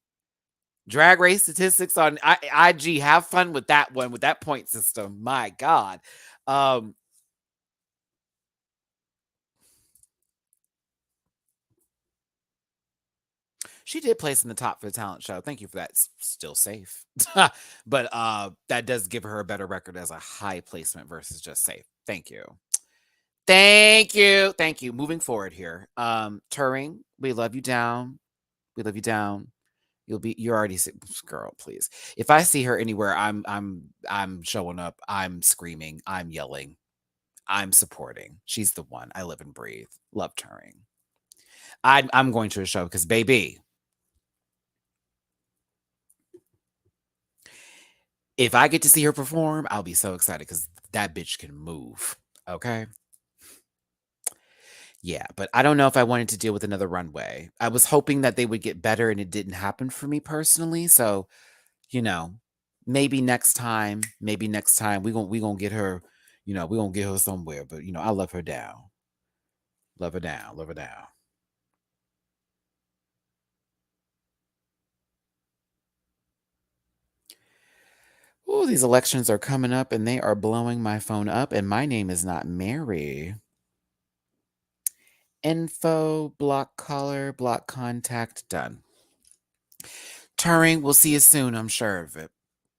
[SPEAKER 2] Drag Race statistics on IG. Have fun with that one, with that point system. My God. She did place in the top for the talent show. Thank you for that. It's still safe. But that does give her a better record as a high placement versus just safe. Thank you. Thank you. Thank you. Moving forward here. Turing, we love you down. We love you down. You're already girl, please. If I see her anywhere, I'm showing up. I'm screaming. I'm yelling. I'm supporting. She's the one. I live and breathe. Love Turing. I'm going to a show because baby, if I get to see her perform, I'll be so excited because that bitch can move. Okay. Yeah, but I don't know if I wanted to deal with another runway. I was hoping that they would get better and it didn't happen for me personally. So, you know, maybe next time we gonna get her, we gonna get her somewhere. But I love her down. Love her down, love her down. Oh, these elections are coming up and they are blowing my phone up, and my name is not Mary. Info, block caller, block contact, done. Turing, we'll see you soon, I'm sure of it.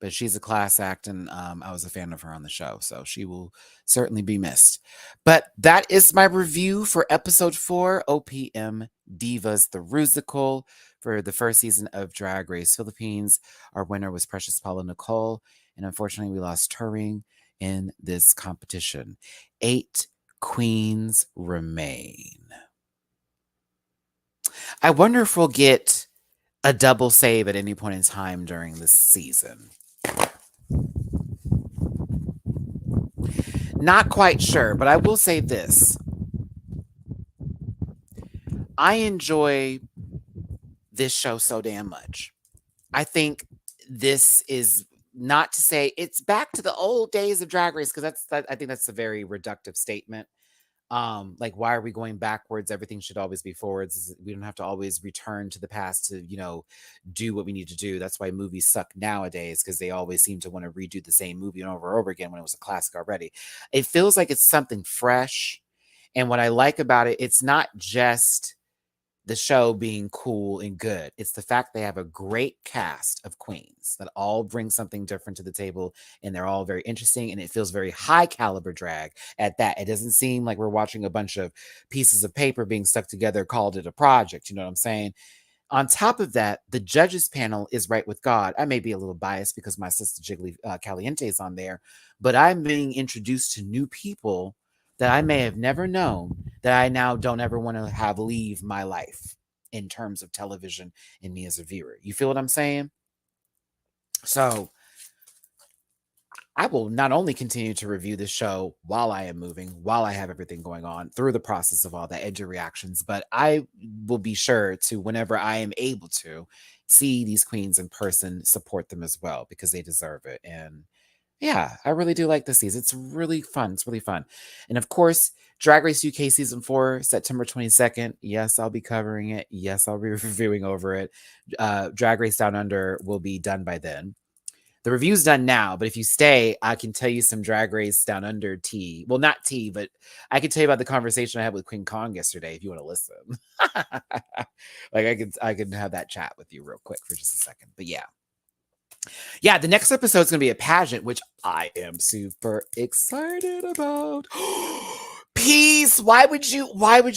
[SPEAKER 2] But she's a class act, and I was a fan of her on the show, so she will certainly be missed. But that is my review for episode 4, OPM Divas The Rusical, for the first season of Drag Race Philippines. Our winner was Precious Paula Nicole, and unfortunately we lost Turing in this competition. 8 queens remain. I wonder if we'll get a double save at any point in time during this season. Not quite sure, but I will say this. I enjoy this show so damn much. I think this is, not to say it's back to the old days of Drag Race, because I think that's a very reductive statement. Like, why are we going backwards? Everything should always be forwards. We don't have to always return to the past to do what we need to do. That's why movies suck nowadays, because they always seem to want to redo the same movie over and over again when it was a classic already. It feels like it's something fresh, and what I like about it, it's not just the show being cool and good. It's the fact they have a great cast of queens that all bring something different to the table, and they're all very interesting, and it feels very high caliber drag at that. It doesn't seem like we're watching a bunch of pieces of paper being stuck together, called it a project. You know what I'm saying? On top of that, the judges panel is right with God. I may be a little biased because my sister Jiggly Caliente is on there, but I'm being introduced to new people that I may have never known, that I now don't ever want to have leave my life in terms of television and me as a viewer. You feel what I'm saying? So I will not only continue to review the show while I am moving, while I have everything going on through the process of all the edgy reactions, but I will be sure to, whenever I am able to, see these queens in person, support them as well, because they deserve it. And yeah, I really do like this season. It's really fun. It's really fun. And of course, Drag Race UK Season 4, September 22nd. Yes, I'll be covering it. Yes, I'll be reviewing over it. Drag Race Down Under will be done by then. The review's done now, but if you stay, I can tell you some Drag Race Down Under tea. Well, not tea, but I can tell you about the conversation I had with Queen Kong yesterday if you want to listen. Like, I could have that chat with you real quick for just a second. But yeah. Yeah, the next episode is going to be a pageant, which I am super excited about. Peace. Why would you ruin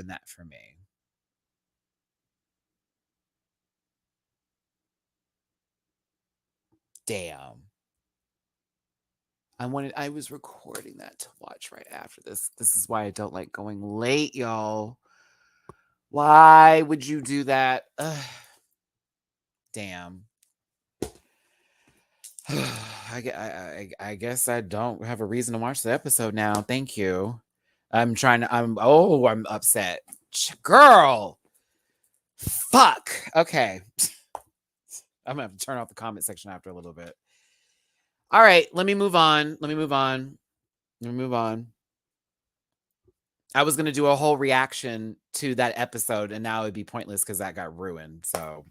[SPEAKER 2] that for me? Damn. I was recording that to watch right after this. This is why I don't like going late, y'all. Why would you do that? Ugh. Damn. I guess I don't have a reason to watch the episode now. Thank you. I'm upset. Girl. Fuck. Okay. I'm gonna have to turn off the comment section after a little bit. All right, let me move on. I was gonna do a whole reaction to that episode, and now it'd be pointless because that got ruined. So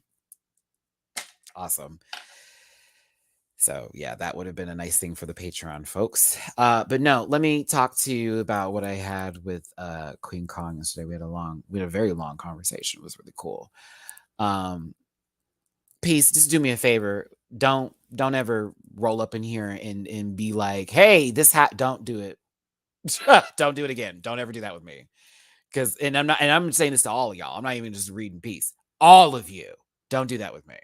[SPEAKER 2] awesome. So yeah, that would have been a nice thing for the Patreon folks. But no, let me talk to you about what I had with Queen Kong yesterday. We had a very long conversation. It was really cool. Peace, just do me a favor. Don't ever roll up in here and be like, hey, don't do it. Don't do it again. Don't ever do that with me. I'm saying this to all of y'all. I'm not even just reading peace. All of you, don't do that with me.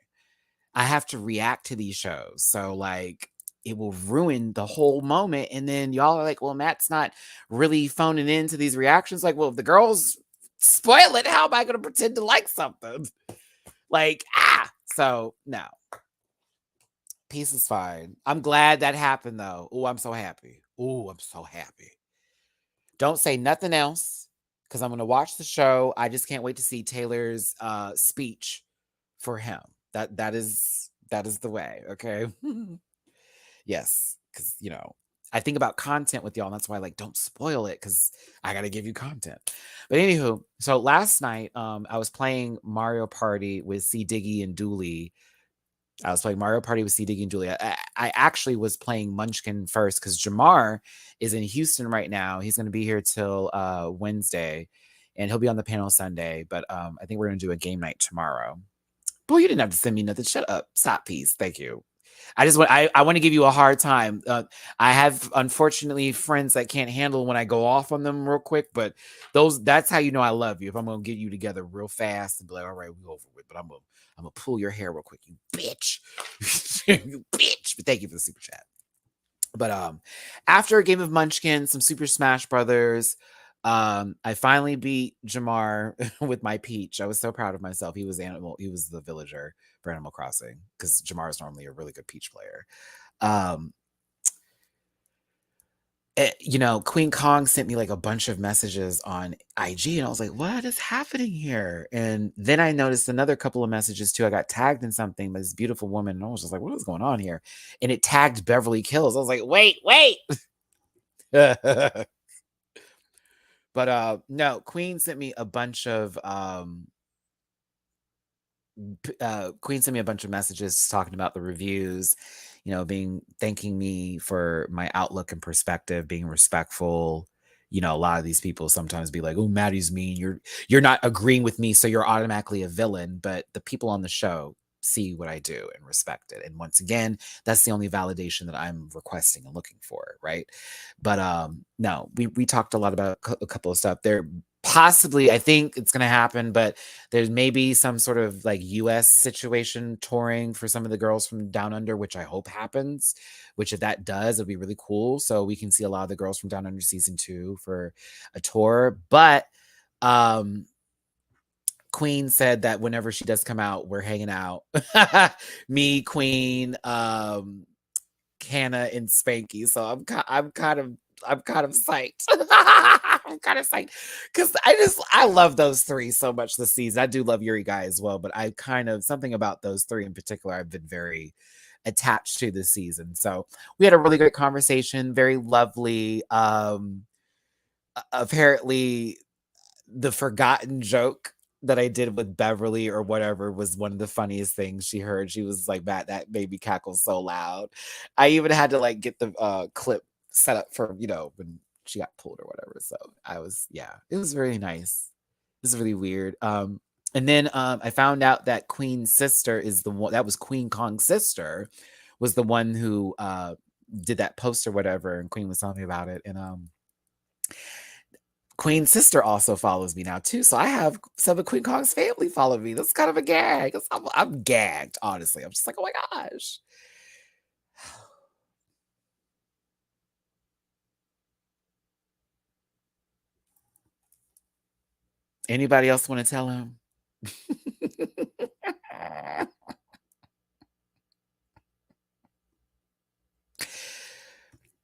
[SPEAKER 2] I have to react to these shows. So like it will ruin the whole moment. And then y'all are like, well, Matt's not really phoning into these reactions. Like, well, if the girls spoil it, how am I gonna pretend to like something? Like, so no. Peace is fine. I'm glad that happened though. Oh, I'm so happy. Oh, I'm so happy. Don't say nothing else because I'm gonna watch the show. I just can't wait to see Taylor's speech for him. That is the way, okay? Yes, because I think about content with y'all, and that's why don't spoil it because I gotta give you content. But anywho, so last night I was playing Mario Party with C Diggy and Dooley. I was playing Mario Party with C Diggy and Dooley. I actually was playing Munchkin first because Jamar is in Houston right now. He's gonna be here till Wednesday, and he'll be on the panel Sunday. But I think we're gonna do a game night tomorrow. Boy, you didn't have to send me nothing. Shut up. Stop, peace. Thank you. I want to give you a hard time. I have unfortunately friends that can't handle when I go off on them real quick, but that's how you know I love you. If I'm gonna get you together real fast and be like, all right, we're over with, but I'm gonna pull your hair real quick, you bitch. You bitch. But thank you for the super chat. But after a game of Munchkin, some Super Smash Brothers, I finally beat Jamar with my Peach. I was so proud of myself. He was the villager for Animal Crossing because Jamar is normally a really good Peach player. Queen Kong sent me a bunch of messages on IG, and I was like, what is happening here? And then I noticed another couple of messages too. I got tagged in something by this beautiful woman, and I was just like, what is going on here? And it tagged Beverly Kills. I was like, wait. But no, Queen sent me a bunch of messages talking about the reviews, thanking me for my outlook and perspective, being respectful. A lot of these people sometimes be like, oh, Matty's mean. You're not agreeing with me, so you're automatically a villain. But the people on the show see what I do and respect it. And once again, that's the only validation that I'm requesting and looking for, right? But no, we talked a lot about a couple of stuff there. Possibly, I think it's going to happen, but there's maybe some sort of US situation touring for some of the girls from Down Under, which I hope happens, which if that does, it'll be really cool. So we can see a lot of the girls from Down Under season 2 for a tour. But Queen said that whenever she does come out, we're hanging out. Me, Queen, Hannah, and Spanky. So I'm kind of psyched. I'm kind of psyched because I love those three so much this season. I do love Yuri Guy as well, but I something about those three in particular I've been very attached to this season. So we had a really great conversation, very lovely. Apparently the forgotten joke that I did with Beverly or whatever was one of the funniest things she heard. She was like, Matt, that made me cackle so loud. I even had to get the clip set up for, when she got pulled or whatever. So it was really nice. It was really weird. And then I found out that Queen's sister is the one that was Queen Kong's sister, was the one who did that post or whatever, and Queen was telling me about it. And Queen's sister also follows me now too, so I have some of Queen Kong's family follow me. That's kind of a gag. I'm gagged, honestly. I'm just like, oh my gosh. Anybody else want to tell him?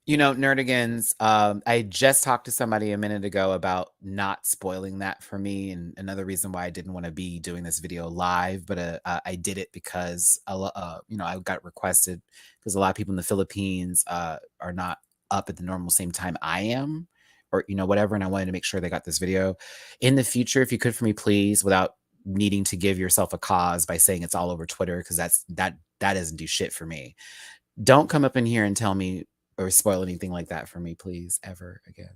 [SPEAKER 2] Nerdigans, I just talked to somebody a minute ago about not spoiling that for me, and another reason why I didn't want to be doing this video live, but I did it because I got requested because a lot of people in the Philippines are not up at the normal same time I am, or whatever, and I wanted to make sure they got this video. In the future, if you could for me, please, without needing to give yourself a cause by saying it's all over Twitter, because that doesn't do shit for me. Don't come up in here and tell me or spoil anything like that for me, please, ever again.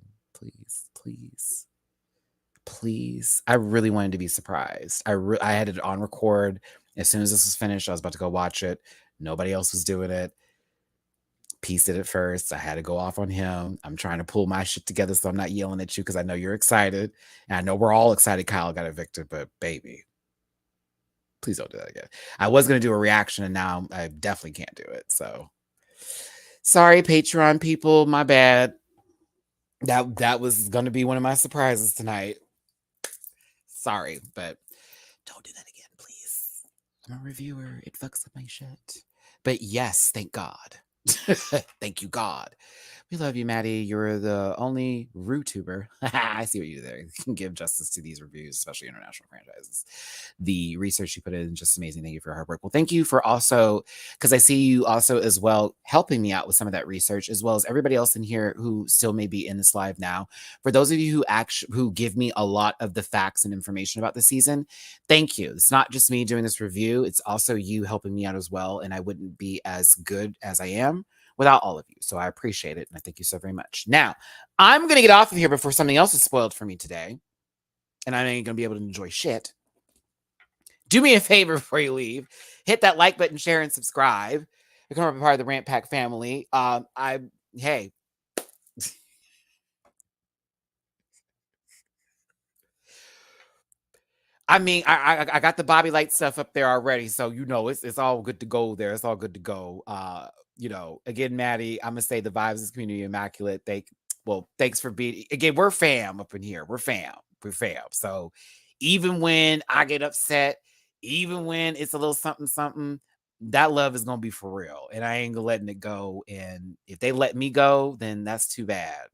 [SPEAKER 2] Please. I really wanted to be surprised. I had it on record. As soon as this was finished, I was about to go watch it. Nobody else was doing it. Peace did it first. I had to go off on him. I'm trying to pull my shit together so I'm not yelling at you because I know you're excited. And I know we're all excited Kyle got evicted, but baby, please don't do that again. I was going to do a reaction and now I definitely can't do it. So sorry, Patreon people. My bad. That was going to be one of my surprises tonight. Sorry, but don't do that again, please. I'm a reviewer. It fucks up my shit. But yes, thank God. Thank you, God. We love you, Matty. You're the only RuTuber. I see what you do there. You can give justice to these reviews, especially international franchises. The research you put in, just amazing. Thank you for your hard work. Well, thank you for also, because I see you also as well helping me out with some of that research, as well as everybody else in here who still may be in this live now. For those of you who give me a lot of the facts and information about the season, thank you. It's not just me doing this review. It's also you helping me out as well. And I wouldn't be as good as I am without all of you. So I appreciate it. And I thank you so very much. Now, I'm going to get off of here before something else is spoiled for me today. And I ain't going to be able to enjoy shit. Do me a favor before you leave. Hit that like button, share, and subscribe. Become a part of the Rant Pack family. Hey. I mean, I got the Bobby Light stuff up there already. So, it's all good to go there. It's all good to go. Again, Matty, I'm gonna say the vibes of this community immaculate. Thanks for being. Again, we're fam up in here. We're fam. So even when I get upset, even when it's a little something, that love is gonna be for real, and I ain't gonna letting it go. And if they let me go, then that's too bad.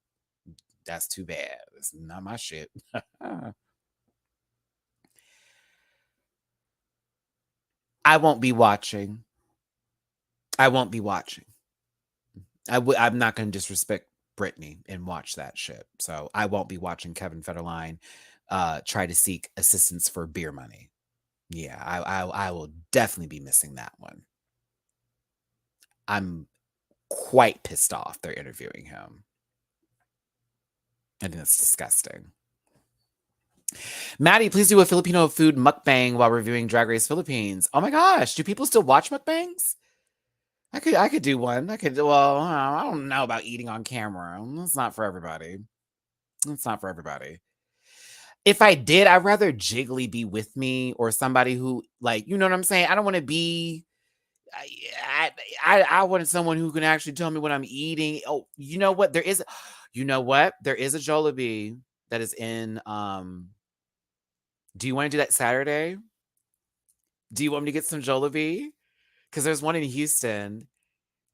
[SPEAKER 2] That's too bad. It's not my shit. I won't be watching. I'm not going to disrespect Brittany and watch that shit. So I won't be watching Kevin Federline try to seek assistance for beer money. Yeah, I will definitely be missing that one. I'm quite pissed off they're interviewing him. I think that's disgusting. Matty, please do a Filipino food mukbang while reviewing Drag Race Philippines. Oh my gosh, do people still watch mukbangs? I could do one. Well, I don't know about eating on camera. That's not for everybody. If I did, I'd rather Jiggly be with me or somebody who, like, you know what I'm saying? I don't want to be. I wanted someone who can actually tell me what I'm eating. Oh, you know what? There is a Jollibee that is in. Do you want to do that Saturday? Do you want me to get some Jollibee? Because there's one in Houston.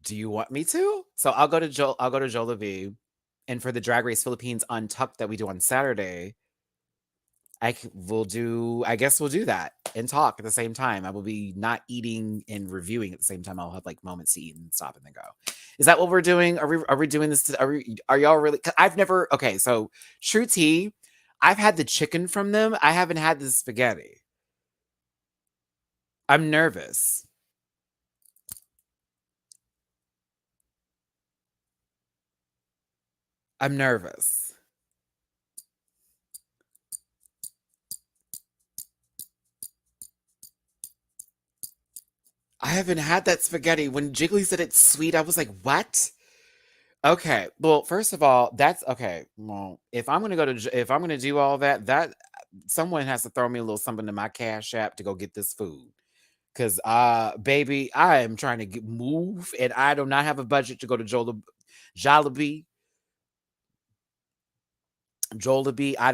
[SPEAKER 2] Do you want me to? So I'll go to Jollibee, and for the Drag Race Philippines Untucked that we do on Saturday, I guess we'll do that and talk at the same time. I will be not eating and reviewing at the same time. I'll have like moments to eat and stop and then go. Is that what we're doing? Are we doing this? Are y'all really? 'Cause I've never. Okay, so True Tea, I've had the chicken from them. I haven't had the spaghetti. I'm nervous. I'm nervous. I haven't had that spaghetti. When Jiggly said it's sweet, I was like, what? Okay. Well, first of all, that's okay. Well, if I'm gonna do all that, someone has to throw me a little something to my Cash App to go get this food. Cause baby, I am trying to move and I do not have a budget to go to Jollibee. Jollibee. I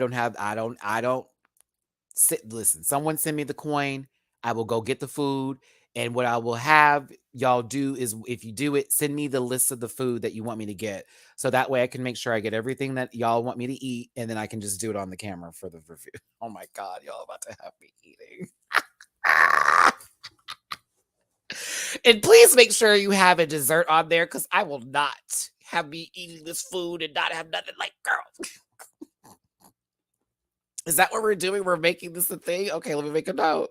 [SPEAKER 2] don't listen, someone send me the coin. I will go get the food. And what I will have y'all do is, if you do it, send me the list of the food that you want me to get. So that way I can make sure I get everything that y'all want me to eat. And then I can just do it on the camera for the review. Oh my God, y'all about to have me eating. And please make sure you have a dessert on there because I will not have me eating this food and not have nothing. Like, girl. Is that what we're doing? We're making this a thing? Okay, let me make a note.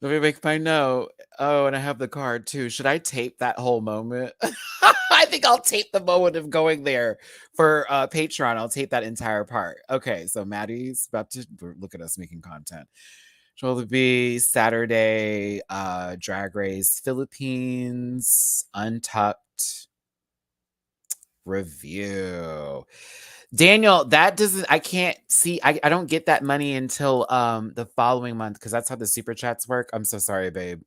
[SPEAKER 2] Let me make my note. Oh, and I have the card too. Should I tape that whole moment? I think I'll tape the moment of going there for Patreon. I'll tape that entire part. Okay, so Maddie's about to look at us making content. Will be Saturday, Drag Race Philippines, Untucked review. Daniel, that doesn't, I can't see, I don't get that money until the following month because that's how the super chats work. I'm so sorry, babe.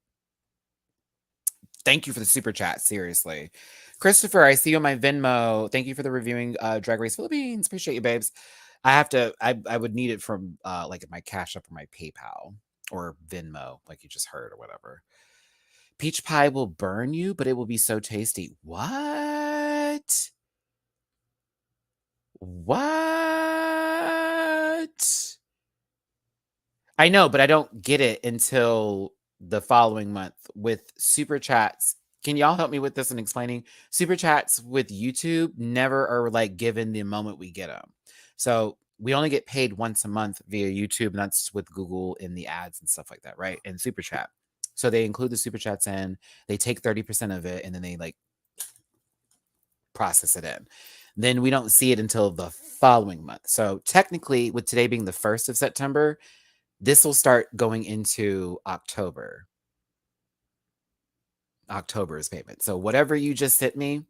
[SPEAKER 2] Thank you for the super chat, seriously. Christopher, I see you on my Venmo. Thank you for the reviewing Drag Race Philippines. Appreciate you, babes. I would need it from like my Cash App or my PayPal or Venmo, like you just heard or whatever. Peach pie will burn you, but it will be so tasty. What? What? I know, but I don't get it until the following month with super chats. Can y'all help me with this and explaining? Super chats with YouTube never are like given the moment we get them. So we only get paid once a month via YouTube, and that's with Google in the ads and stuff like that, right? And super chat. So they include the super chats in, they take 30% of it, and then they like process it in. Then we don't see it until the following month. So technically, with today being the 1st of September, this will start going into October. October's payment. So whatever you just sent me,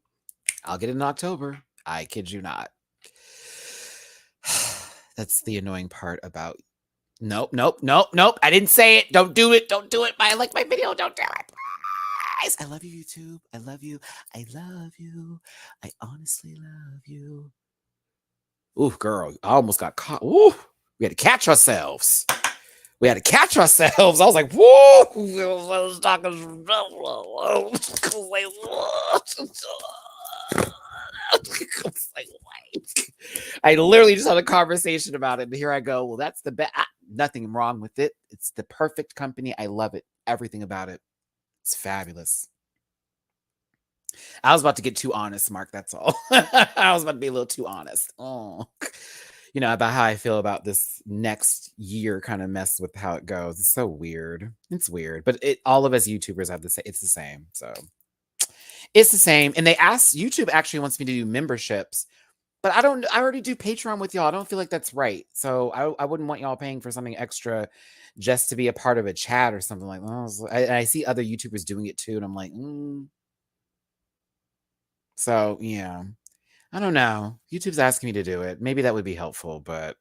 [SPEAKER 2] I'll get it in October. I kid you not. That's the annoying part about. Nope. I didn't say it. Don't do it. Don't do it. I like my video. Don't do it. Guys, I love you, YouTube. I love you. I love you. I honestly love you. Ooh, girl, I almost got caught. Ooh, we had to catch ourselves. I was like, whoa. I was talking. I literally just had a conversation about it. And here I go. Well, that's the best. Nothing wrong with it. It's the perfect company. I love it. Everything about it. It's fabulous. I was about to get too honest, Mark. That's all. I was about to be a little too honest. Oh, about how I feel about this next year kind of mess with how it goes. It's so weird. It's weird. But all of us YouTubers have the same. It's the same. So it's the same. And they asked, YouTube actually wants me to do memberships. But I already do Patreon with y'all. I don't feel like that's right. So I wouldn't want y'all paying for something extra just to be a part of a chat or something like that. I see other YouTubers doing it too. And I'm like, So, yeah. I don't know. YouTube's asking me to do it. Maybe that would be helpful, but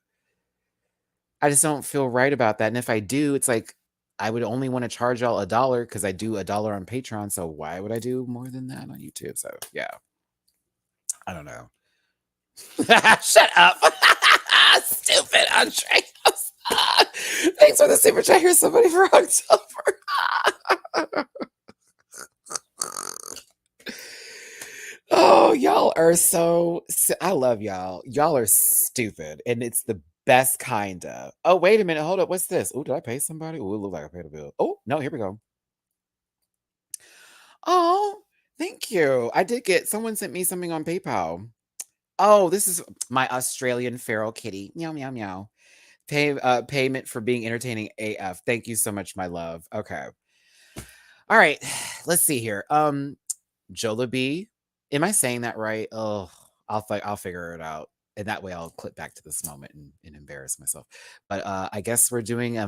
[SPEAKER 2] I just don't feel right about that. And if I do, it's like I would only want to charge y'all $1 because I do $1 on Patreon. So why would I do more than that on YouTube? So yeah. I don't know. Shut up. Stupid Andreas. Thanks for the super chat. Here's somebody for October. Oh, y'all are so I love y'all. Y'all are stupid. And it's the best kind of. Oh, wait a minute. Hold up. What's this? Oh, did I pay somebody? Oh, it looks like I paid a bill. Oh, no, here we go. Oh, thank you. I did get someone sent me something on PayPal. Oh, this is my Australian feral kitty. Meow, meow, meow. Payment for being entertaining AF. Thank you so much, my love. Okay. All right. Let's see here. Jollibee. Am I saying that right? Oh, I'll figure it out. And that way I'll clip back to this moment and embarrass myself. But I guess we're doing a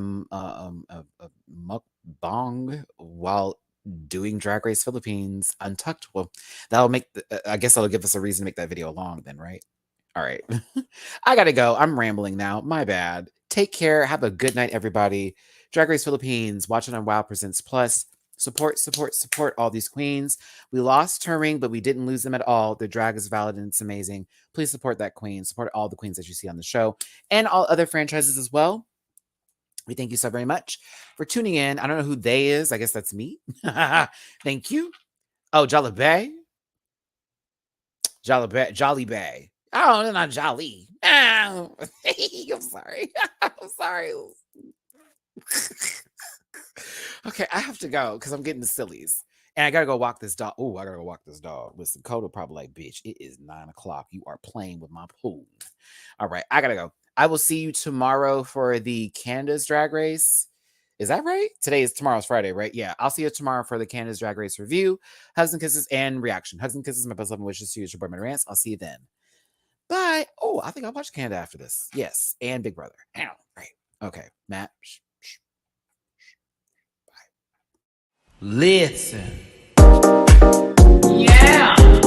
[SPEAKER 2] mukbang while doing Drag Race Philippines Untucked. Well, that'll make I guess that'll give us a reason to make that video long then, right? All right. I gotta go. I'm rambling now. My bad. Take care. Have a good night, everybody. Drag Race Philippines, watching on Wow Presents Plus. Support all these queens. We lost Turing, but we didn't lose them at all. Their drag is valid and it's amazing. Please support that queen. Support all the queens that you see on the show and all other franchises as well. We thank you so very much for tuning in. I don't know who they is. I guess that's me. Thank you. Oh, Jolly Bay. Jolly Bay. Oh, they're not Jolly. Oh. I'm sorry. I'm sorry. Okay, I have to go because I'm getting the sillies. And I gotta go walk this dog. Oh, I gotta go walk this dog. Listen, Coda probably like, bitch, it is 9 o'clock. You are playing with my pool. All right, I gotta go. I will see you tomorrow for the Canada's Drag Race. Is that right? Tomorrow's Friday, right? Yeah. I'll see you tomorrow for the Canada's Drag Race review, hugs and kisses, and reaction. Hugs and kisses, my best love and wishes to you. It's your boy, Matty Rants. I'll see you then. Bye. Oh, I think I'll watch Canada after this. Yes. And Big Brother. Ow. Right. Okay. Matt.
[SPEAKER 1] Listen. Yeah.